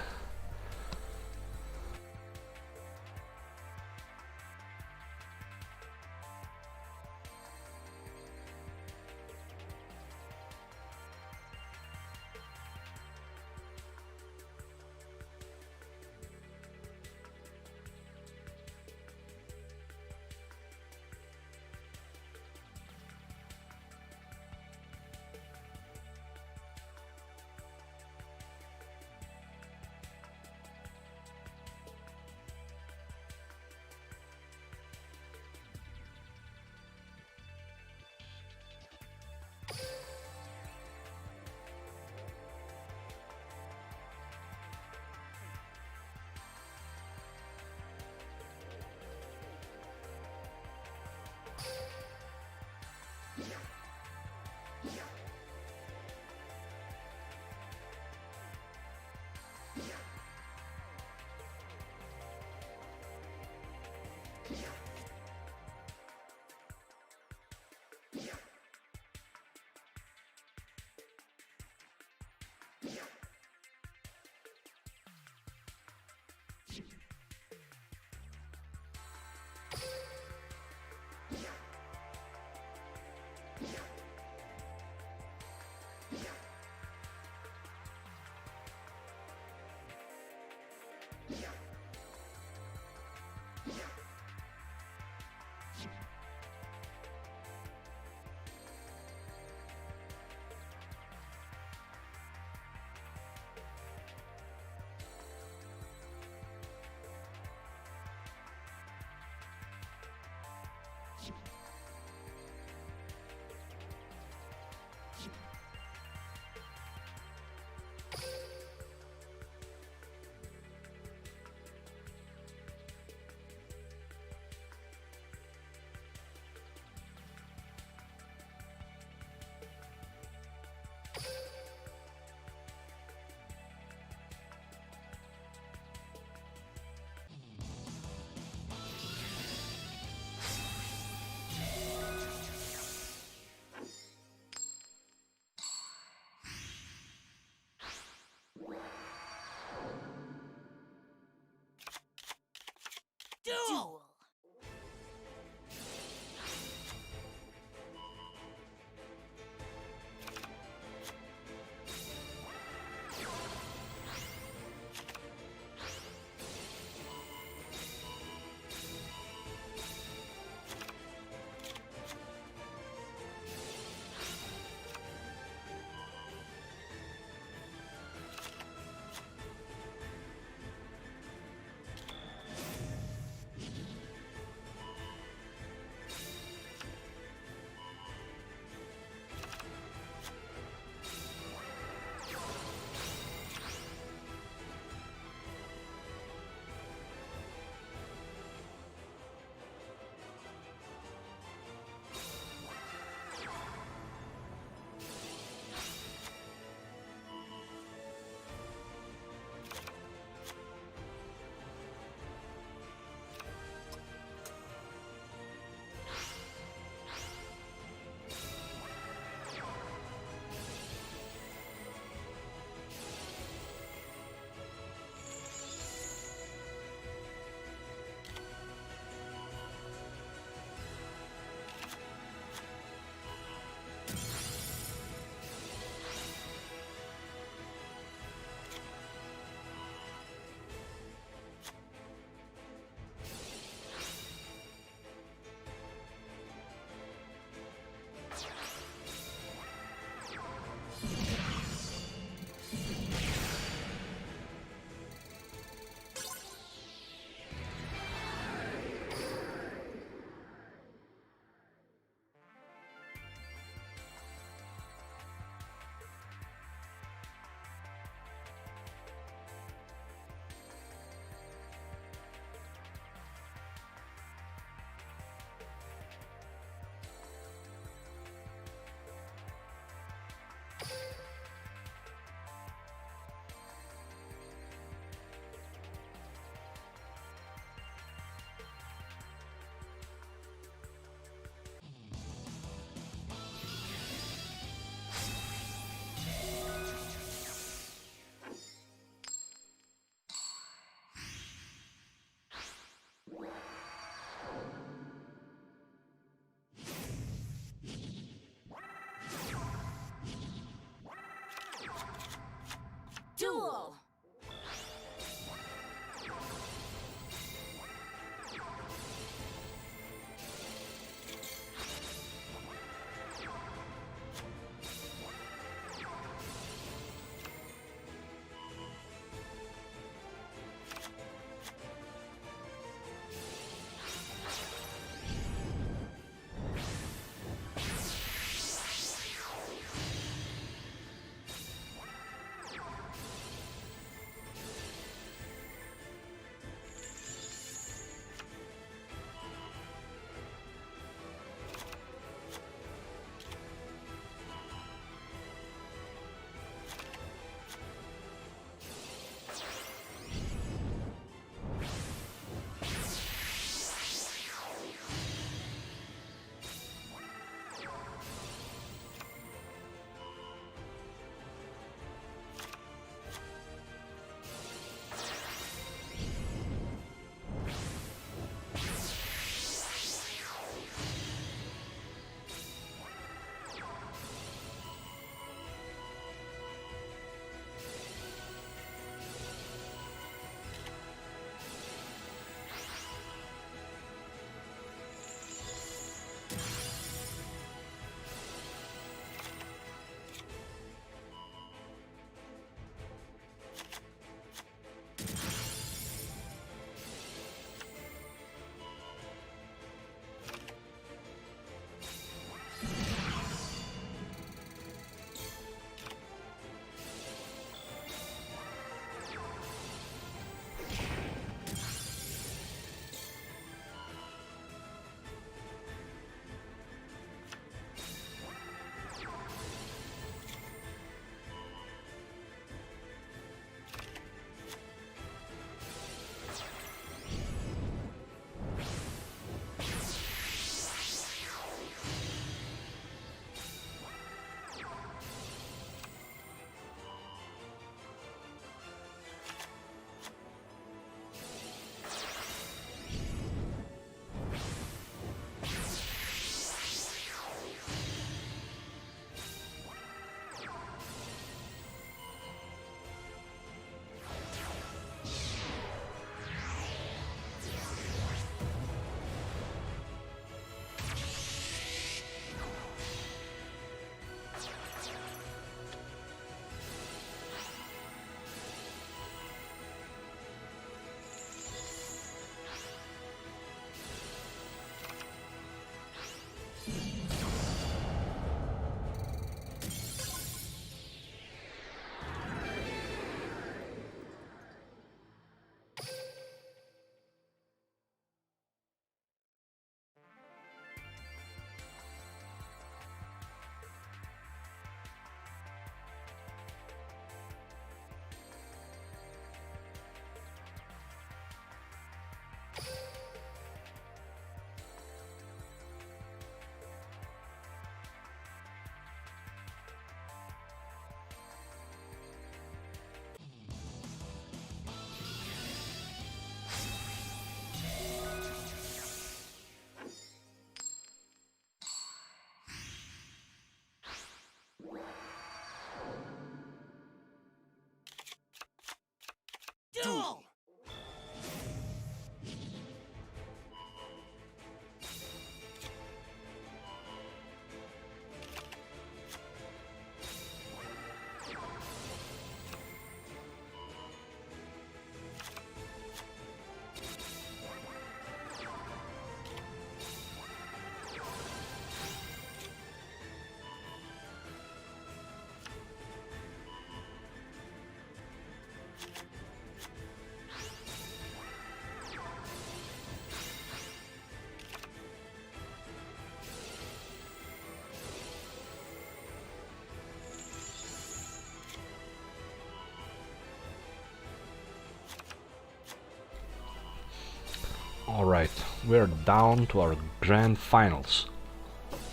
Alright, we're down to our grand finals.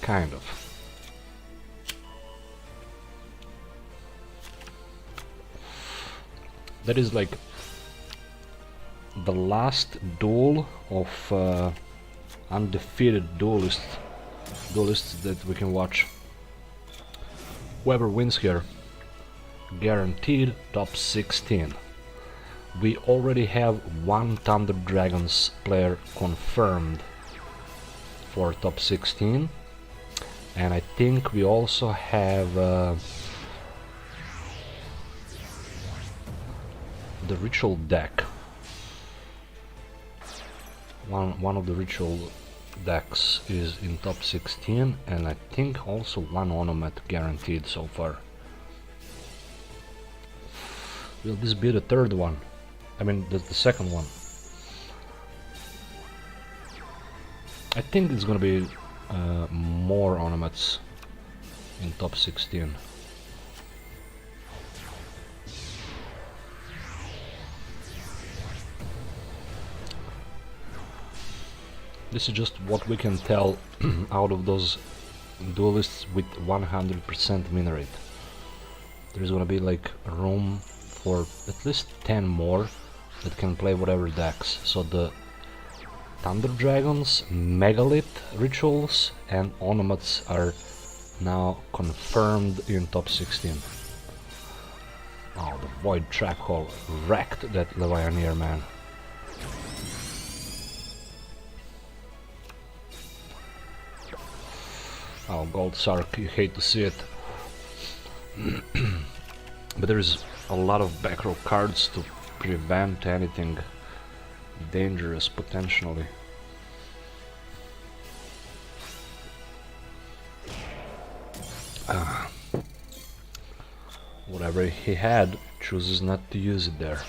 Kind of. That is like the last duel of undefeated duelists that we can watch. Whoever wins here, guaranteed top 16. We already have one Thunder Dragons player confirmed for top 16, and I think we also have the ritual deck. One of the ritual decks is in top 16, and I think also one ornament guaranteed so far. Will this be the third one? I mean, the second one. I think it's gonna be more ornaments in top 16. This is just what we can tell out of those duelists with 100% win rate. There's gonna be like room for at least 10 more that can play whatever decks. So the Thunder Dragons, Megalith rituals and ornaments are now confirmed in top 16. Oh, the Void Trap Hole wrecked that Levianeer, man. Oh, Gold Sark, you hate to see it. But there is a lot of back row cards to prevent anything dangerous potentially. Whatever he had, chooses not to use it there.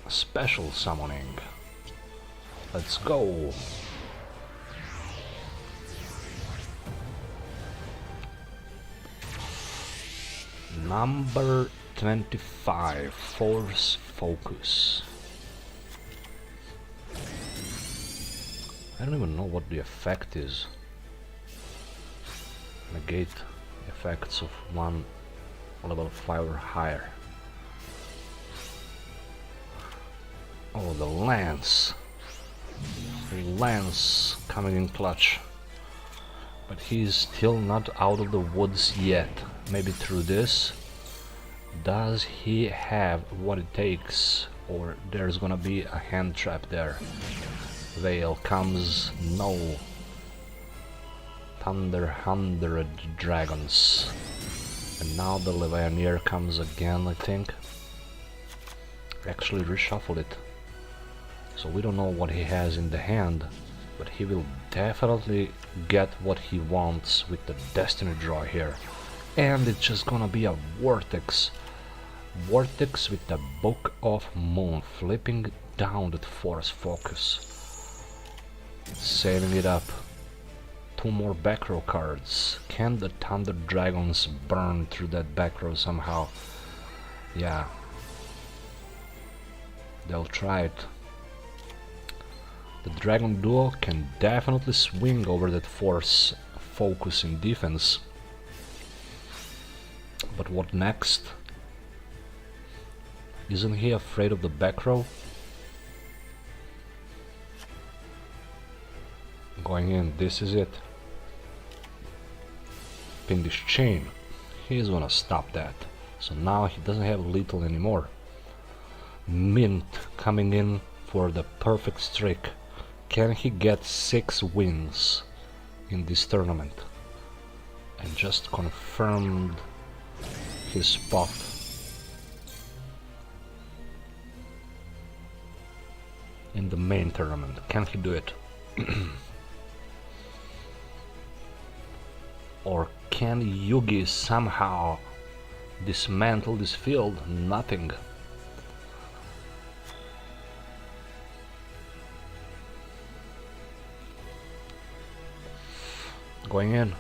Special summoning. Let's go. Number 25, Force Focus. I don't even know what the effect is. Negate effects of one level 5 or higher. Oh, the Lance. Lance coming in clutch. But he's still not out of the woods yet. Maybe through this. Does he have what it takes? Or there's gonna be a hand trap there. Veil comes. No. Thunder 100 Dragons. And now the Levianeer comes again, I think. Actually reshuffle it. So we don't know what he has in the hand, but he will definitely get what he wants with the Destiny draw here. And it's just gonna be a Vortex. Vortex with the Book of Moon, flipping down that Force Focus. Saving it up. 2 more back row cards. Can the Thunder Dragons burn through that back row somehow? Yeah. They'll try it. The Dragon Duo can definitely swing over that Force Focus in defense. But what next? Isn't he afraid of the back row? Going in, this is it. Pin this chain. He's gonna stop that. So now he doesn't have lethal anymore. Mint coming in for the perfect streak. Can he get 6 wins in this tournament? And just confirmed his spot. In the main tournament. Can he do it? Or can Yugi somehow dismantle this field? Nothing. Going in.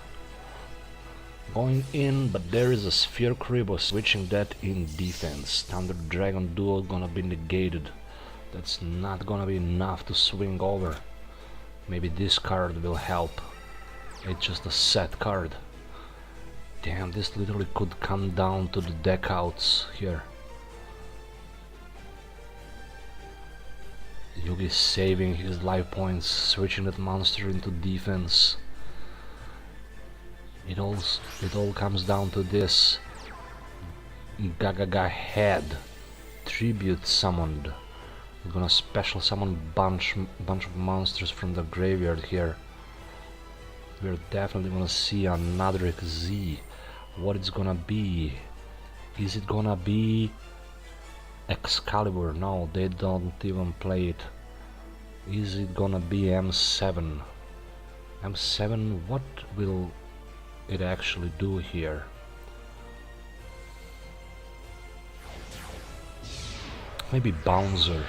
Going in, but there is a Sphere Kribo switching that in defense. Thunder Dragon Duel gonna be negated. That's not gonna be enough to swing over. Maybe this card will help. It's just a set card. Damn, this literally could come down to the deck outs here. Yugi saving his life points, switching that monster into defense. It all comes down to this. Gagaga head. Tribute summoned. We're gonna special summon bunch of monsters from the graveyard here. We're definitely gonna see another Z. What it's gonna be? Is it gonna be Excalibur? No, they don't even play it. Is it gonna be M7? M7, what will it actually do here? Maybe Bouncer.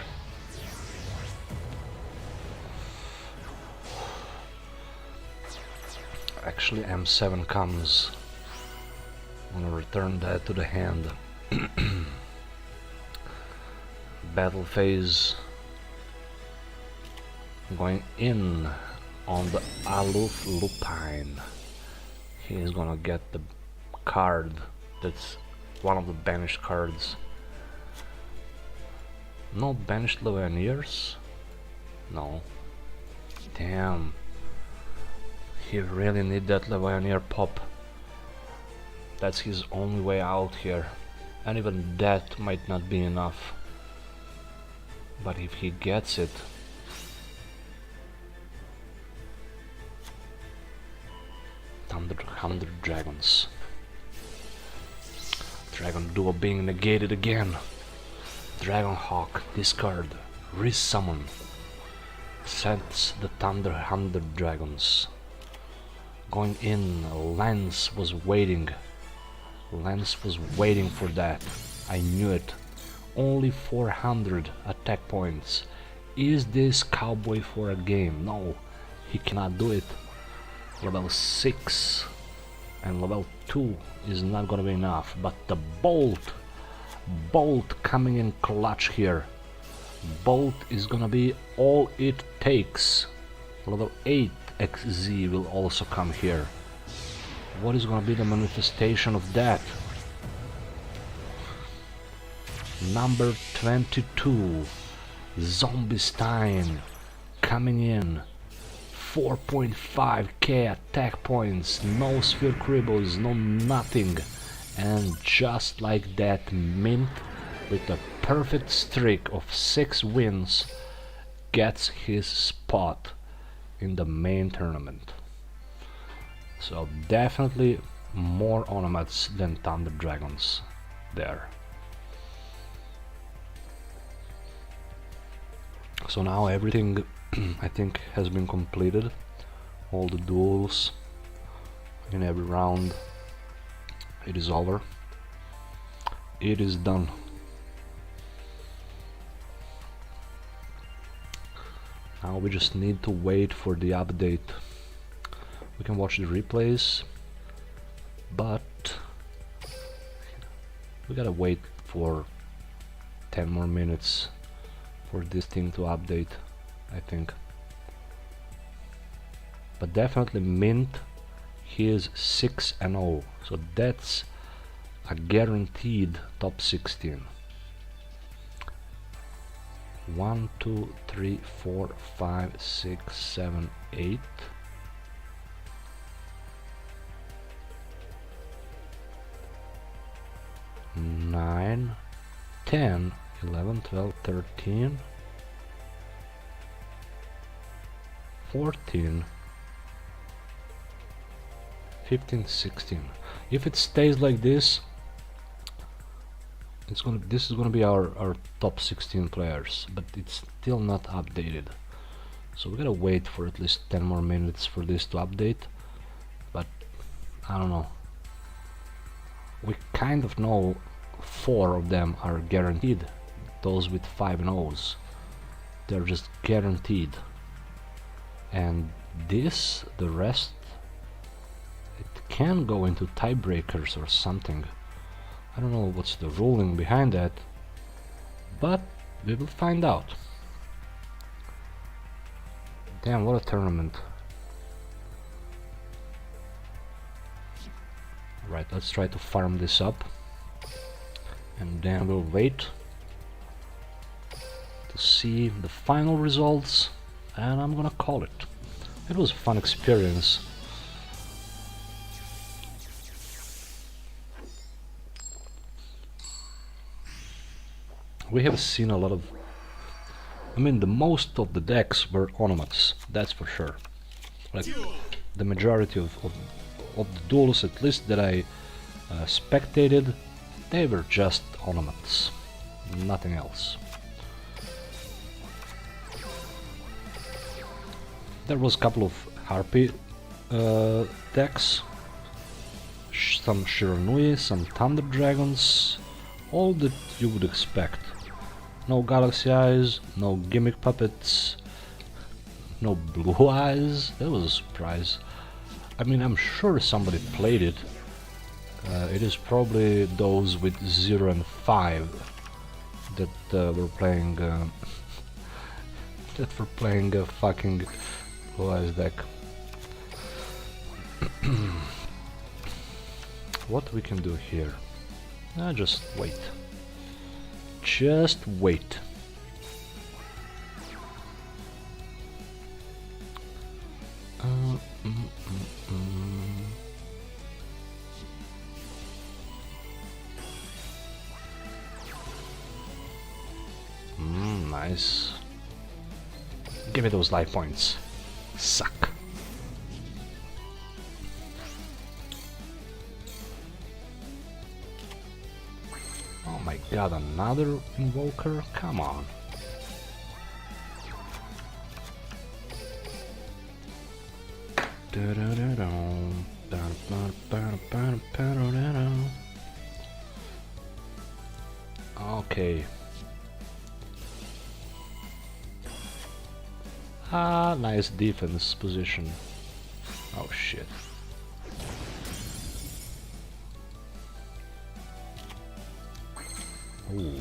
Actually M7 comes. I'm gonna return that to the hand. Battle phase. Going in on the Aloof Lupine. He's gonna get the card that's one of the banished cards. No banished Levianeers? No. Damn. He really need that Levianeer pop. That's his only way out here. And even that might not be enough. But if he gets it... Thunder Dragons. Dragon Duo being negated again. Dragonhawk, discard, resummon. Sets the Thunder Dragons. Going in, Lance was waiting. Lance was waiting for that. I knew it. Only 400 attack points. Is this cowboy for a game? No, he cannot do it. Level 6 and level 2 is not gonna be enough, but the Bolt coming in clutch here. Bolt is gonna be all it takes. Level 8 XZ will also come here. What is gonna be the manifestation of that? Number 22, Zombiestein coming in. 4.5k attack points, no Sphere Kribbles, no nothing. And just like that, Mint, with a perfect streak of 6 wins, gets his spot in the main tournament. So definitely more ornaments than Thunder Dragons there. So now everything I think has been completed. All the duels in every round. It is over. It is done. Now we just need to wait for the update. We can watch the replays, but we gotta wait for 10 more minutes for this thing to update, I think. But definitely Mint, he is 6-0, so that's a guaranteed top 16. 1, 2, 3, 4, 5, 6, 7, 8. 9, 10, 11, 12, 13, 14, 15, 16. If it stays like this, this is gonna be our top 16 players, but it's still not updated. So we gotta wait for at least 10 more minutes for this to update. But I don't know. We kind of know 4 of them are guaranteed. Those with 5-0s, they're just guaranteed. And this, the rest, it can go into tiebreakers or something. I don't know what's the ruling behind that, but we will find out. Damn, what a tournament. Right, let's try to farm this up, and then we'll wait to see the final results, and I'm gonna call it. It was a fun experience. We have seen a lot of... I mean, the most of the decks were onomats, that's for sure. Like, the majority of the duels, at least that I spectated, they were just onomats, nothing else. There was a couple of Harpy decks, some Shiranui, some Thunder Dragons, all that you would expect. No Galaxy Eyes, no Gimmick Puppets, no Blue Eyes. That was a surprise. I mean, I'm sure somebody played it. It is probably those with 0 and 5 that were playing that were playing a fucking Blue Eyes deck. What we can do here? Just wait. Just wait. Nice. Give me those life points. Suck. Oh my god, another invoker? Come on. Okay. Nice defense position. Oh shit. Ooh.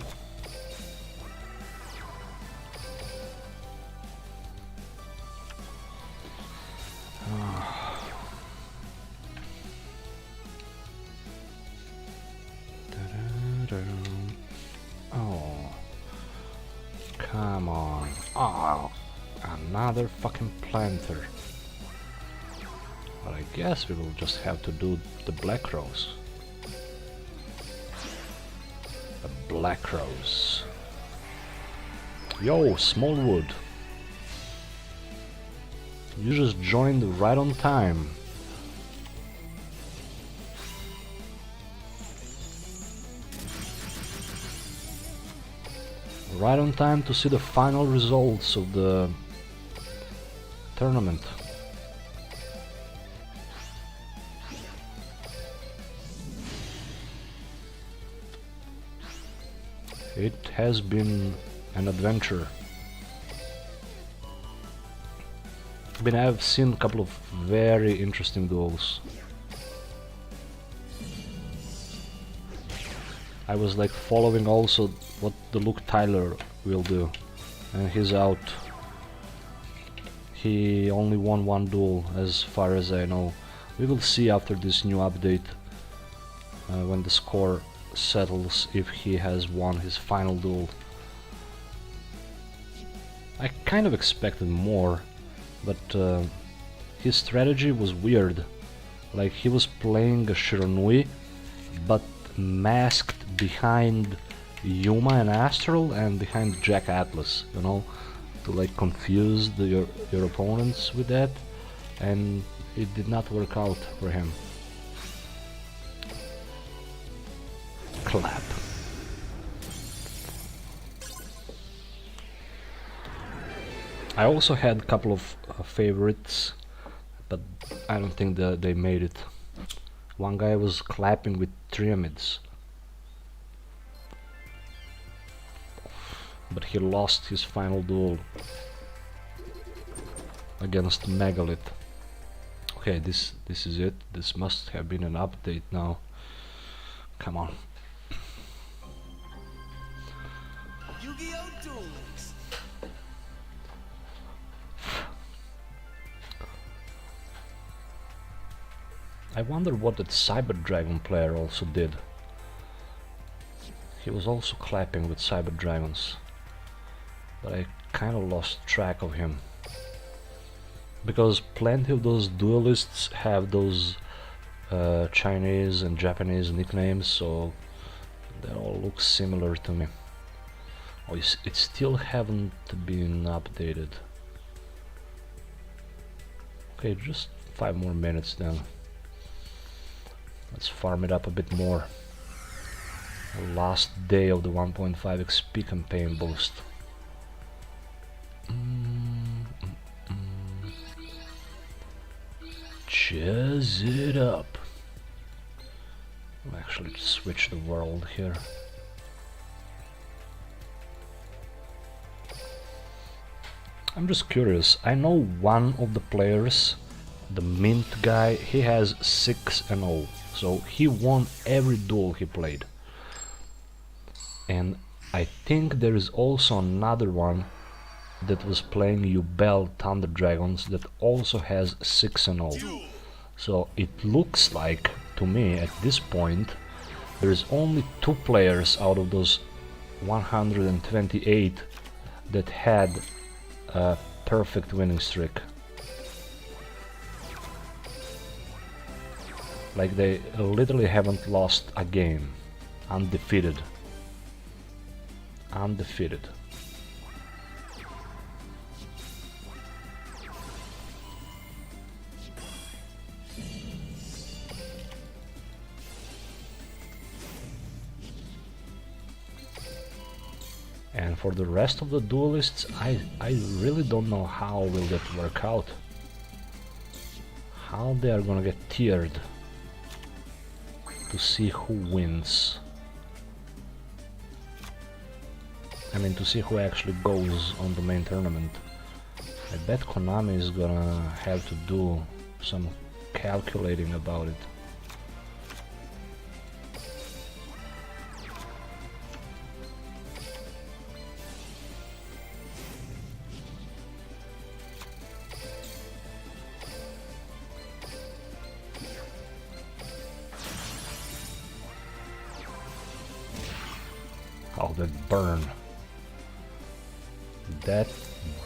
Oh, come on. Oh, another fucking planter. But I guess we will just have to do the Black Rose. The Black Rose. Yo, Smallwood. You just joined right on time. Right on time to see the final results of the tournament. It has been an adventure. I mean, I've seen a couple of very interesting duels. I was like following also what the Luke Tyler will do, and he's out. He only won one duel as far as I know. We will see after this new update when the score settles if he has won his final duel. I kind of expected more, but his strategy was weird. Like, he was playing a Shiranui but masked behind Yuma and Astral and behind Jack Atlas, you know, to like confuse your opponents with that, and it did not work out for him. Clap. I also had a couple of favorites, but I don't think that they made it. One guy was clapping with Triamids, but he lost his final duel against Megalith. Okay, this is it. This must have been an update now. Come on. Yu-Gi-Oh! Duel Links. I wonder what that Cyber Dragon player also did. He was also clapping with Cyber Dragons, but I kinda lost track of him. Because plenty of those duelists have those Chinese and Japanese nicknames, so they all look similar to me. Oh, it still haven't been updated. Okay, just 5 more minutes then. Let's farm it up a bit more. Last day of the 1.5 XP campaign boost. Jazz it up. I'll actually switch the world here. I'm just curious. I know one of the players, the Mint guy, he has 6-0, so he won every duel he played. And I think there is also another one that was playing Yubel Thunder Dragons that also has 6-0. So it looks like, to me, at this point, there is only 2 players out of those 128 that had a perfect winning streak. Like they literally haven't lost a game. Undefeated. Undefeated. And for the rest of the duelists, I really don't know how will that work out. How they are gonna get tiered to see who wins. I mean, to see who actually goes on the main tournament. I bet Konami is gonna have to do some calculating about it. Oh, that burn. That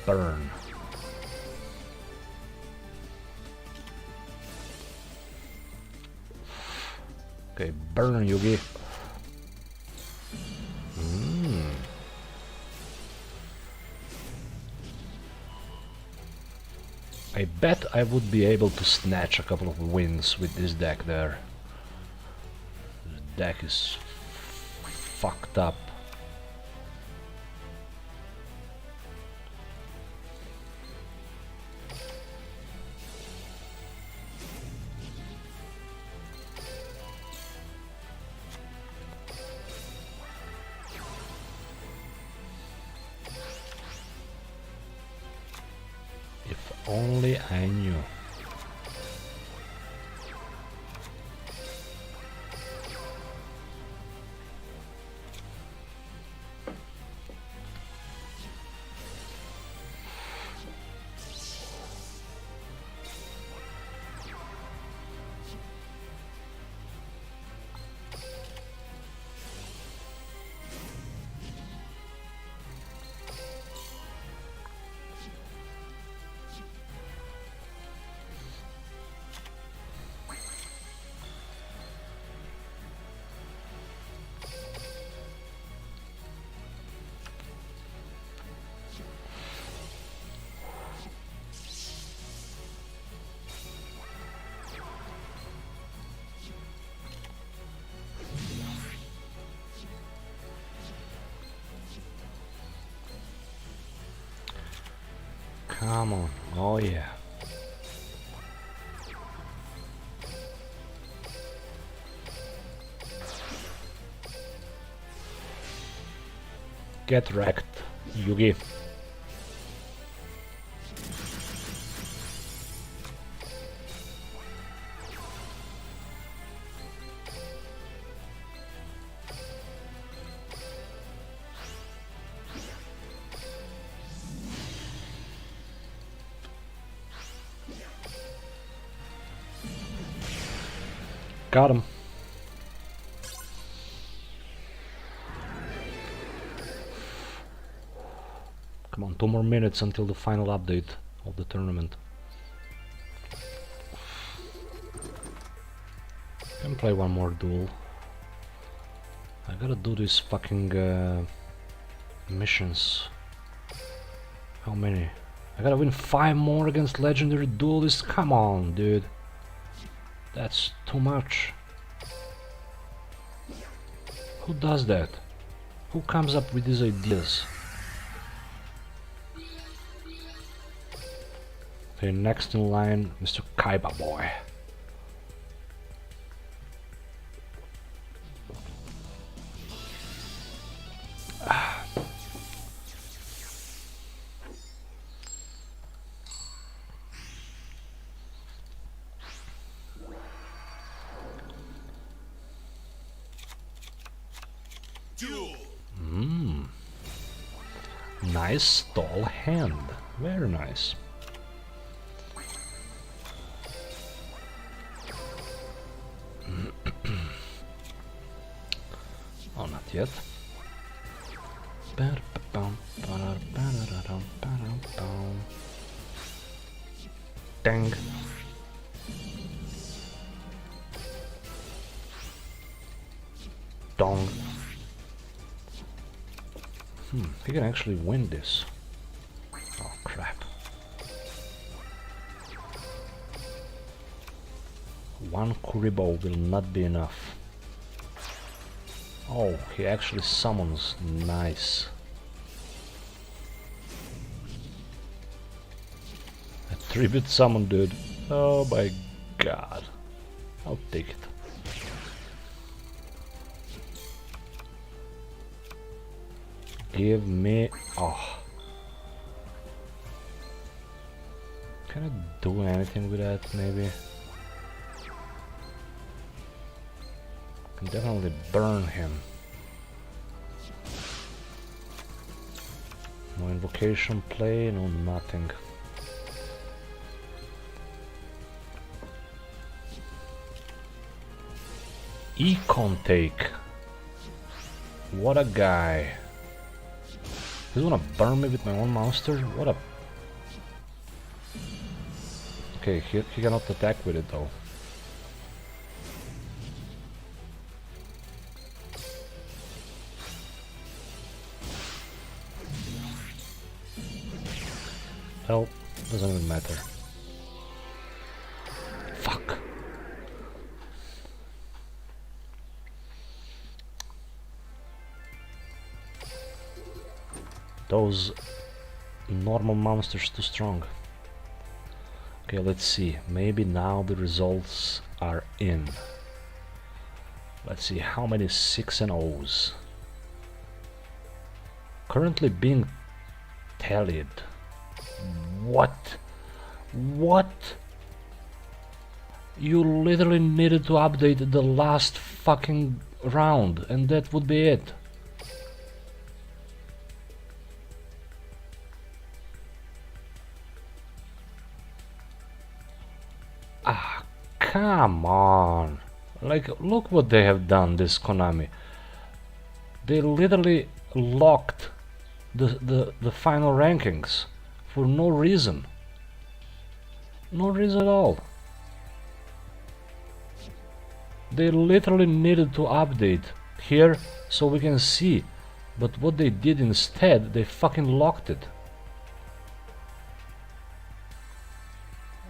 burn. Okay, burn, Yugi. I bet I would be able to snatch a couple of wins with this deck there. This deck is fucked up. If only I knew. Come on, oh yeah. Get wrecked, Yugi. Got him. Come on, 2 more minutes until the final update of the tournament. Can play one more duel. I gotta do these fucking missions. How many? I gotta win 5 more against legendary duelists? Come on, dude. That's too much. Who does that? Who comes up with these ideas? Okay, next in line, Mr. Kaiba boy. Nice tall hand. Very nice. Oh, not yet. Dang. Dong. He can actually win this. Oh crap. One Kuribo will not be enough. Oh, he actually summons. Nice. A 3-bit summon, dude. Oh my god. I'll take it. Give me... oh. Can I do anything with that, maybe? Can definitely burn him. No invocation play, no nothing. Econ take. What a guy. He's gonna burn me with my own monster? What a... okay, he cannot attack with it though. Well, doesn't even matter. Fuck. Those normal monsters too strong. Okay, let's see. Maybe now the results are in. Let's see how many 6 and O's. Currently being tallied. What? What? You literally needed to update the last fucking round and that would be it. Ah, come on. Like, look what they have done, this Konami. They literally locked the final rankings for no reason. No reason at all. They literally needed to update here so we can see. But what they did instead, they fucking locked it.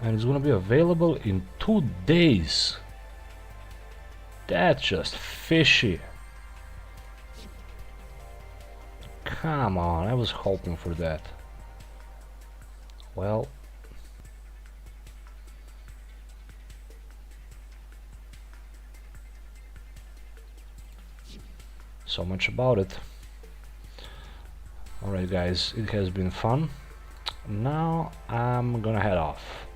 And it's gonna be available in 2 days. That's just fishy. Come on, I was hoping for that. Well, so much about it. Alright guys, it has been fun. Now I'm gonna head off.